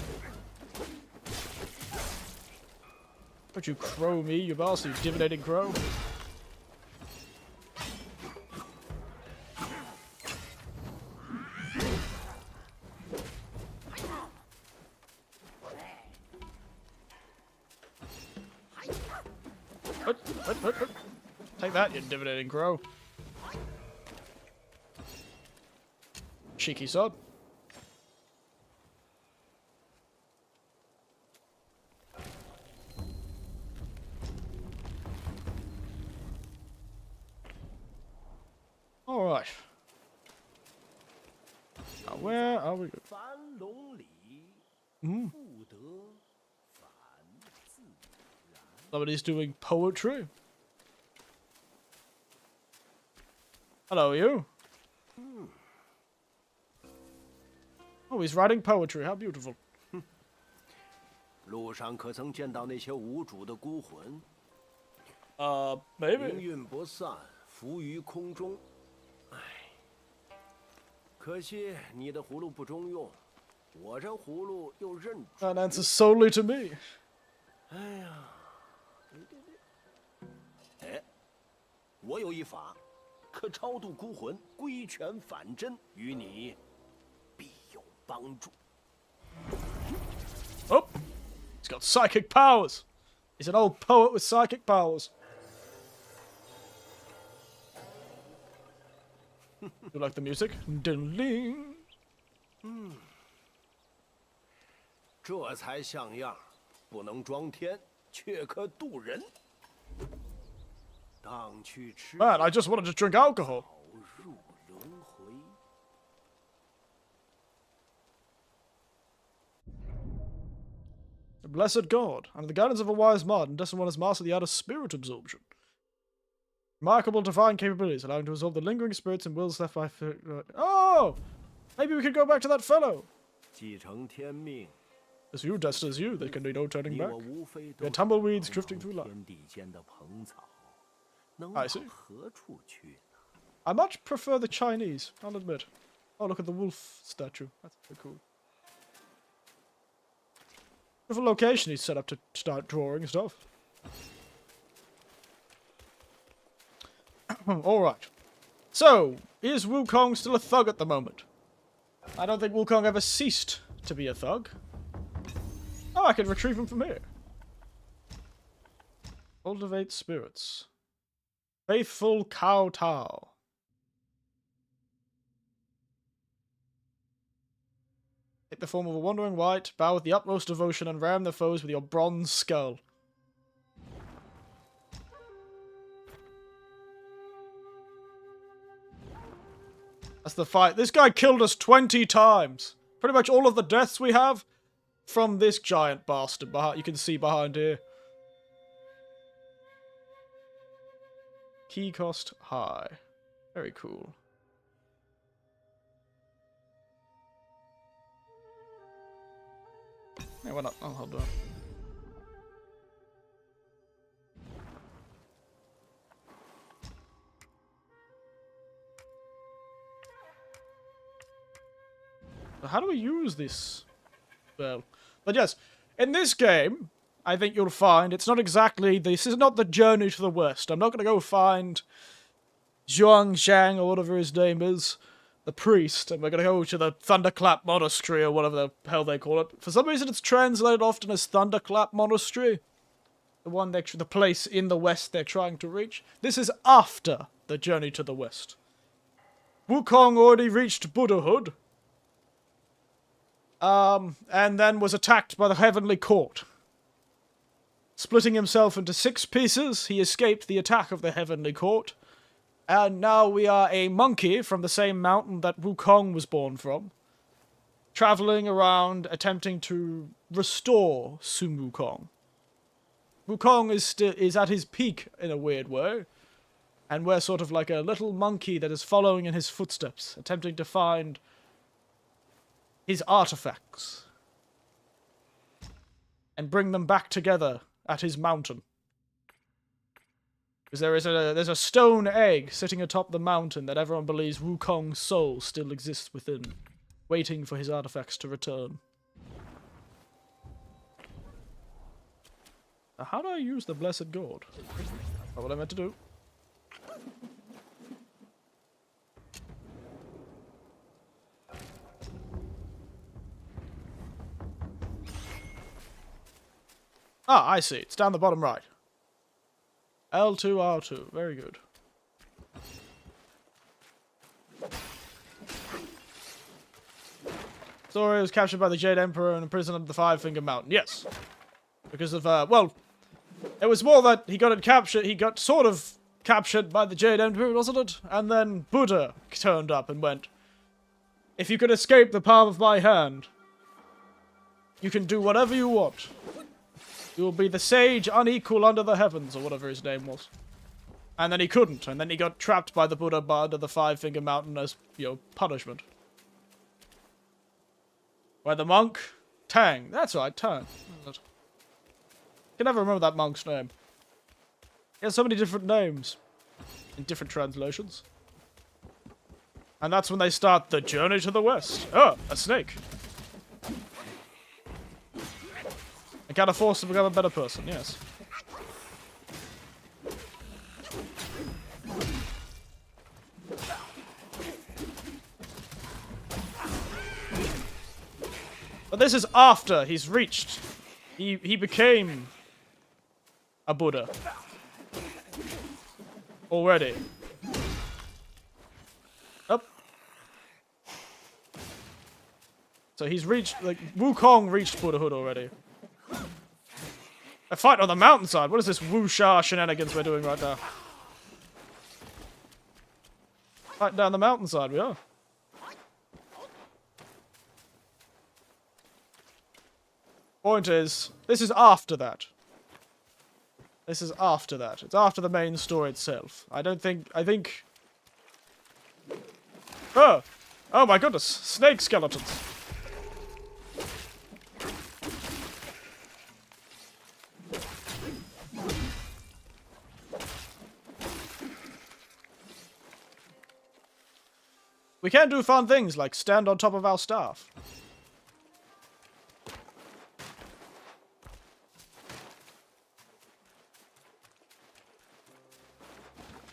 Don't you crow me, you bastard, you divinating crow. Take that, you divinating crow. Cheeky sod. Alright. Now where are we? Somebody's doing poetry. Hello, you. Oh, he's writing poetry. How beautiful. 路上可曾见到那些无主的孤魂？ maybe. 命运不散，浮于空中。唉，可惜你的葫芦不中用，我这葫芦又认主。That answers solely to me. 哎呀，哎，我有一法，可超度孤魂，归权反真，与你必有帮助。 Oh, he's got psychic powers. He's an old poet with psychic powers. You like the music? Ding. 这才像样，不能装天，却可渡人。当去吃。 Man, I just wanted to drink alcohol. 入轮回。 The blessed God, under the guidance of a wise mod, and doesn't want his master the art of spirit absorption. Remarkable divine capabilities, allowing to absorb the lingering spirits and wills left by... Oh! Maybe we could go back to that fellow. 继承天命， As you, just as you, there can be no turning 你 back. 我无非 We 都 are tumbleweeds 是 drifting through life. 天地间的蓬草，能 I 往 see. 何处去呢？ I much prefer the Chinese, I'll admit. Oh, look at the wolf statue. That's pretty cool. Beautiful location he's set up to start drawing stuff. Alright. So, is Wukong still a thug at the moment? I don't think Wukong ever ceased to be a thug. Oh, I can retrieve him from here. Cultivate spirits. Faithful kowtow. Take the form of a wandering wight, bow with the utmost devotion, and ram their foes with your bronze skull. That's the fight. This guy killed us 20 times. Pretty much all of the deaths we have from this giant bastard behind, you can see behind here. Key cost high. Very cool. Yeah, why not? I'll hold on. So how do we use this spell? But yes, in this game, I think you'll find it's not exactly, this is not the journey to the west. I'm not going to go find Zhuang Zhang or whatever his name is, the priest, and we're going to go to the Thunderclap Monastery or whatever the hell they call it. For some reason it's translated often as Thunderclap Monastery. The one, the place in the west they're trying to reach. This is after the journey to the west. Wukong already reached Buddhahood. And then was attacked by the Heavenly Court. Splitting himself into 6 pieces, he escaped the attack of the Heavenly Court. And now we are a monkey from the same mountain that Wukong was born from. Traveling around, attempting to restore Sun Wukong. Wukong is at his peak in a weird way. And we're sort of like a little monkey that is following in his footsteps, attempting to find his artifacts and bring them back together at his mountain. Because there's a stone egg sitting atop the mountain that everyone believes Wukong's soul still exists within, waiting for his artifacts to return. Now, how do I use the Blessed Gourd? That's not what I meant to do. Ah, I see. It's down the bottom right. L2, R2. Very good. Sora was captured by the Jade Emperor and imprisoned under the Five-Finger Mountain. Yes. Because of, well, it was more that he got sort of captured by the Jade Emperor, wasn't it? And then Buddha turned up and went, if you could escape the palm of my hand, you can do whatever you want. You will be the sage unequal under the heavens, or whatever his name was. And then he couldn't, and then he got trapped by the Buddha under the Five-Finger Mountain as, punishment. Where the monk? Tang. That's right, Tang. I can never remember that monk's name. He has so many different names. In different translations. And that's when they start the journey to the west. Oh, a snake. I gotta force to become a better person, yes. But this is after he's reached. He became a Buddha. Already. Up. So he's reached, Wukong reached Buddhahood already. A fight on the mountainside. What is this wuxia shenanigans we're doing right now? Fight down the mountainside, we are. Point is, this is after that. This is after that. It's after the main story itself. I think... Oh! Oh my goodness! Snake skeletons! We can do fun things like stand on top of our staff.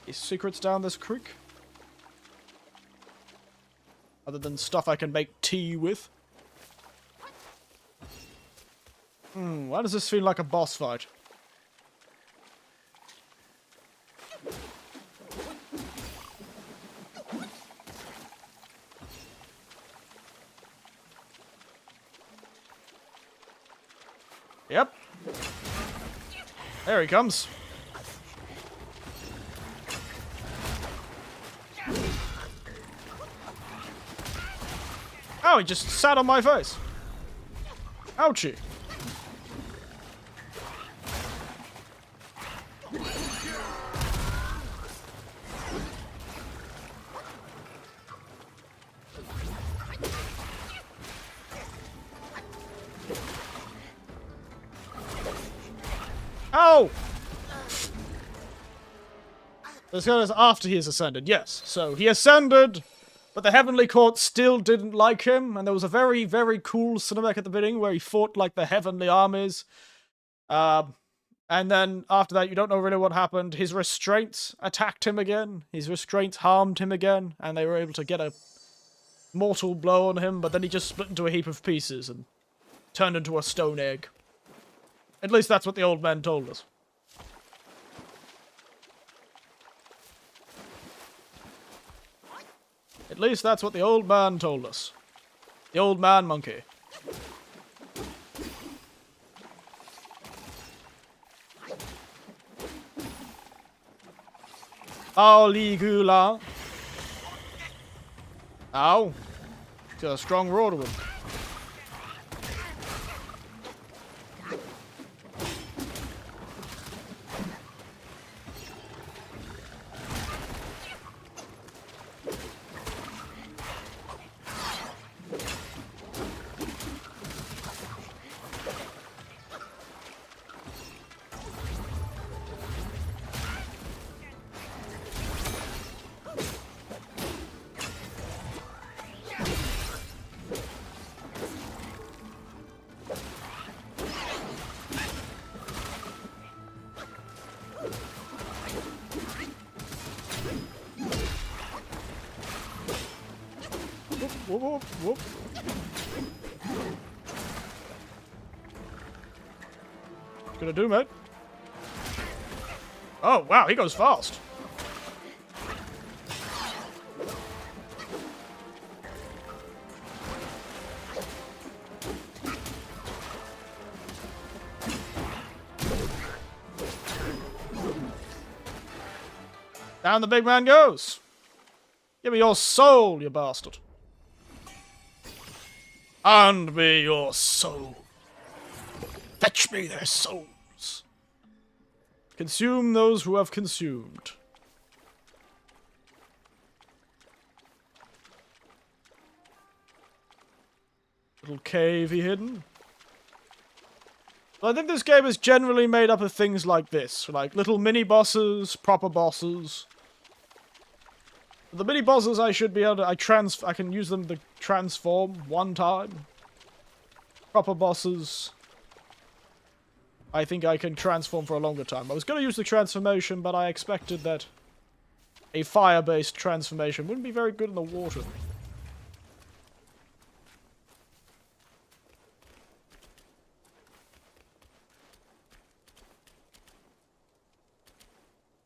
Any secrets down this creek? Other than stuff I can make tea with. Why does this feel like a boss fight? Yep. There he comes. Oh, he just sat on my face. Ouchie. Ow! This guy is after he has ascended, yes. So he ascended, but the Heavenly Court still didn't like him, and there was a very, very cool cinematic at the beginning where he fought like the heavenly armies. And then after that, you don't know really what happened. His restraints attacked him again. His restraints harmed him again, and they were able to get a mortal blow on him, but then he just split into a heap of pieces and turned into a stone egg. At least that's what the old man told us. At least that's what the old man told us. The old man monkey. Aligula. Ow. He's got a strong roar to him. Whoop, whoop, whoop. What's gonna do, mate? Oh, wow, he goes fast. Down the big man goes. Give me your soul, you bastard. And me your soul. Fetch me their souls. Consume those who have consumed. Little cavey hidden. Well, I think this game is generally made up of things like this. Like little mini-bosses, proper bosses. The mini-bosses I should be able to... I can use them to transform one time. Proper bosses... I think I can transform for a longer time. I was going to use the transformation, but I expected that a fire-based transformation wouldn't be very good in the water.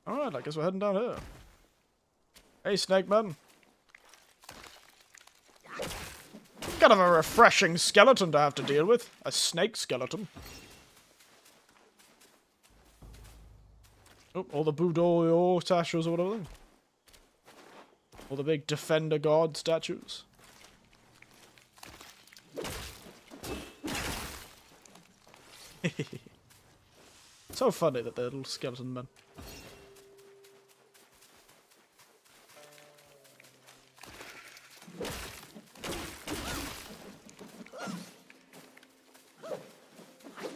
Alright, I guess we're heading down here. Hey, Snake Man. Kind of a refreshing skeleton to have to deal with. A snake skeleton. Oh, all the Budoyo statues or whatever. All the big Defender God statues. So funny that they're little skeleton men.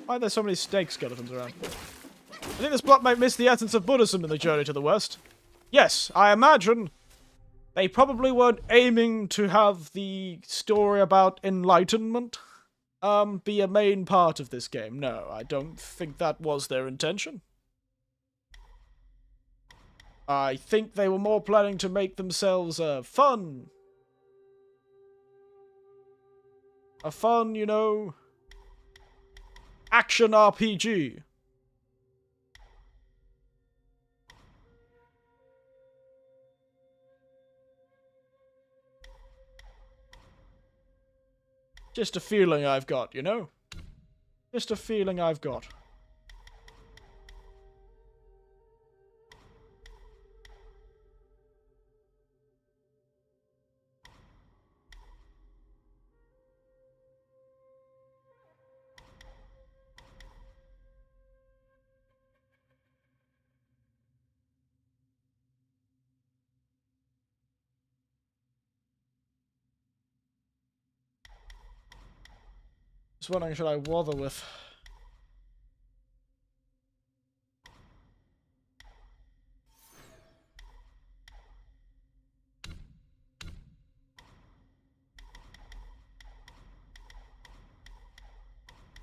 Why are there so many snake skeletons around? I think this plot might miss the essence of Buddhism in the journey to the West. Yes, I imagine they probably weren't aiming to have the story about enlightenment be a main part of this game. No, I don't think that was their intention. I think they were more planning to make themselves fun. A fun, you know, action RPG. Just a feeling I've got, you know? Just a feeling I've got. Just wondering, should I bother with...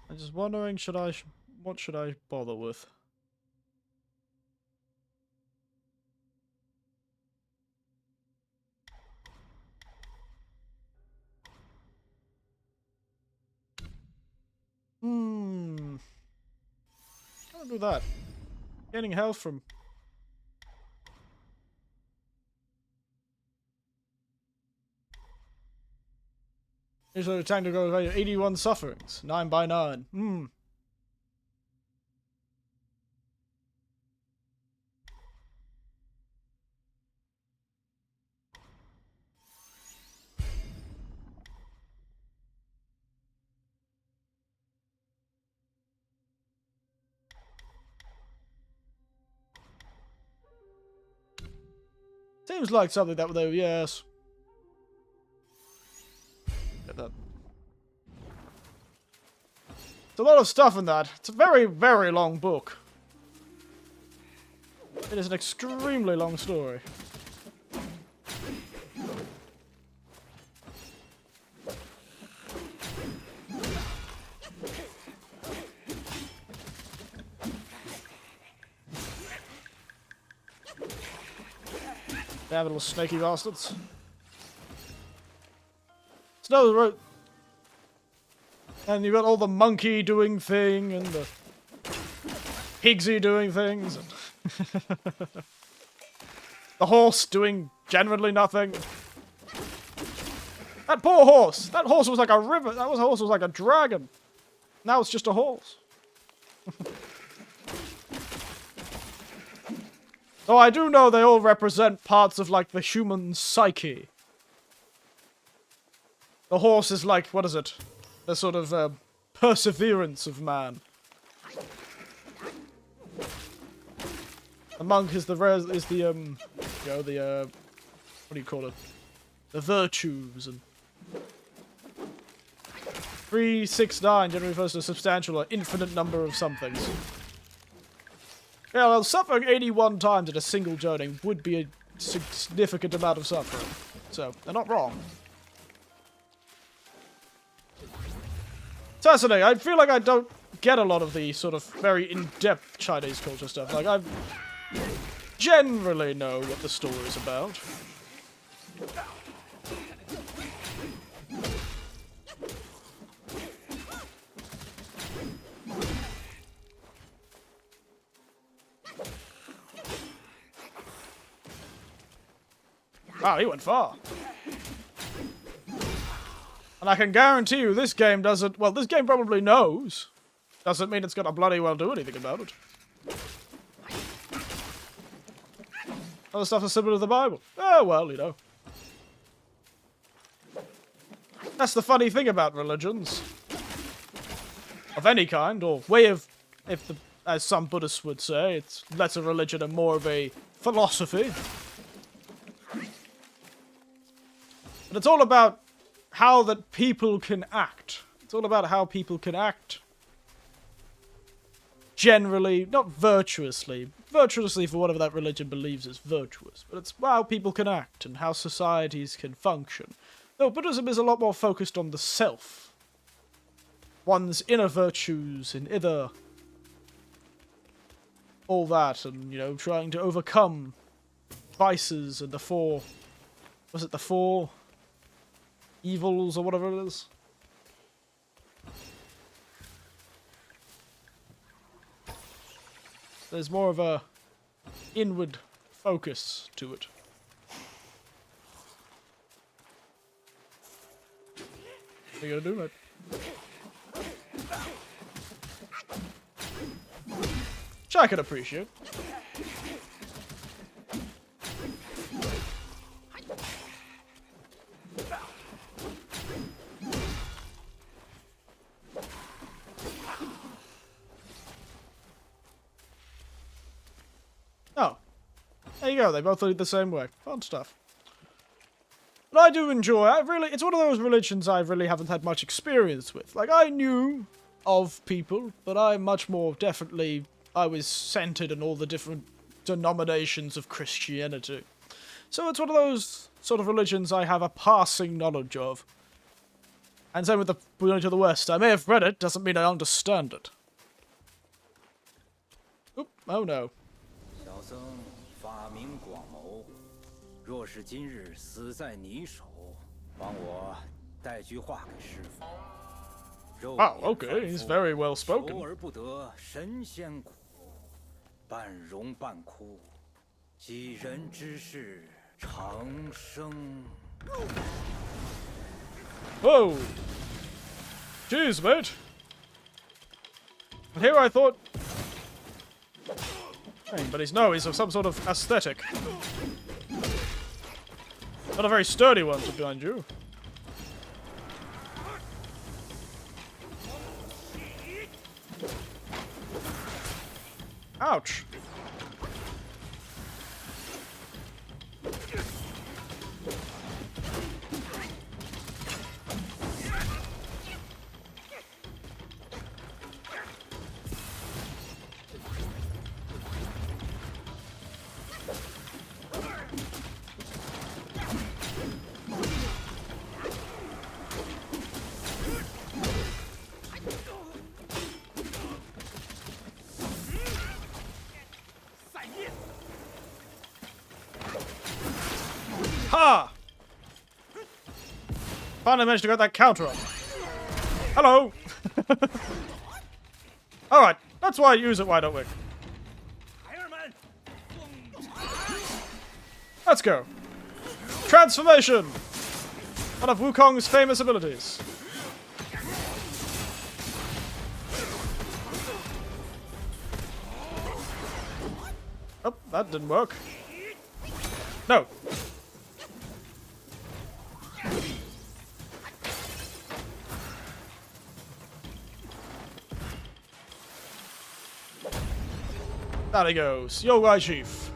I'm just wondering, what should I bother with? I'll do that. Getting health from... Usually the time to go 81 sufferings. 9 by 9. Seems like something that would do, yes. Get that. There's a lot of stuff in that. It's a very, very long book. It is an extremely long story. Damn little snaky bastards. Snow wrote. And you've got all the monkey doing thing and the pigsy doing things. And the horse doing generally nothing. That poor horse! That horse was like a river. That horse was like a dragon. Now it's just a horse. Though I do know they all represent parts of, like, the human psyche. The horse is like, what is it? The sort of, perseverance of man. The monk is the, you know, the, what do you call it? The virtues, and... 3, 6, 9 generally refers to a substantial or infinite number of somethings. Yeah, well, suffering 81 times in a single journey would be a significant amount of suffering. So, they're not wrong. It's fascinating. I feel like I don't get a lot of the sort of very in-depth Chinese culture stuff. Like, I generally know what the story is about. Wow, he went far. And I can guarantee you this game doesn't... Well, this game probably knows. Doesn't mean it's gonna bloody well do anything about it. Other stuff is similar to the Bible. Oh, well, you know. That's the funny thing about religions. Of any kind, or way of... If the as some Buddhists would say. It's less a religion and more of a philosophy. And it's all about how that people can act. It's all about how people can act. Generally, not virtuously. Virtuously for whatever that religion believes is virtuous. But it's how people can act and how societies can function. Though Buddhism is a lot more focused on the self. One's inner virtues and inner... all that, and, you know, trying to overcome vices and the four... was it the four evils or whatever it is? There's more of a inward focus to it. What are you gonna do, mate? Which I can appreciate. Oh. There you go, they both lead the same way. Fun stuff. But I do enjoy it. It's one of those religions I really haven't had much experience with. Like, I knew of people, but I much more definitely... I was centered in all the different denominations of Christianity. So it's one of those sort of religions I have a passing knowledge of. And same with the Belonging to the West. I may have read it, doesn't mean I understand it. Oop, oh no. 小僧法名广谋，若是今日死在你手，帮我带句话给师傅。 Wow, okay, he's very well 求 spoken. 而不得神仙苦，半荣半枯，几人之事长生。 Whoa! Jeez, mate. And here I thought... Hey, but he's of some sort of aesthetic. Not a very sturdy one, to behind you. Ouch. Ha! Finally managed to get that counter up. Hello! Alright, that's why I use it, why don't we? Let's go. Transformation! One of Wukong's famous abilities. Oh, that didn't work. No. There he goes. Yo, Wai Chief.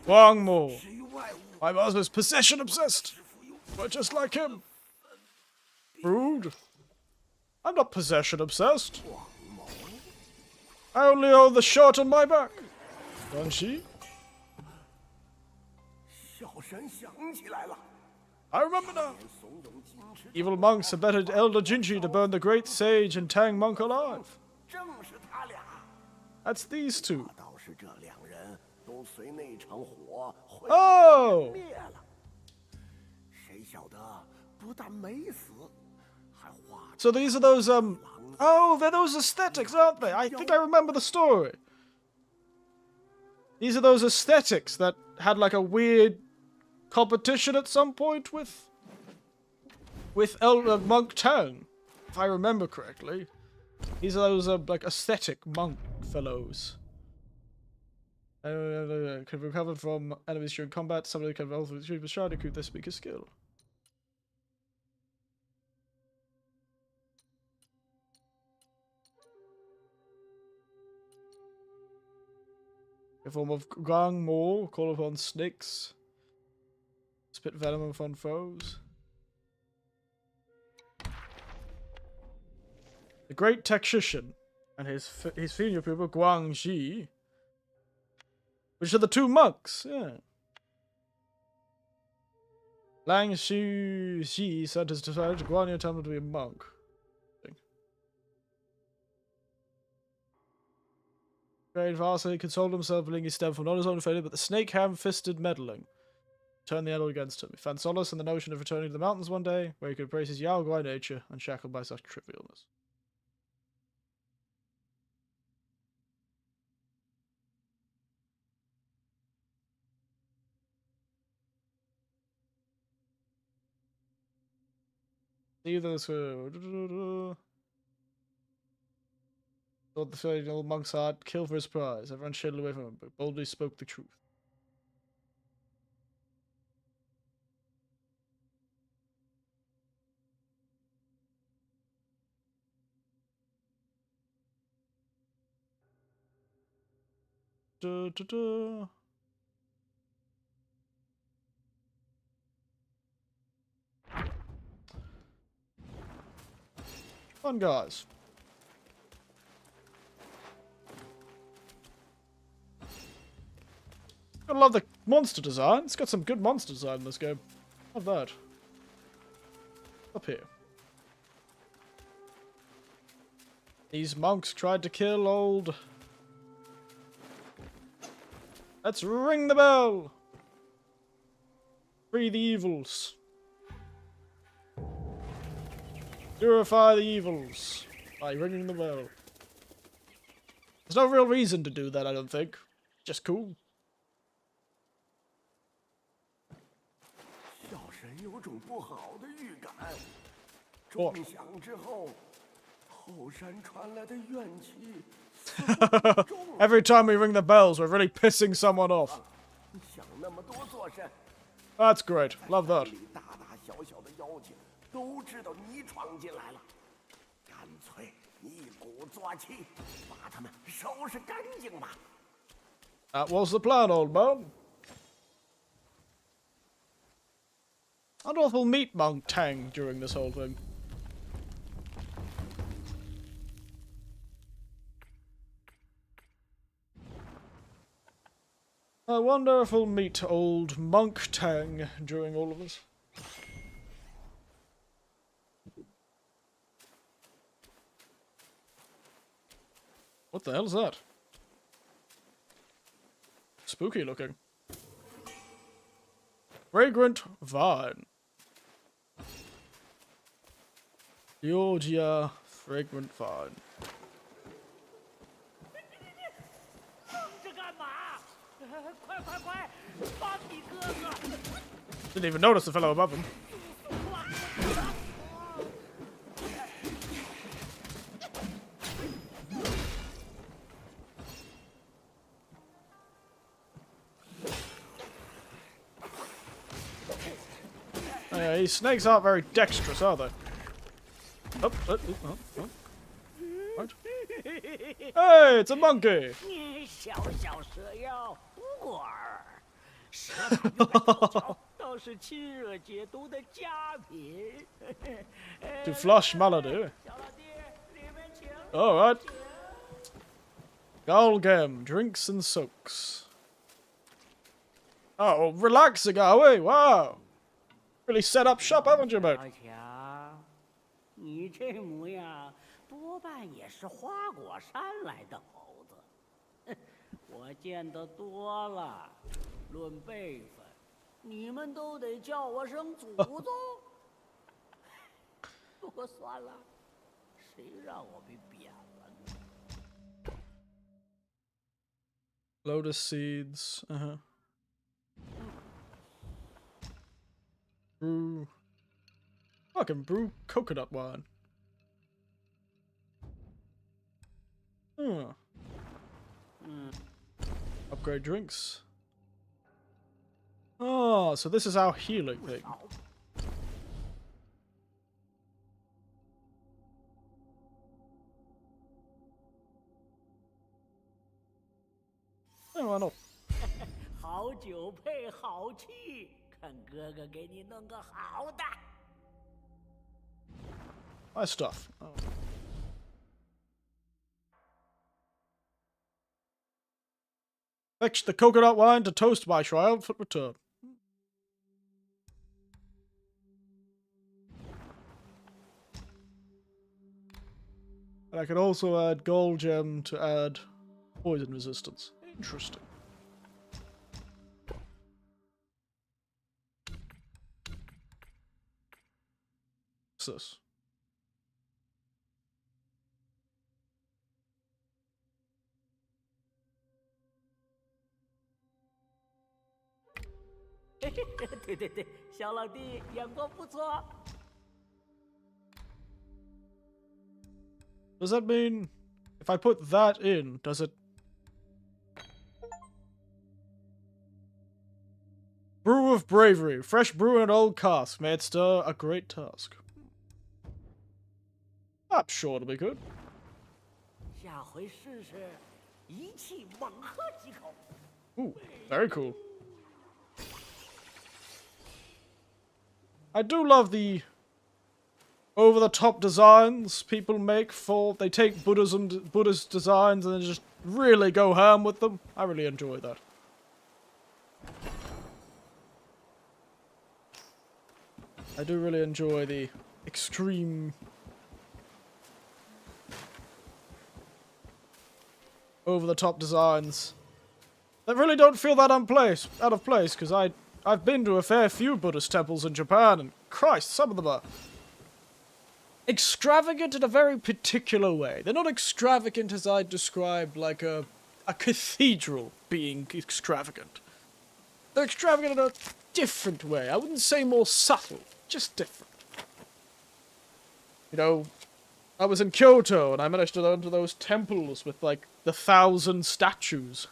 Wang Mo. My master's possession obsessed. But just like him. Rude. I'm not possession obsessed. I only owe the shot on my back. Don't she? 小神想起来了， I remember now. 怂恿金池 Evil monks abetted Elder Jinchi to burn the great sage and Tang monk alive. 正是他俩。 That's these two. 倒是这两人都随那场火毁 Oh! 灭了，谁晓得不但没死，还化 So these are those, oh, they're those aesthetics, aren't they? I think I remember the story. These are those aesthetics that had like a weird competition at some point with Elder Monk Tang, if I remember correctly. These are those like aesthetic monk fellows. Can recover from enemies during combat. Somebody can roll with the shard to keep their speaker skill. A form of Gang Mo, call upon snakes. Spit venom upon foes. The great tactician and his female pupil Guang Ji, which are the two monks. Yeah. Lang Shi sent his disciple to Guan Yu, attempted to be a monk. Great Vasa consoled himself, believing he stemmed from not his own failure, but the snake ham-fisted meddling. Turned the enemy against him. He found solace in the notion of returning to the mountains one day, where he could embrace his Yao Guai nature, unshackled by such trivialness. See those who thought the fairy old monk's heart, kill for his prize. Everyone shaded away from him, but boldly spoke the truth. Fun guys. I love the monster design. It's got some good monster design in this game. Love that. Up here. These monks tried to kill old... Let's ring the bell! Free the evils. Purify the evils by ringing the bell. There's no real reason to do that, I don't think. Just cool. 小神有种不好的预感。钟响之后，后山传来的怨气。Every time we ring the bells, we're really pissing someone off. 想那么多做甚？ That's great. Love that. 大大小小的妖精都知道你闯进来了，干脆一鼓作气，把他们收拾干净吧。 That was the plan, old man. I wonder if we'll meet Monk Tang during this whole thing. I wonder if we'll meet old Monk Tang during all of this. What the hell is that? Spooky looking. Fragrant vine. Georgia fragrant vine. Didn't even notice the fellow above him. Oh, yeah, these snakes aren't very dexterous, are they? Oh, What? Hey, it's a monkey! 小小蛇妖乌果儿，蛇用来造桥倒是亲热解毒的佳品。To flush melody. 小老弟，里面请。Alright. Galgam, drinks and soaks. Oh, relaxing, are we? Wow. Really set up shop, haven't you, mate? 小强，你这模样多半也是花果山来的猴子。哼，我见得多了。论辈分，你们都得叫我声祖宗。不过算了，谁让我被贬了呢？ Lotus seeds. Brew. I can brew coconut wine. Upgrade drinks. Oh, so this is our healing thing. Yeah, why not? 好酒配好气，看哥哥给你弄个好的。 My stuff. Oh. Fetch the coconut wine to toast my triumphant return. And I can also add gold gem to add poison resistance. Interesting. What's this?对对对，小老弟眼光不错。 Does that mean if I put that in, does it... Brew of Bravery. Fresh brew in an old cask. May it stir a great task. I'm sure it'll be good. 下回试试，一气猛喝几口。 Ooh, very cool. I do love the over-the-top designs people make for... They take Buddhist designs and then just really go ham with them. I really enjoy that. I do really enjoy the extreme... over-the-top designs that really don't feel that out of place, because I've been to a fair few Buddhist temples in Japan, and Christ, some of them are extravagant in a very particular way. They're not extravagant as I'd describe like a cathedral being extravagant. They're extravagant in a different way. I wouldn't say more subtle, just different. You know, I was in Kyoto and I managed to go into those temples with like the 1,000 statues.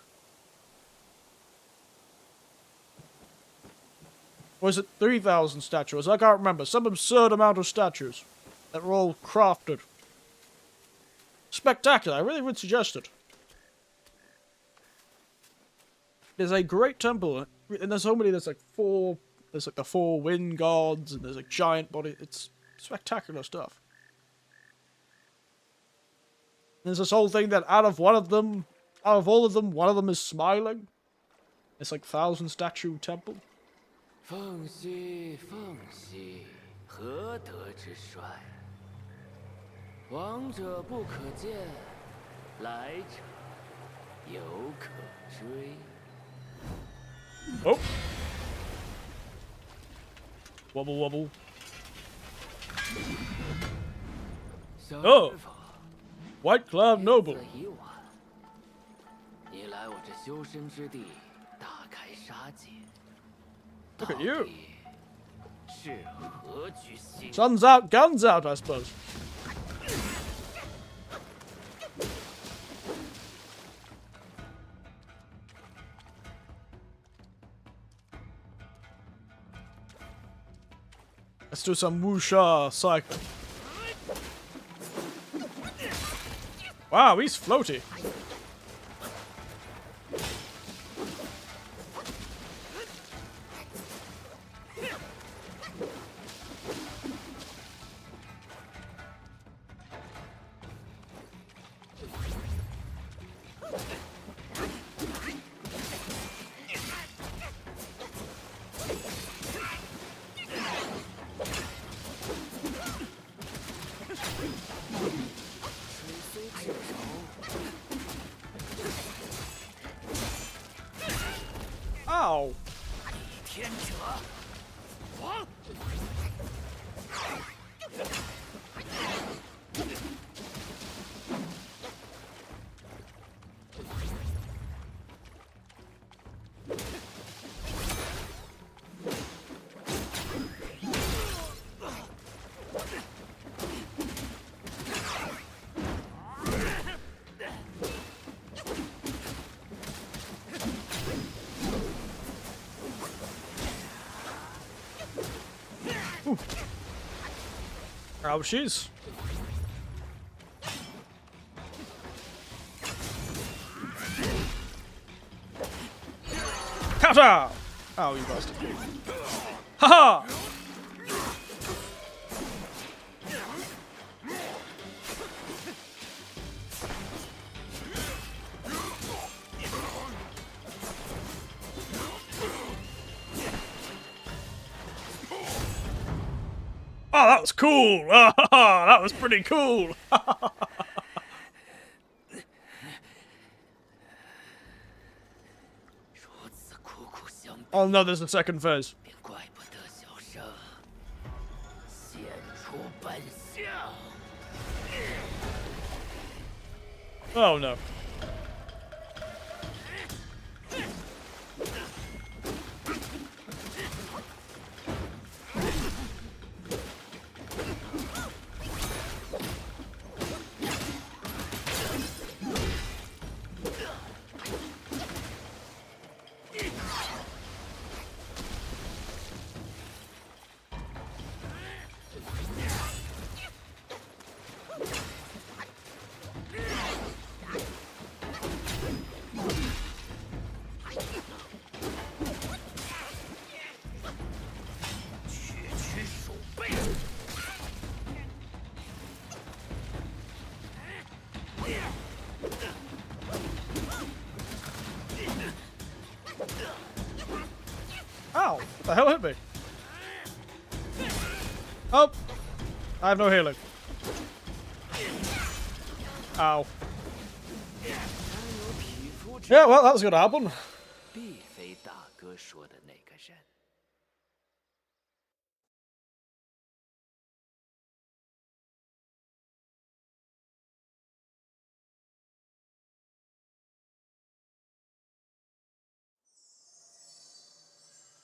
Or is it 3,000 statues? I can't remember. Some absurd amount of statues that were all crafted. Spectacular. I really would suggest it. There's a great temple, and there's so many. There's like the 4 wind gods, and there's like giant body. It's spectacular stuff. There's this whole thing that out of all of them, one of them is smiling. It's like 1,000 statue temple. 凤兮凤兮，何德之帅？往者不可见，来者犹可追。 Oh. Wobble wobble. Oh. White Cloud Noble. 你来我这修身之地，大开杀戒。 Look at you. 是何居心？ Sun's out, guns out, I suppose. Let's do some wuxia cycling. Wow, he's floaty. Ow! 天者，王。 Ouchies. Ta-ta! Oh, you bastard. Ha-ha! Oh, that was cool! That was pretty cool! Oh no, there's a second phase. Oh no. Ow! What the hell hit me? Oh! I have no healing. Ow. Yeah, well, that was gonna happen.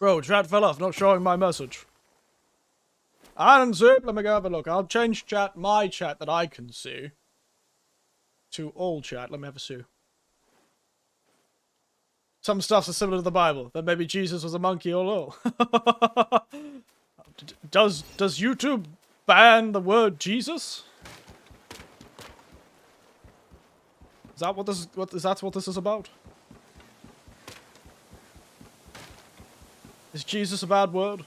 Bro, chat fell off, not showing my message. I didn't see it. Let me go have a look. I'll change chat, my chat that I can see, to all chat. Let me have a see. Some stuff's similar to the Bible. That maybe Jesus was a monkey or all. Does YouTube ban the word Jesus? Is that what this is about? Is Jesus a bad word?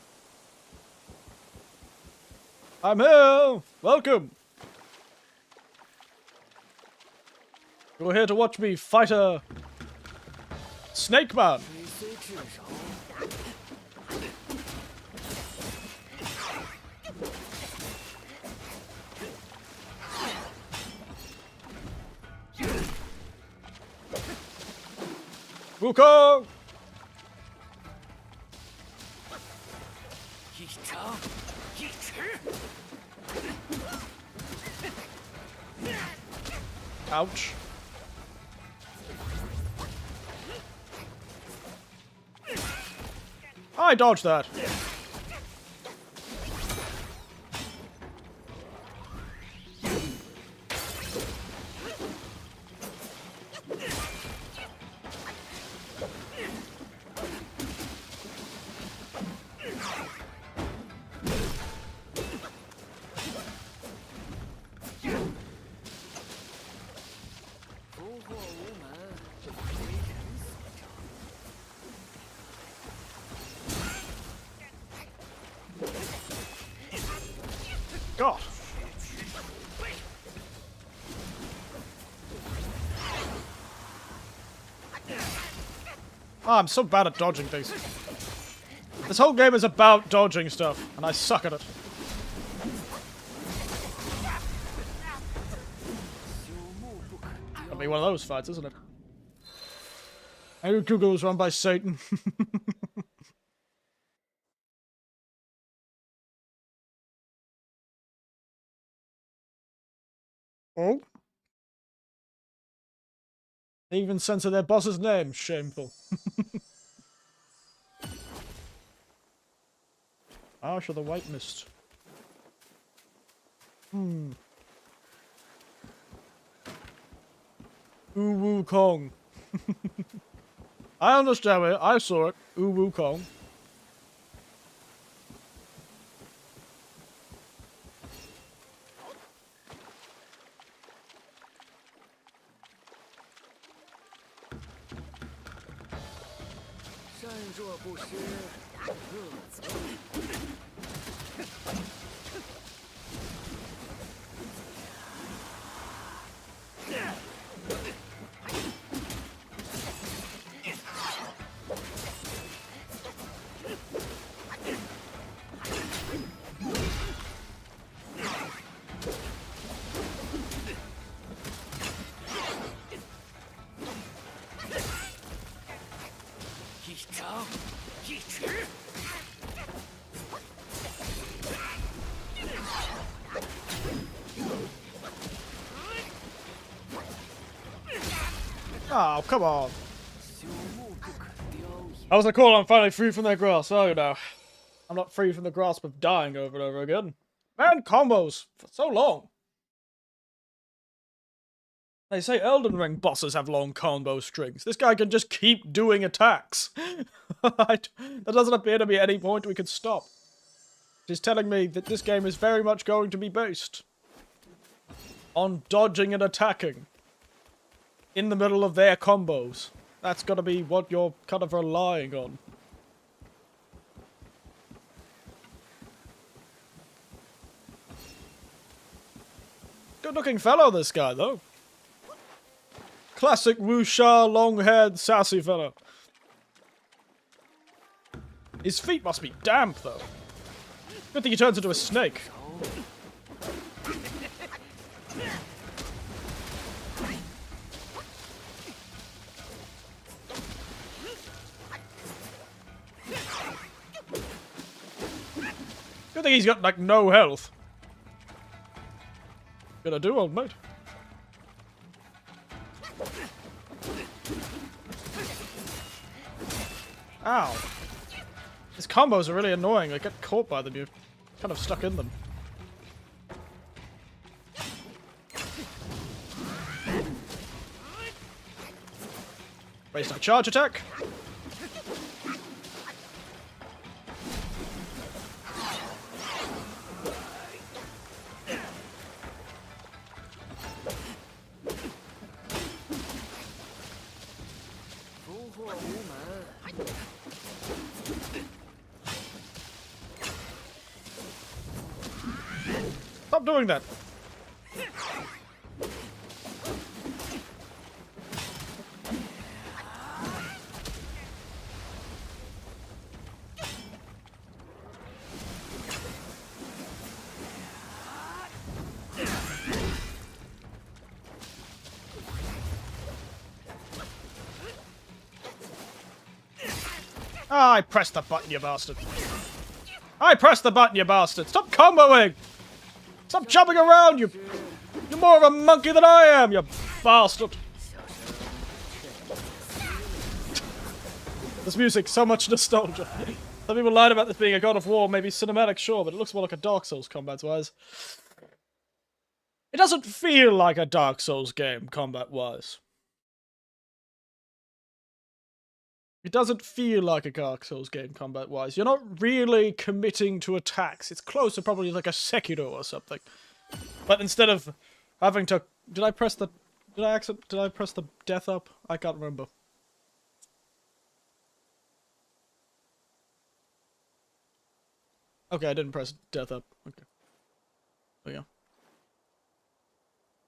I'm here! Welcome! You're here to watch me fight a Snake Man. Wukong! Ouch. I dodged that. God. Oh, I'm so bad at dodging things. This whole game is about dodging stuff, and I suck at it. Gonna be one of those fights, isn't it? I know Google was run by Satan. Oh? They even censor their boss's name. Shameful. Arch of the White Mist. Wukong. I understand it. I saw it. Wukong. 若不失，恶则一招一尺。Oh, come on. That was a call. I'm finally free from their grasp. Oh, no. I'm not free from the grasp of dying over and over again. Man, combos for so long. They say Elden Ring bosses have long combo strings. This guy can just keep doing attacks. There doesn't appear to be any point we can stop. It is telling me that this game is very much going to be based on dodging and attacking in the middle of their combos. That's gotta be what you're kind of relying on. Good looking fellow, this guy, though. Classic wuxia, long-haired, sassy fellow. His feet must be damp, though. Good thing he turns into a snake. Good thing he's got, like, no health. Gonna do, old mate. Ow. His combos are really annoying. I get caught by them. You're kind of stuck in them. Waste our charge attack. Stop doing that. Ah, I pressed the button, you bastard. I pressed the button, you bastard. Stop comboing. Stop jumping around, you... You're more of a monkey than I am, you bastard. This music, so much nostalgia. Some people lied about this being a God of War, maybe cinematic, sure, but it looks more like a Dark Souls combat-wise. It doesn't feel like a Dark Souls game, combat-wise. It doesn't feel like a Dark Souls game combat-wise. You're not really committing to attacks. It's closer probably like a Sekiro or something. But instead of having to... Did I press the death up? I can't remember. Okay, I didn't press death up. Okay. There you go.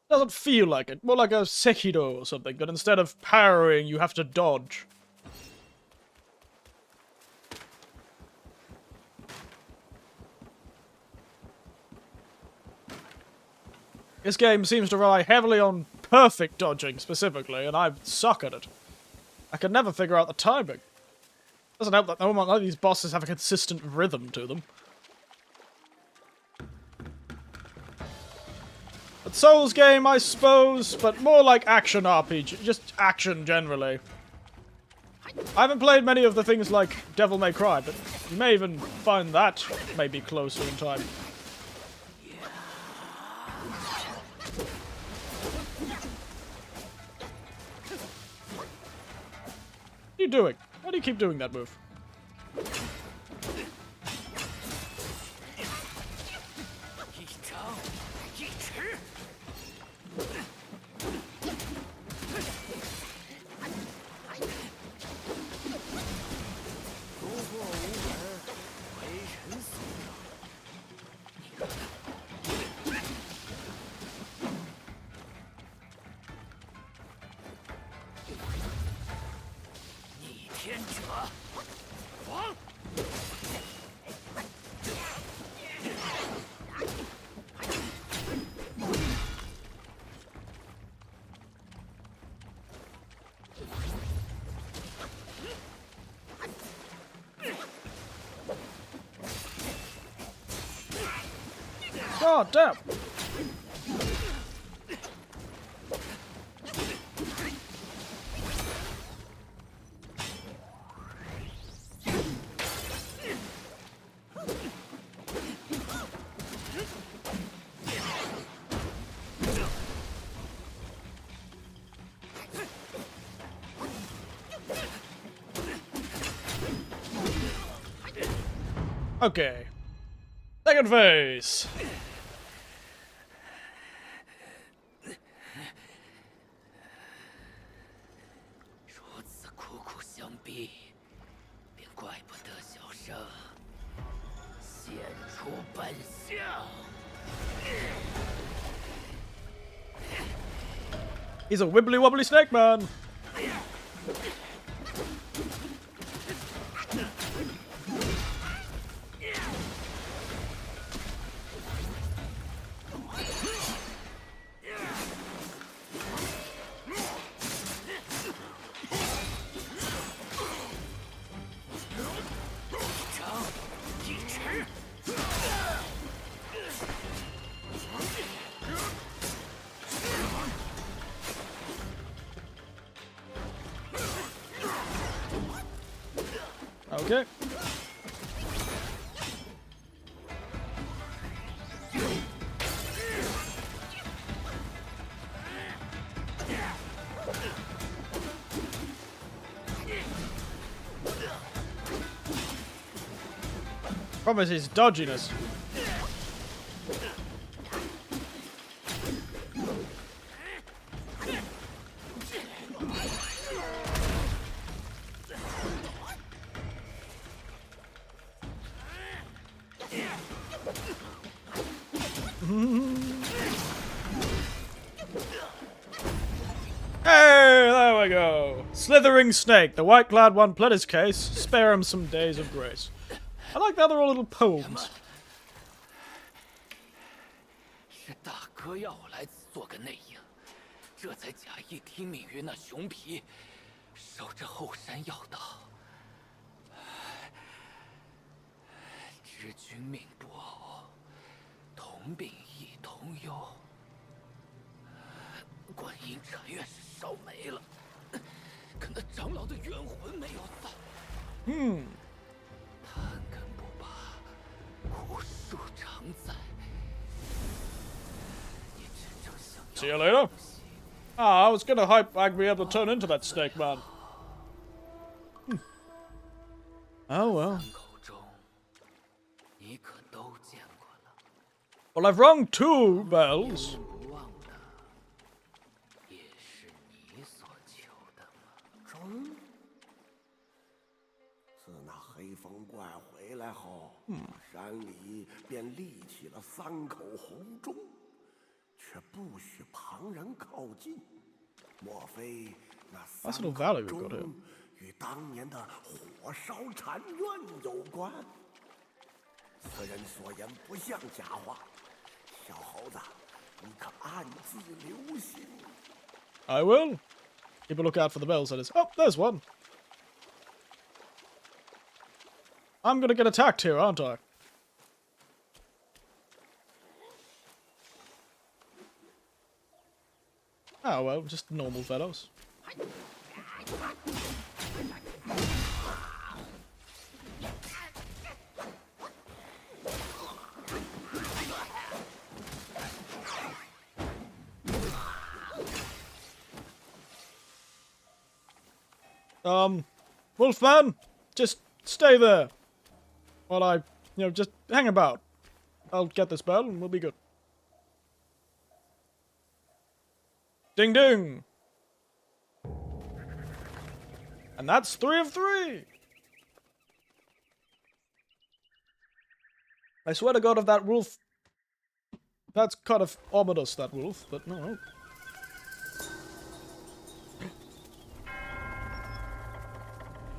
Doesn't feel like it. More like a Sekiro or something, but instead of parrying, you have to dodge. This game seems to rely heavily on perfect dodging, specifically, and I suck at it. I can never figure out the timing. Doesn't help that none of these bosses have a consistent rhythm to them. A Souls game, I suppose, but more like action RPG, just action generally. I haven't played many of the things like Devil May Cry, but you may even find that maybe closer in time. What are you doing? Why do you keep doing that move? Oh, damn! Okay. Second phase. 如此苦苦相逼，便怪不得小生现出本相。 He's a wibbly wobbly snake man. Okay. Problem is his dodginess. Hey, there we go. Slithering snake. The white-clad one pled his case. Spare him some days of grace. I like the other little poems. 是大哥要我来做个内应，这才假意听命于那熊皮，守着后山要道。知君命不偶，同病亦同忧。观音禅院是烧没了，可那长老的冤魂没有散。贪根不拔，无数常在。 See you later. Ah, I was gonna hope I'd be able to turn into that snake man. Oh well. Well, I've rung 2 bells. 自那黑风怪回来后，山里便立起了3口红钟。 却不许旁人靠近。莫非那3口钟与当年的火烧禅院有关？此人所言不像假话，小猴子，你可暗自留心。I will. Keep a lookout for the bells, that is. Oh, there's one. I'm gonna get attacked here, aren't I? Oh well, just normal fellows. Wolfman, just stay there while I, just hang about. I'll get this bell and we'll be good. Ding ding! And that's 3 of 3! I swear to God, if that wolf... That's kind of ominous, that wolf, but no.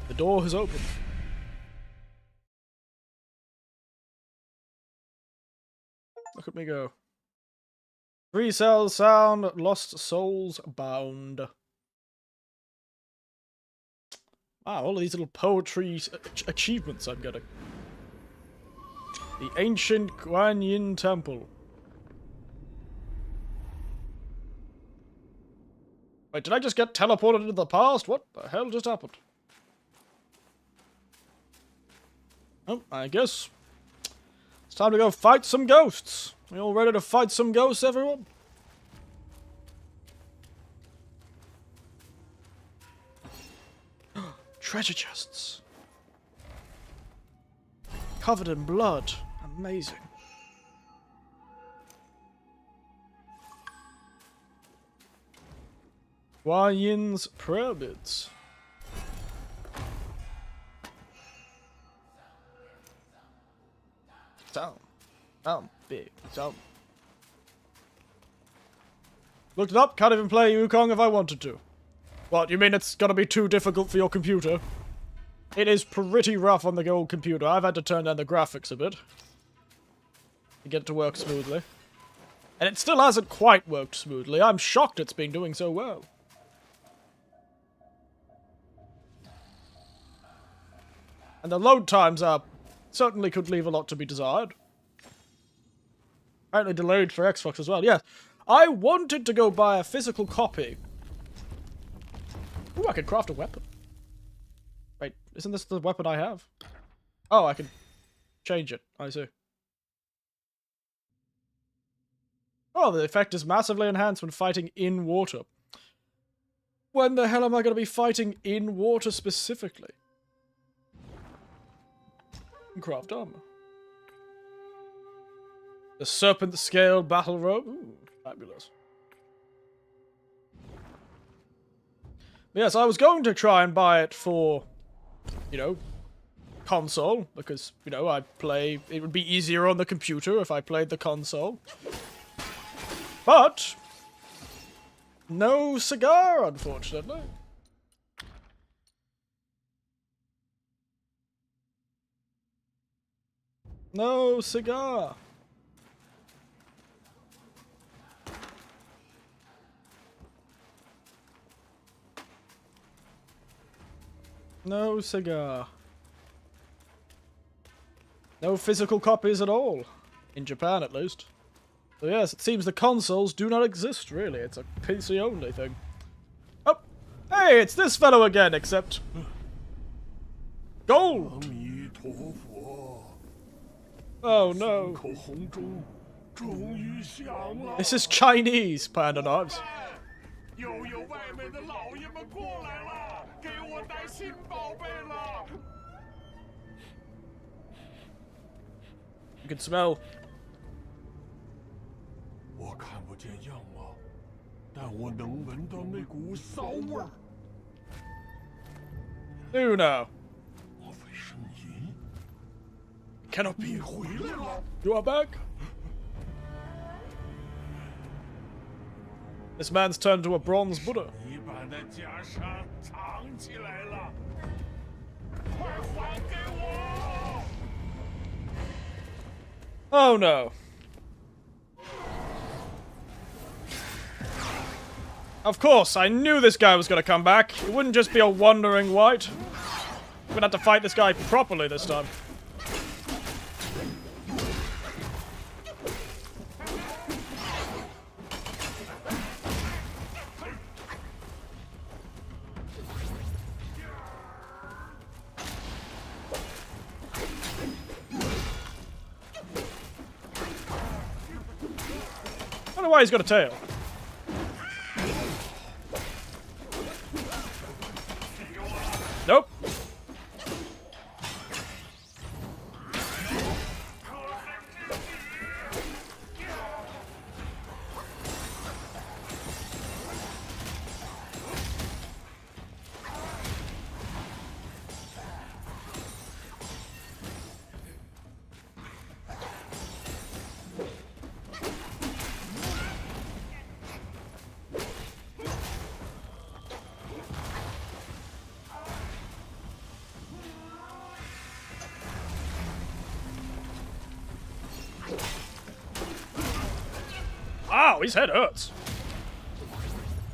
The door has opened. Look at me go. 3 cells sound, lost souls bound. Wow, all of these little poetry achievements I'm getting. The ancient Guan Yin Temple. Wait, did I just get teleported into the past? What the hell just happened? Oh, I guess it's time to go fight some ghosts. We all ready to fight some ghosts, everyone? Treasure chests. Covered in blood. Amazing. Guan Yin's prayer bits. Sound big. Sound. Looked it up. Can't even play Wukong if I wanted to. What, you mean it's gonna be too difficult for your computer? It is pretty rough on the old computer. I've had to turn down the graphics a bit to get it to work smoothly. And it still hasn't quite worked smoothly. I'm shocked it's been doing so well. And the load times are certainly could leave a lot to be desired. Apparently delayed for Xbox as well. Yes, I wanted to go buy a physical copy. Ooh, I could craft a weapon. Wait, isn't this the weapon I have? Oh, I can change it. I see. Oh, the effect is massively enhanced when fighting in water. When the hell am I going to be fighting in water specifically? Craft armor. The serpent scale battle robe. Ooh, fabulous. But yes, I was going to try and buy it for, you know, console, because, you know, it would be easier on the computer if I played the console. But no cigar, unfortunately. No cigar. No cigar. No physical copies at all. In Japan, at least. So yes, it seems the consoles do not exist, really. It's a PC-only thing. Oh! Hey, it's this fellow again, except... gold! Oh no. This is Chinese, Panda Knives. You can smell. Who now? Cannot be. You are back? This man's turned to a bronze Buddha. Oh no. Of course, I knew this guy was gonna come back. It wouldn't just be a wandering wight. We're gonna have to fight this guy properly this time. I don't know why he's got a tail. Nope. Ow, his head hurts.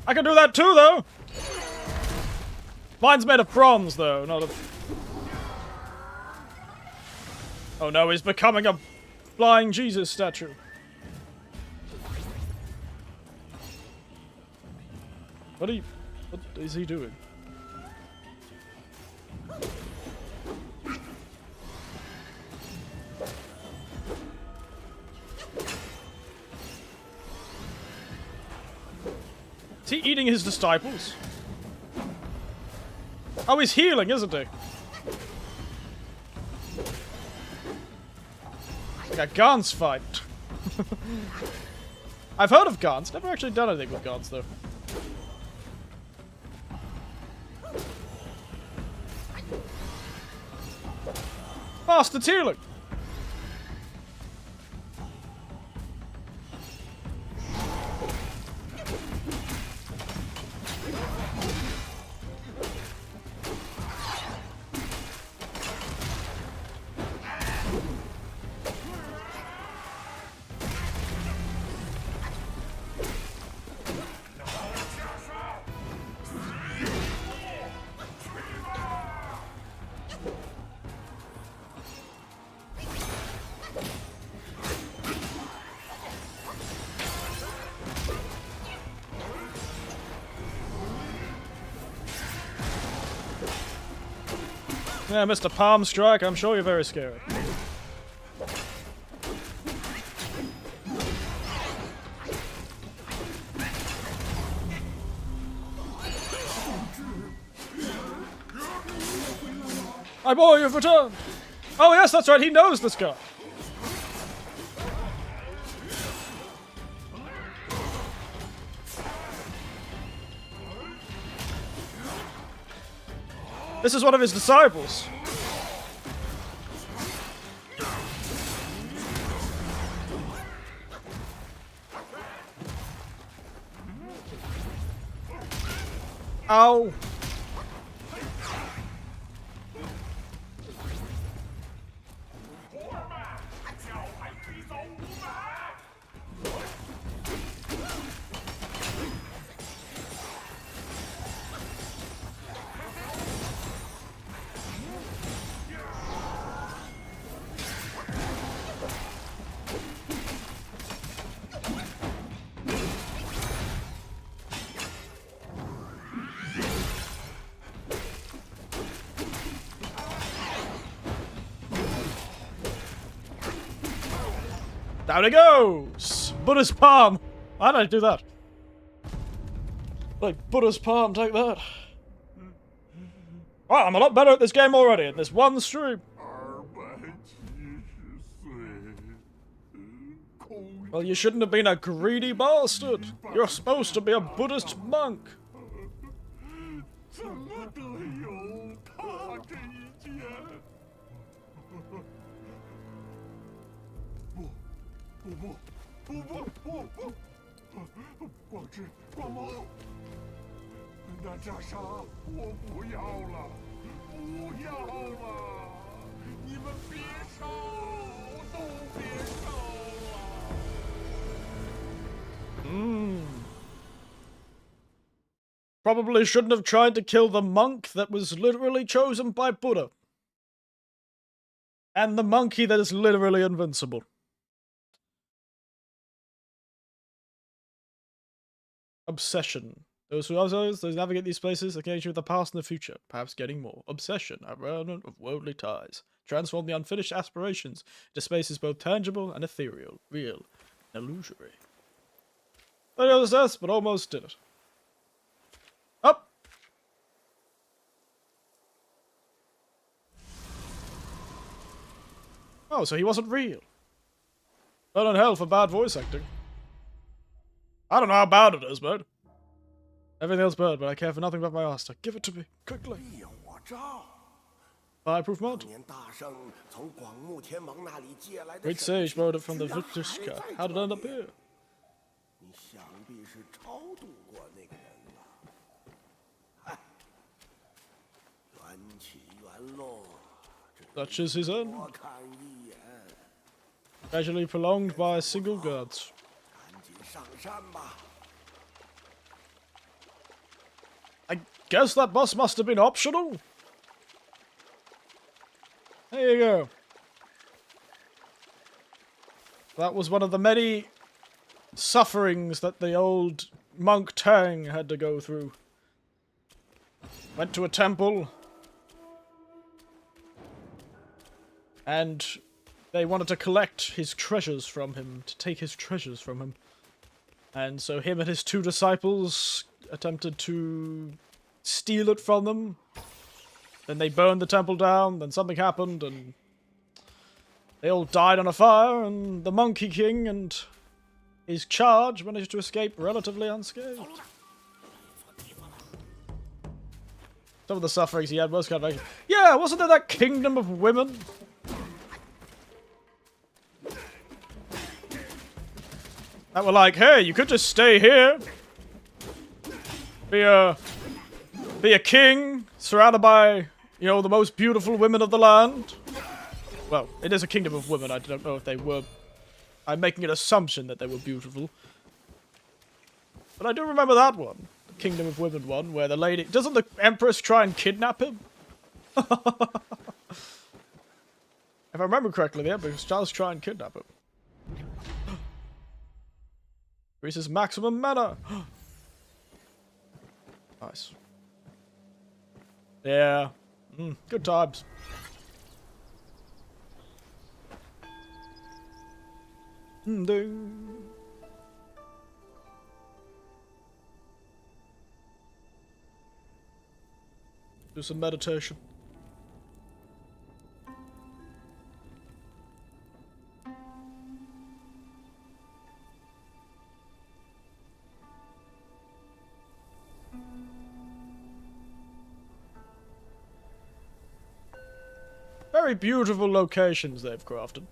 I can do that too, though. Mine's made of bronze, though, not of... Oh no, he's becoming a flying Jesus statue. What is he doing? Is he eating his disciples? Oh, he's healing, isn't he? Like a Gaunt's fight. I've heard of Gaunts. Never actually done anything with Gaunts, though. Bastard's healing! Yeah, Mr. Palm Strike, I'm sure you're very scared. My boy, you've returned! Oh yes, that's right, he knows this guy! This is one of his disciples. Ow. Down it goes! Buddha's palm! Why did I do that? Like, Buddha's palm, take that. Wow, I'm a lot better at this game already in this one stream. Well, you shouldn't have been a greedy bastard. You're supposed to be a Buddhist monk. Probably shouldn't have tried to kill the monk that was literally chosen by Buddha. And the monkey that is literally invincible. Obsession. Those who navigate these places engage with the past and the future, perhaps getting more. Obsession, a remnant of worldly ties. Transform the unfinished aspirations into spaces both tangible and ethereal, real and illusory. Not the other but almost did it. Up! Oh, so he wasn't real. Burn in hell for bad voice acting. I don't know how bad it is, mate. Everything else bad, but I care for nothing but my master. Give it to me, quickly. Fireproof mode. Great sage borrowed it from the Vtuber. How did it end up here? Such is his end. Gradually prolonged by a single god. 上山吧。 I guess that bus must have been optional. There you go. That was one of the many sufferings that the old monk Tang had to go through. Went to a temple, and they wanted to collect his treasures from him, to take his treasures from him. And so him and his 2 disciples attempted to steal it from them. Then they burned the temple down, then something happened, and they all died on a fire, and the Monkey King and his charge managed to escape relatively unscathed. Some of the sufferings he had was kind of like, yeah, wasn't there that kingdom of women? That were like, hey, you could just stay here. Be a king, surrounded by, you know, the most beautiful women of the land. Well, it is a kingdom of women, I don't know if they were... I'm making an assumption that they were beautiful. But I do remember that one. The Kingdom of Women one, where the lady... Doesn't the Empress try and kidnap him? If I remember correctly, the Empress does try and kidnap him. Increases maximum mana. Nice. Yeah. Good times. Ding. Do some meditation. Very beautiful locations they've crafted.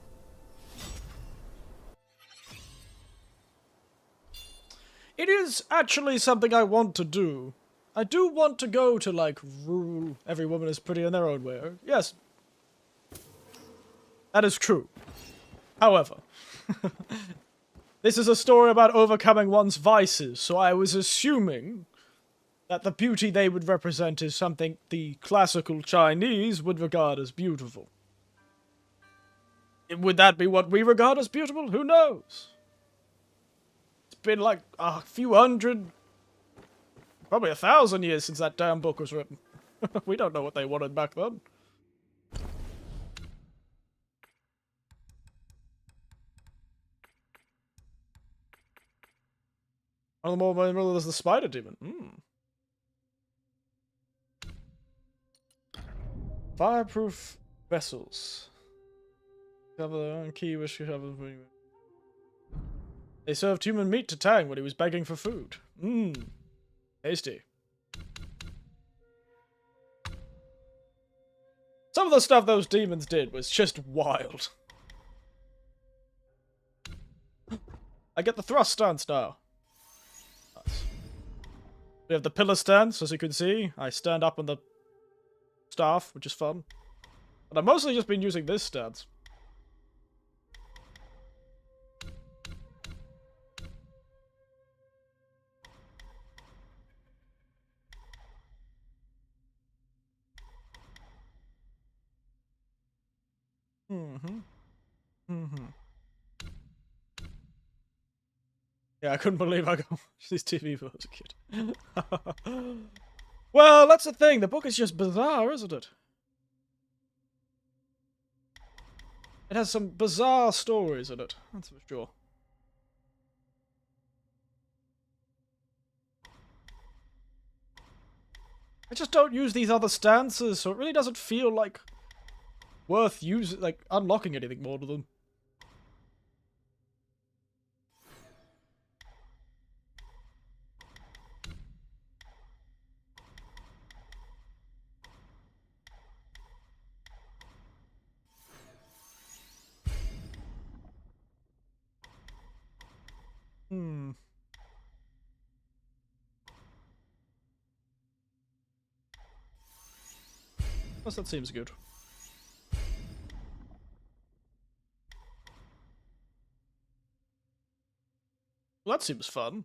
It is actually something I want to do. I do want to go to, like, rural... Every woman is pretty in their own way. Yes. That is true. However, this is a story about overcoming one's vices, so I was assuming that the beauty they would represent is something the classical Chinese would regard as beautiful. Would that be what we regard as beautiful? Who knows? It's been like a few hundred, probably 1,000 years since that damn book was written. We don't know what they wanted back then. One of the more memorable is the spider demon. Fireproof vessels. Cover their own key wish to have them. They served human meat to Tang when he was begging for food. Tasty. Some of the stuff those demons did was just wild. I get the thrust stance now. Nice. We have the pillar stance, as you can see. I stand up on the staff, which is fun. But I've mostly just been using this stance. Yeah, I couldn't believe I got these TV when I was a kid. Well, that's the thing. The book is just bizarre, isn't it? It has some bizarre stories in it, that's for sure. I just don't use these other stances, so it really doesn't feel like worth using, like unlocking anything more to them. Plus, that seems good. Well, that seems fun.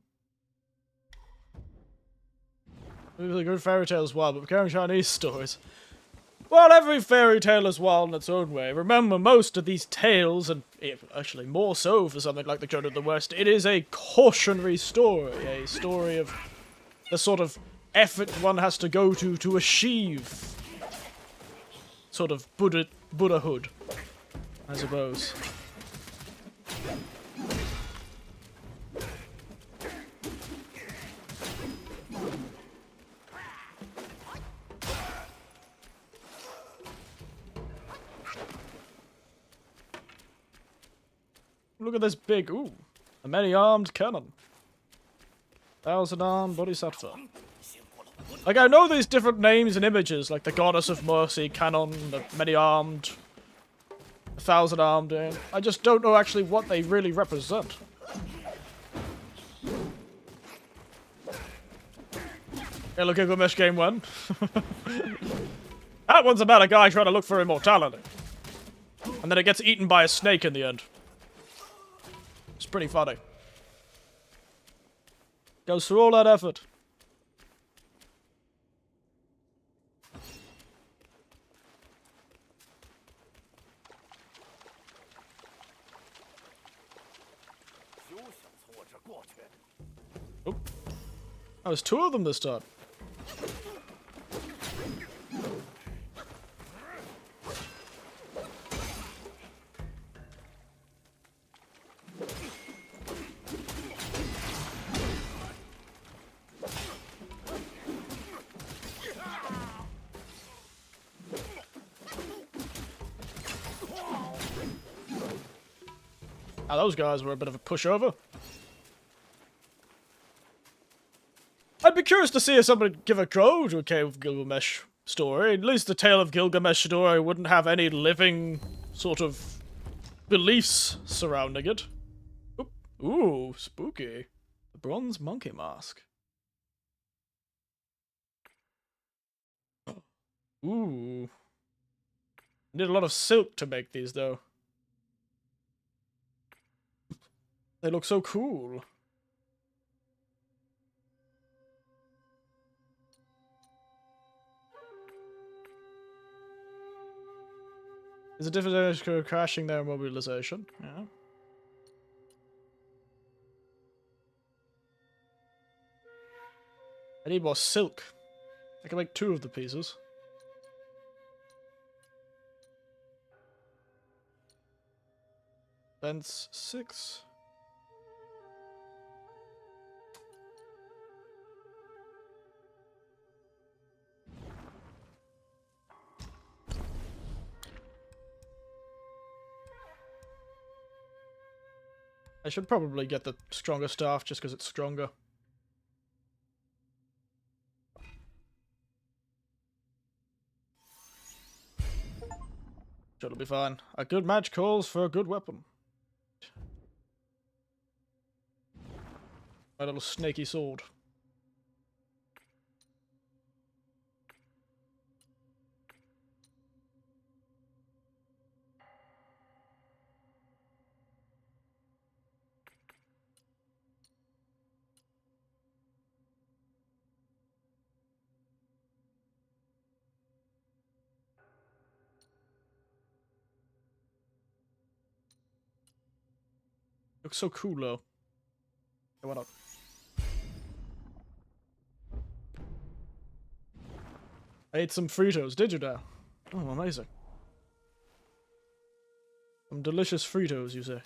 Maybe a good fairy tale as well, but we're carrying Chinese stories. Well, every fairy tale is wild in its own way. Remember, most of these tales, and actually more so for something like the Journey to the West, it is a cautionary story. A story of the sort of effort one has to go to achieve sort of Buddhahood, I suppose. Look at this big, ooh, a many-armed cannon. 1,000-armed bodhisattva. Like, I know these different names and images, like the Goddess of Mercy, Cannon, the many-armed, 1,000-armed, I just don't know actually what they really represent. Yeah, look, Gilgamesh game 1. That one's about a guy trying to look for immortality. And then it gets eaten by a snake in the end. It's pretty funny. Goes through all that effort. Oh. Oh, there's 2 of them this time. Those guys were a bit of a pushover. I'd be curious to see if somebody would give a go to a Cave of Gilgamesh story. At least the Tale of Gilgamesh story wouldn't have any living sort of beliefs surrounding it. Oop. Ooh, spooky. The bronze monkey mask. Ooh. Need a lot of silk to make these, though. They look so cool. There's a difference between crashing their mobilization. Yeah. I need more silk. I can make 2 of the pieces. Fence 6. I should probably get the stronger staff just because it's stronger. Sure, it'll be fine. A good match calls for a good weapon. My little snaky sword. Looks so cool though. Hey, what up? I ate some Fritos, did you now? Oh, amazing. Some delicious Fritos, you say?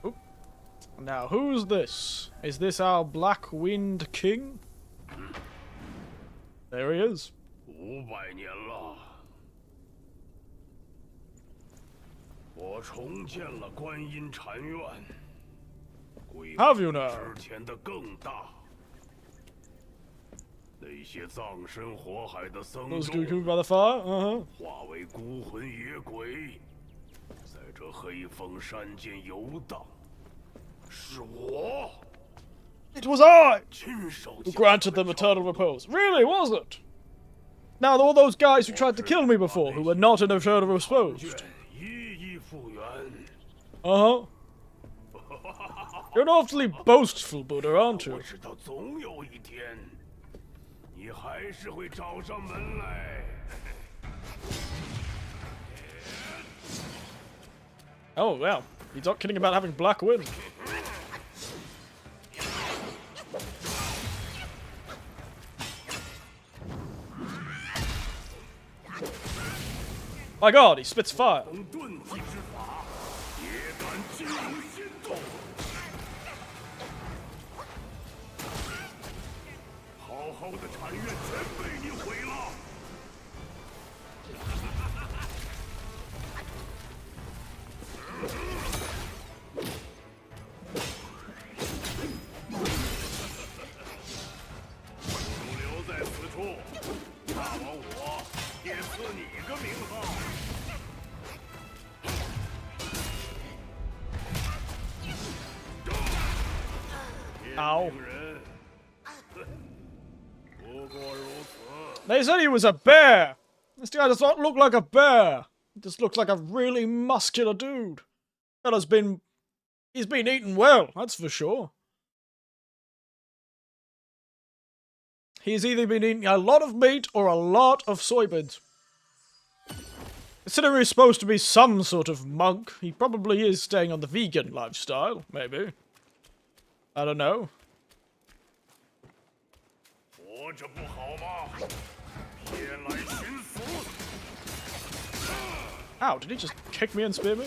Oop. Now, who's this? Is this our Black Wind King? There he is. 500年了，我重建了观音禅院，规模 Have you now? 比之前的更大。那些葬身火海的僧 Those 众 Goku by the fire? Uh-huh. 化为孤魂野鬼，在这黑风山间游荡。是我 It was I 亲手 who granted them eternal repose. Really, was it? Now, all those guys who tried to kill me before, who were not in a further exposed. 一一复原。 Uh-huh. You're an awfully boastful Buddha, aren't 我 you? 知道总有一天，你还是会找上门来。 Oh, wow. He's not kidding about having black wind. My god, he spits fire. 用遁迹之法，也敢进入心动。好好的禅院全被你毁了。 留在此处，大王我也赐你个名号。Ow. 人，不过如此。 They said he was a bear. This guy does not look like a bear. He just looks like a really muscular dude. Fella's been... He's been eating well, that's for sure. He's either been eating a lot of meat or a lot of soybeans. Considering he's supposed to be some sort of monk, he probably is staying on the vegan lifestyle, maybe. I don't know. 活着不好吗？偏来寻死！ Ow, did he just kick me and spear me?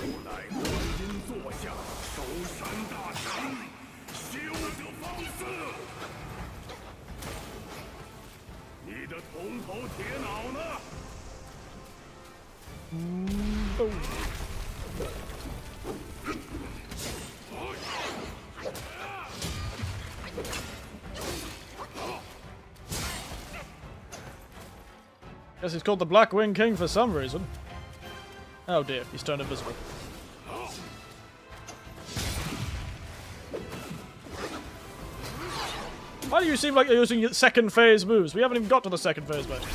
无奈观音坐下，守山大神，休得放肆！你的铜头铁脑呢？ Boom. Guess he's called the Black Wing King for some reason. Oh dear, he's turned invisible. Why do you seem like you're using second phase moves? We haven't even got to the second phase, mate.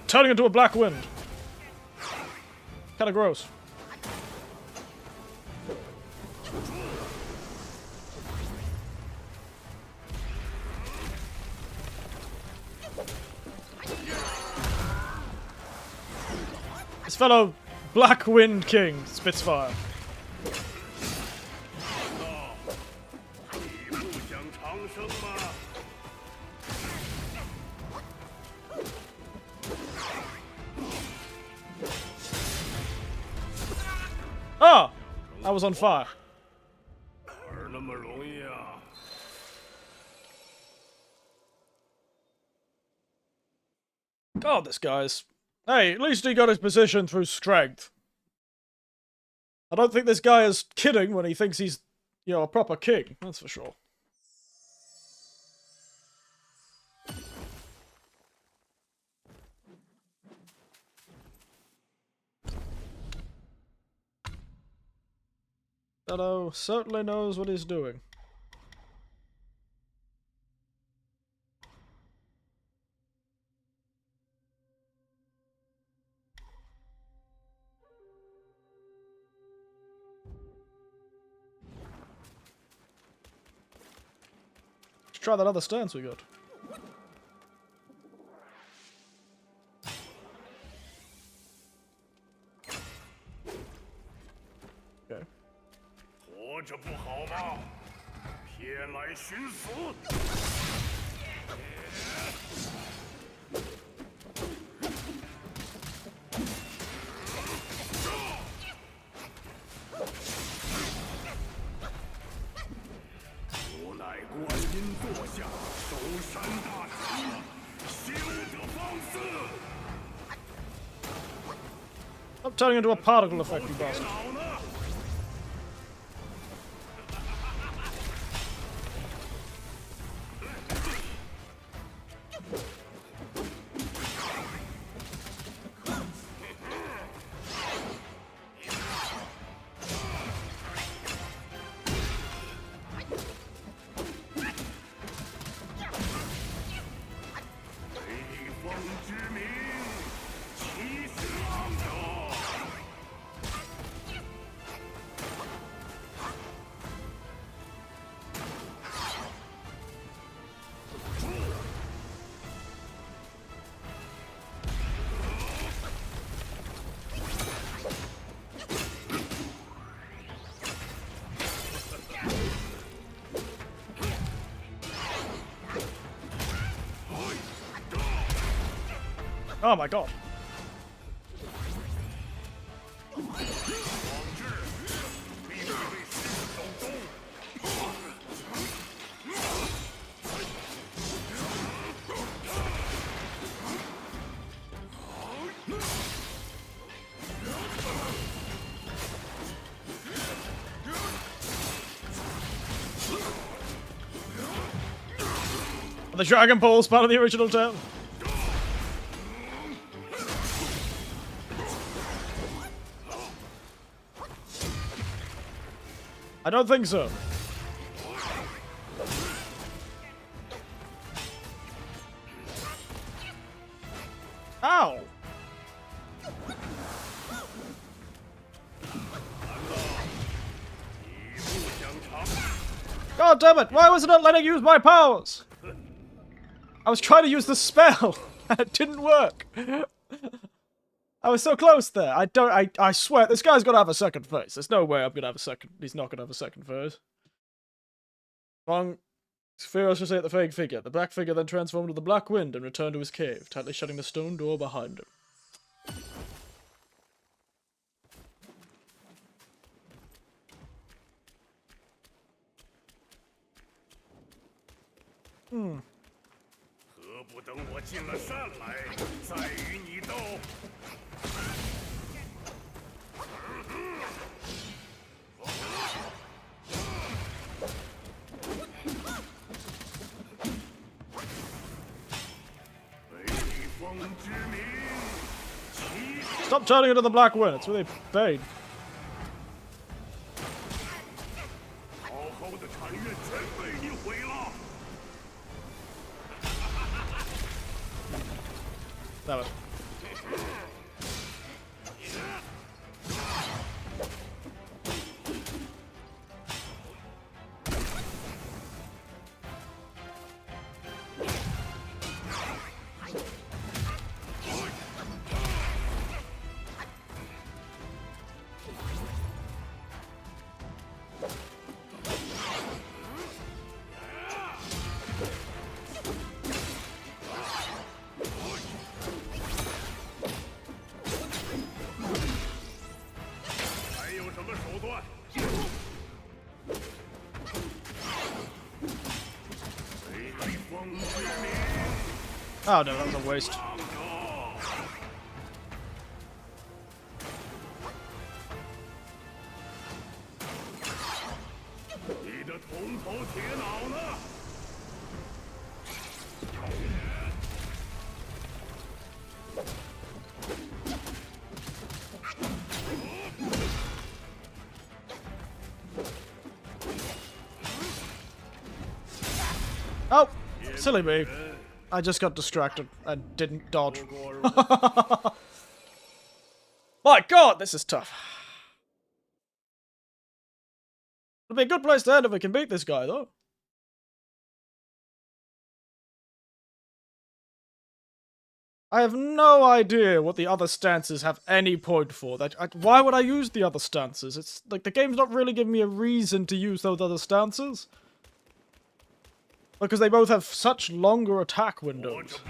Turning into a black wind. Kinda gross. This fellow Black Wind King spits fire. 你不想长生吗？ Ah! I was on fire. 哪儿那么容易啊？ God, this guy's... Hey, at least he got his position through strength. I don't think this guy is kidding when he thinks he's, you know, a proper king. That's for sure. Fellow certainly knows what he's doing. Let's try that other stance we got. Okay. 活着不好吗？偏来寻死！无奈观音坐 turning into a particle effect, you bastard. Oh my god. The Dragon Ball's part of the original tale. I don't think so. Ow! God damn it! Why was it not letting you use my powers? I was trying to use the spell and it didn't work. I was so close there. I swear, this guy's gotta have a second face. There's no way I'm gonna have a second. He's not gonna have a second face. Wukong is furiously at the fake figure. The black figure then transformed to the black wind and returned to his cave, tightly shutting the stone door behind him. Hmm. 何不等我进了山来，再与你斗？ Stop turning into the black wind. It's really bad. 好好的产业全被你毁了。 Damn it. Oh no, that was a waste. Oh, silly me. I just got distracted and didn't dodge. My god, this is tough. It'll be a good place to end if we can beat this guy, though. I have no idea what the other stances have any point for. Why would I use the other stances? It's like the game's not really giving me a reason to use those other stances. Because they both have such longer attack windows.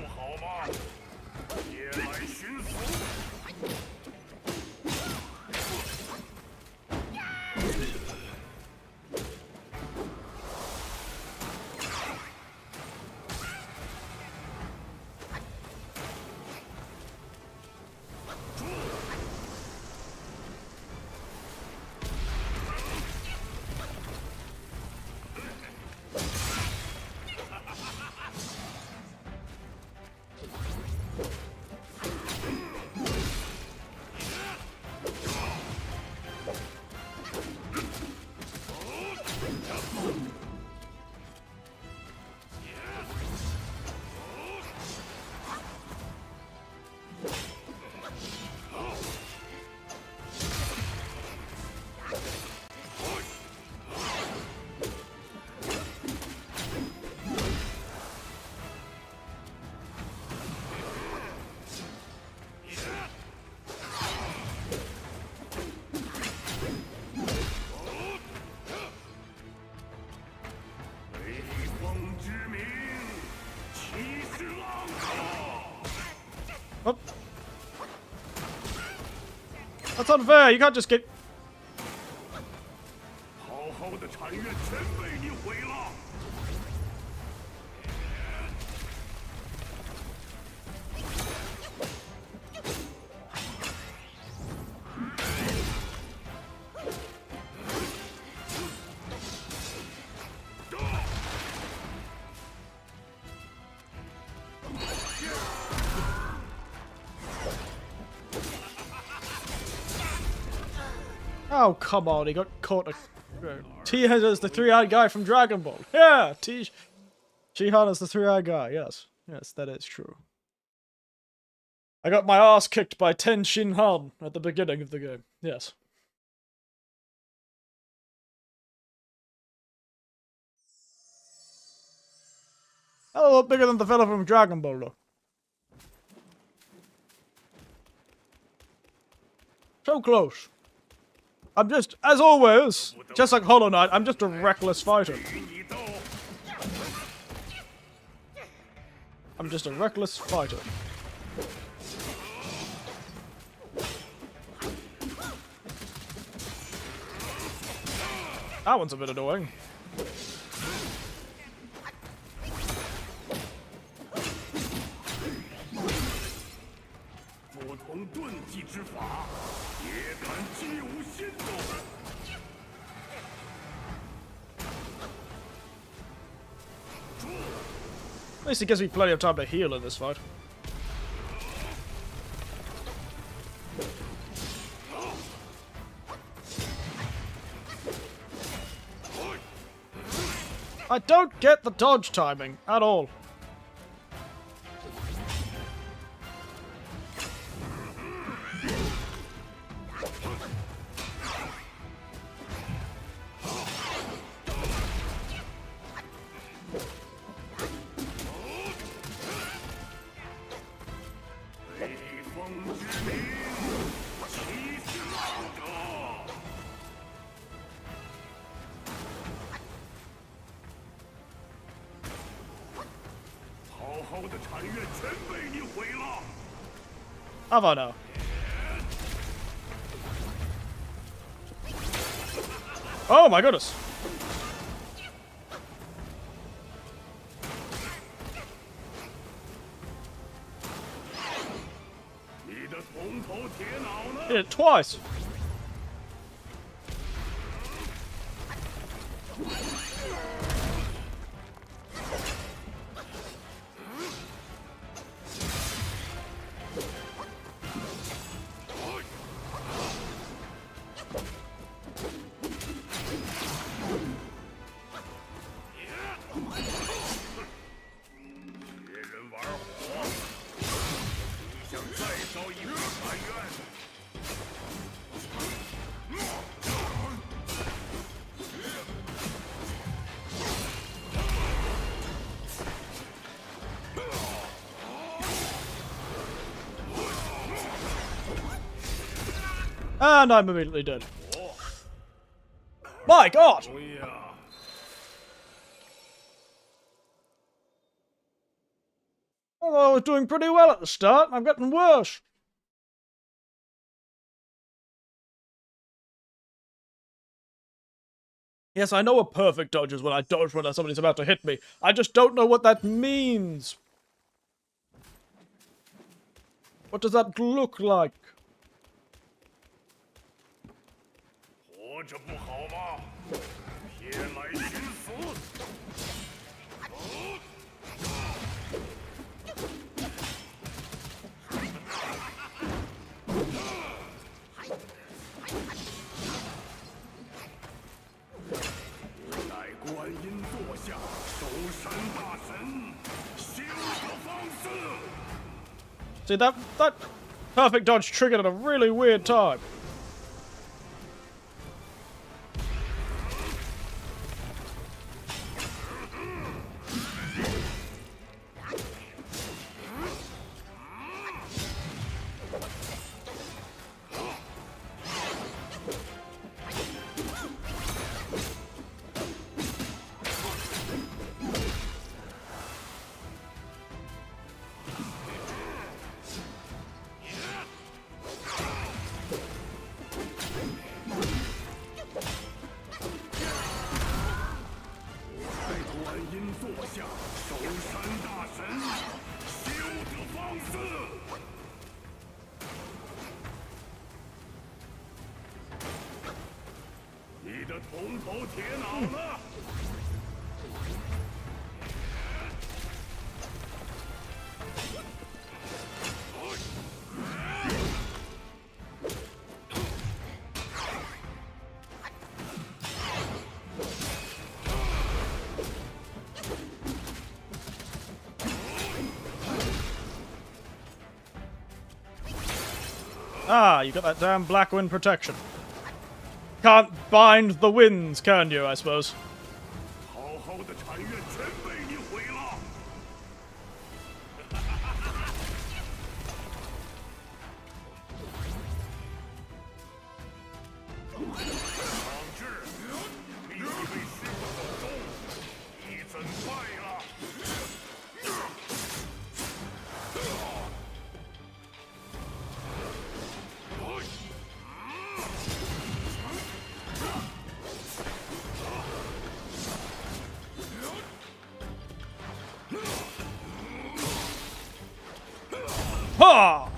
That's unfair. You can't just get. 好好的产业全被你毁了。 Oh, come on, he got caught. T-Han is the three-eyed guy from Dragon Ball. Yeah, T-Han is the three-eyed guy, yes. Yes, that is true. I got my ass kicked by Ten Shin Han at the beginning of the game. Yes. A lot bigger than the fella from Dragon Ball, though. So close. I'm just, as always, just like Hollow Knight, I'm just a reckless fighter. I'm just a reckless fighter. That one's a bit annoying. At least it gives me plenty of time to heal in this fight. I don't get the dodge timing at all. Have I now? Oh my goodness! Hit it twice! And I'm immediately dead. My God! Although I was doing pretty well at the start, I'm getting worse. Yes, I know a perfect dodge is when I dodge when somebody's about to hit me. I just don't know what that means. What does that look like? 活着不好吗？别来寻死！待观音坐下，收山大神，休得放肆！ See, that perfect dodge triggered at a really weird time. 的铜头铁脑呢？Ah, you got that damn black wind protection. Can't bind the winds, can you, I suppose? 好好的禅院全被你毁了！长治，你已被师傅所中，一尊败了。 Ha!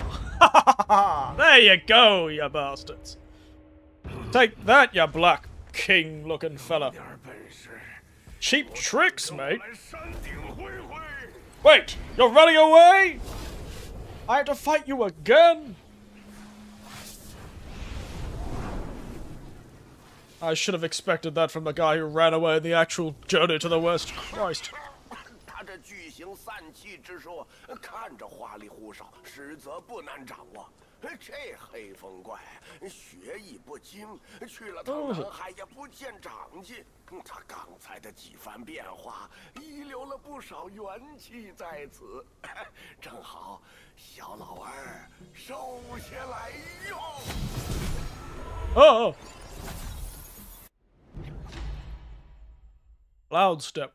There you go, you bastards. Take that, you black king-looking fella. 点本事， Cheap tricks, mate. 来山顶会会。 Wait, you're running away? I have to fight you again? I should have expected that from the guy who ran away in the actual journey to the West. Christ. 他这巨型散气之术看着花里胡哨，实则不难掌握。这黑风怪学艺不精，去了趟南海也不见长进。他刚才的几番变化，遗留了不少元气在此，正好小老二收下来用。 Oh! Loud step.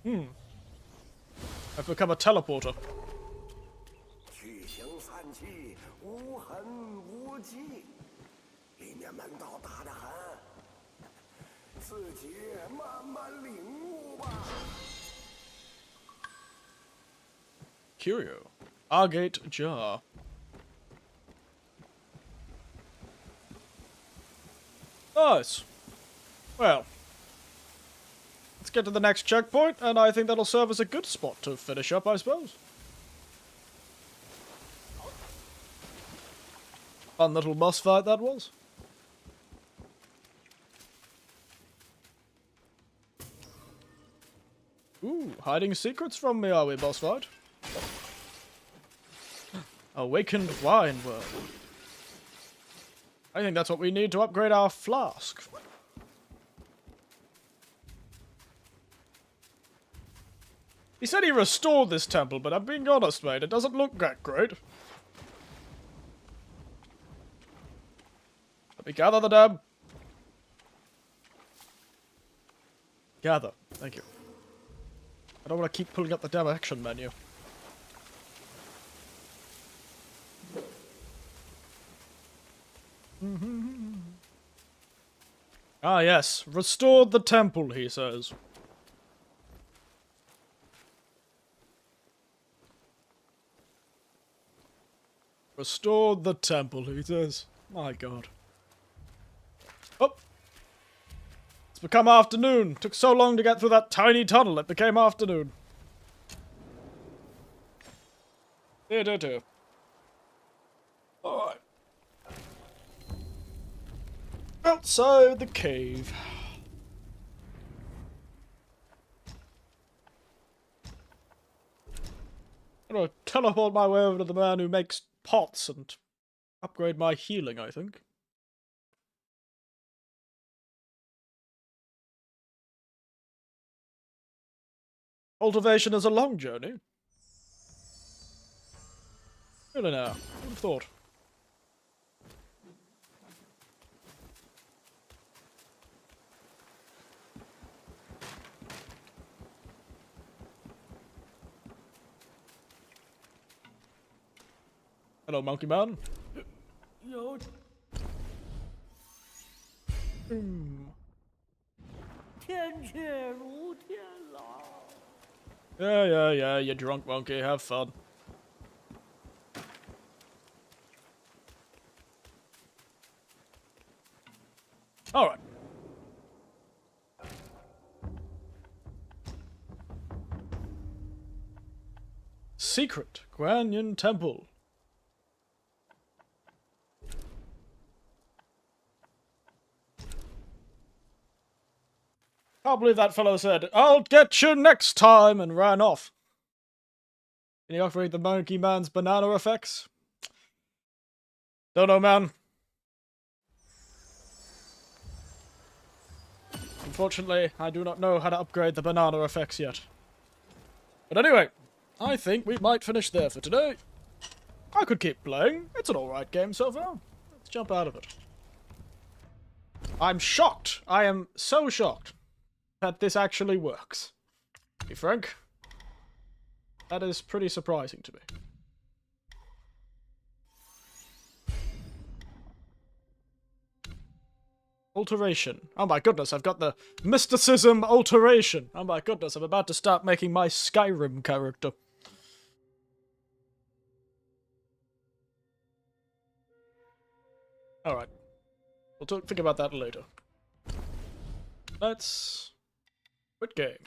I've become a teleporter. 巨型散气无痕无迹，里面门道大得很，自己慢慢领悟吧。 Curio. Agate jar. Nice. Well, let's get to the next checkpoint, and I think that'll serve as a good spot to finish up, I suppose. Fun little boss fight that was. Ooh, hiding secrets from me, are we, boss fight? Awakened wine world. I think that's what we need to upgrade our flask. He said he restored this temple, but I'm being honest, mate, it doesn't look that great. Let me gather the damn... Gather. Thank you. I don't want to keep pulling up the damn action menu. Ah, yes. Restored the temple, he says. Restored the temple, he says. My god. Oh! It's become afternoon. Took so long to get through that tiny tunnel, it became afternoon. Alright. Outside the cave. I'm gonna teleport my way over to the man who makes pots and upgrade my healing, I think. Cultivation is a long journey. Really now, who'd have thought? Hello, monkey man.有 天却如天老。 Yeah, you drunk monkey, have fun. Alright. Secret Guanyin Temple. Can't believe that fellow said, "I'll get you next time," and ran off. Can you operate the Monkey Man's banana effects? Don't know, man. Unfortunately, I do not know how to upgrade the banana effects yet. But anyway, I think we might finish there for today. I could keep playing. It's an alright game so far. Let's jump out of it. I'm shocked. I am so shocked that this actually works. To be frank, that is pretty surprising to me. Alteration. Oh my goodness, I've got the mysticism alteration. Oh my goodness, I'm about to start making my Skyrim character. Alright. We'll think about that later. Let's... quit game.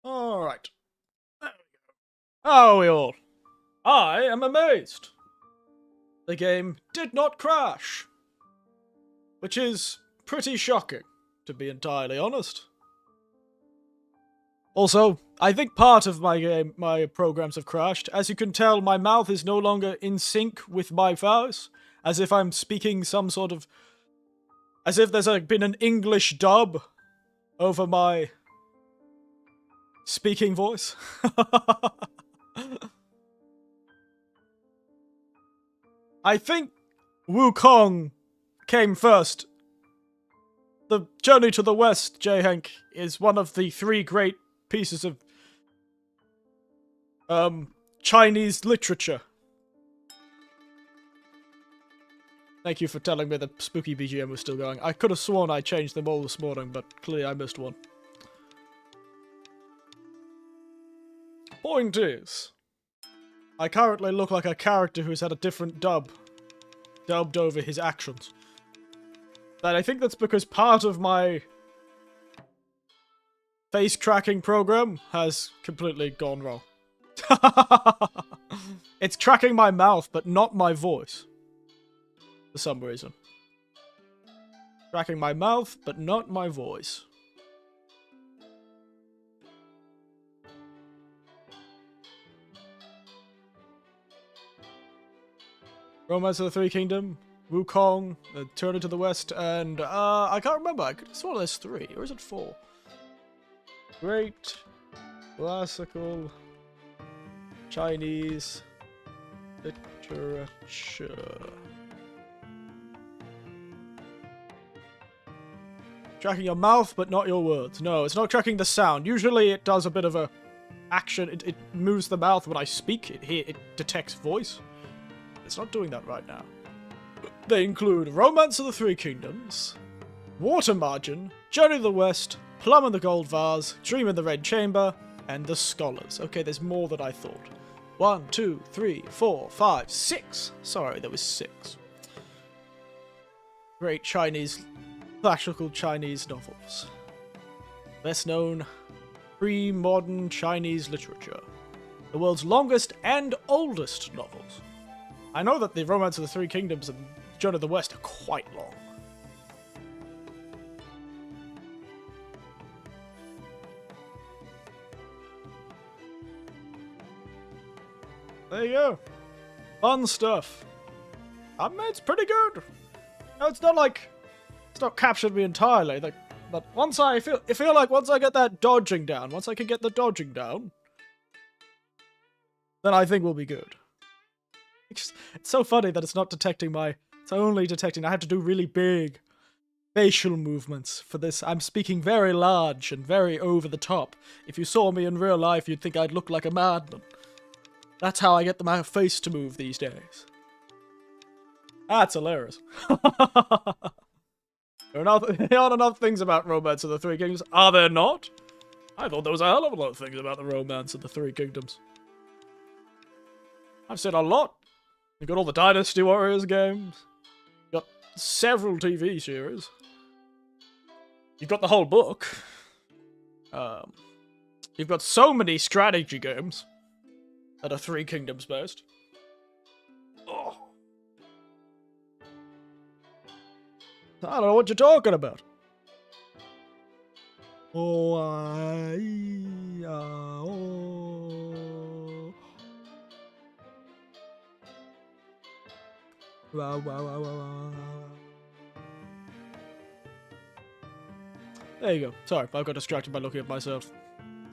Alright. There we go. How are we all? I am amazed. The game did not crash. Which is pretty shocking, to be entirely honest. Also, I think part of my programs have crashed. As you can tell, my mouth is no longer in sync with my voice, as if I'm speaking some sort of... as if there's been an English dub over my speaking voice. I think Wukong came first. The Journey to the West, J-Hank, is one of the 3 great pieces of Chinese literature. Thank you for telling me the spooky BGM was still going. I could have sworn I changed them all this morning, but clearly I missed one. Point is, I currently look like a character who's had a different dubbed over his actions. But I think that's because part of my face tracking program has completely gone wrong. It's tracking my mouth, but not my voice. For some reason. Tracking my mouth, but not my voice. Romance of the Three Kingdoms, Wukong, the Journey to the West, and I can't remember. I could have sworn there's 3, or is it 4? Great classical Chinese literature. Tracking your mouth, but not your words. No, it's not tracking the sound. Usually it does a bit of a action. It moves the mouth when I speak. It detects voice. It's not doing that right now. They include Romance of the Three Kingdoms, Water Margin, Journey to the West, Plum in the Gold Vase, Dream in the Red Chamber, and The Scholars. Okay, there's more than I thought. 1, 2, 3, 4, 5, 6. Sorry, there was 6. Great Chinese, classical Chinese novels. Best known, pre-modern Chinese literature. The world's longest and oldest novels. I know that the Romance of the Three Kingdoms and Journey to the West are quite long. There you go. Fun stuff. It's pretty good. No, it's not like... it's not captured me entirely. But once I feel like once I get that dodging down, once I can get the dodging down, then I think we'll be good. It's so funny that it's not detecting my... it's only detecting... I have to do really big facial movements for this. I'm speaking very large and very over the top. If you saw me in real life, you'd think I'd look like a madman. That's how I get my face to move these days. That's hilarious. There aren't enough things about Romance of the Three Kingdoms. Are there not? I thought there was a hell of a lot of things about the Romance of the Three Kingdoms. I've seen a lot. You got all the Dynasty Warriors games. You got several TV series. You've got the whole book. You've got so many strategy games that are Three Kingdoms based. Oh. I don't know what you're talking about. Oh, oh. Wow, wow, wow, wow. There you go. Sorry, I got distracted by looking at myself.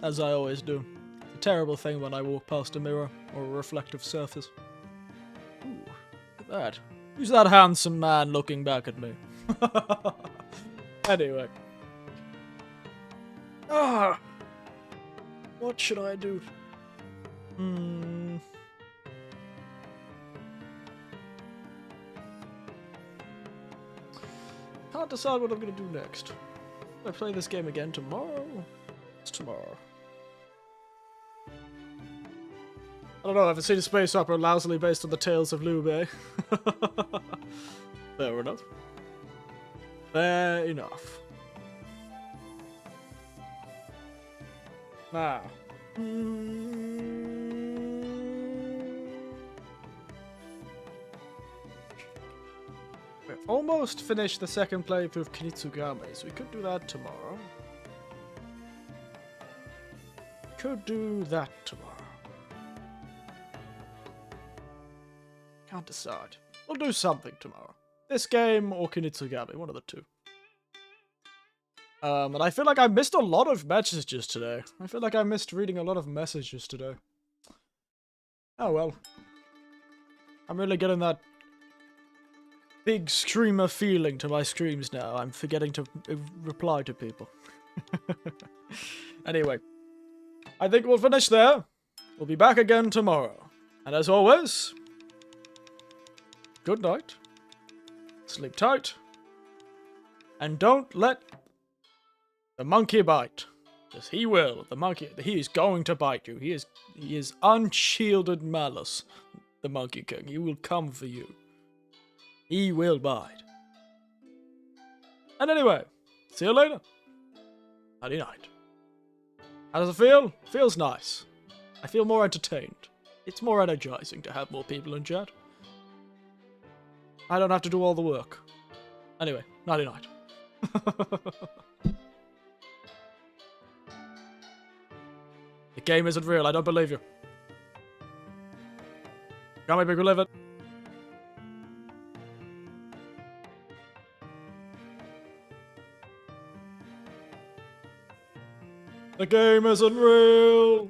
As I always do. It's a terrible thing when I walk past a mirror or a reflective surface. Ooh, look at that. Who's that handsome man looking back at me? Anyway. What should I do? Can't decide what I'm gonna do next. I play this game again tomorrow? It's tomorrow. I don't know, I haven't seen a space opera lousily based on the tales of Liu Bei. Fair enough. Fair enough. Now. We've almost finished the second playthrough of Kinitsugame, so we could do that tomorrow. Could do that tomorrow. Can't decide. We'll do something tomorrow. This game or Kinitsugame, one of the two. And I feel like I missed a lot of messages today. I feel like I missed reading a lot of messages today. Oh well. I'm really getting that big screamer feeling to my streams now. I'm forgetting to reply to people. Anyway. I think we'll finish there. We'll be back again tomorrow. And as always, good night. Sleep tight. And don't let the monkey bite. Because he will. The monkey, he is going to bite you. He is unshielded malice. The Monkey King. He will come for you. He will bite. And anyway, see you later. Nighty night. How does it feel? Feels nice. I feel more entertained. It's more energizing to have more people in chat. I don't have to do all the work. Anyway, nighty night. The game isn't real, I don't believe you. Can't make me live it. The game isn't real.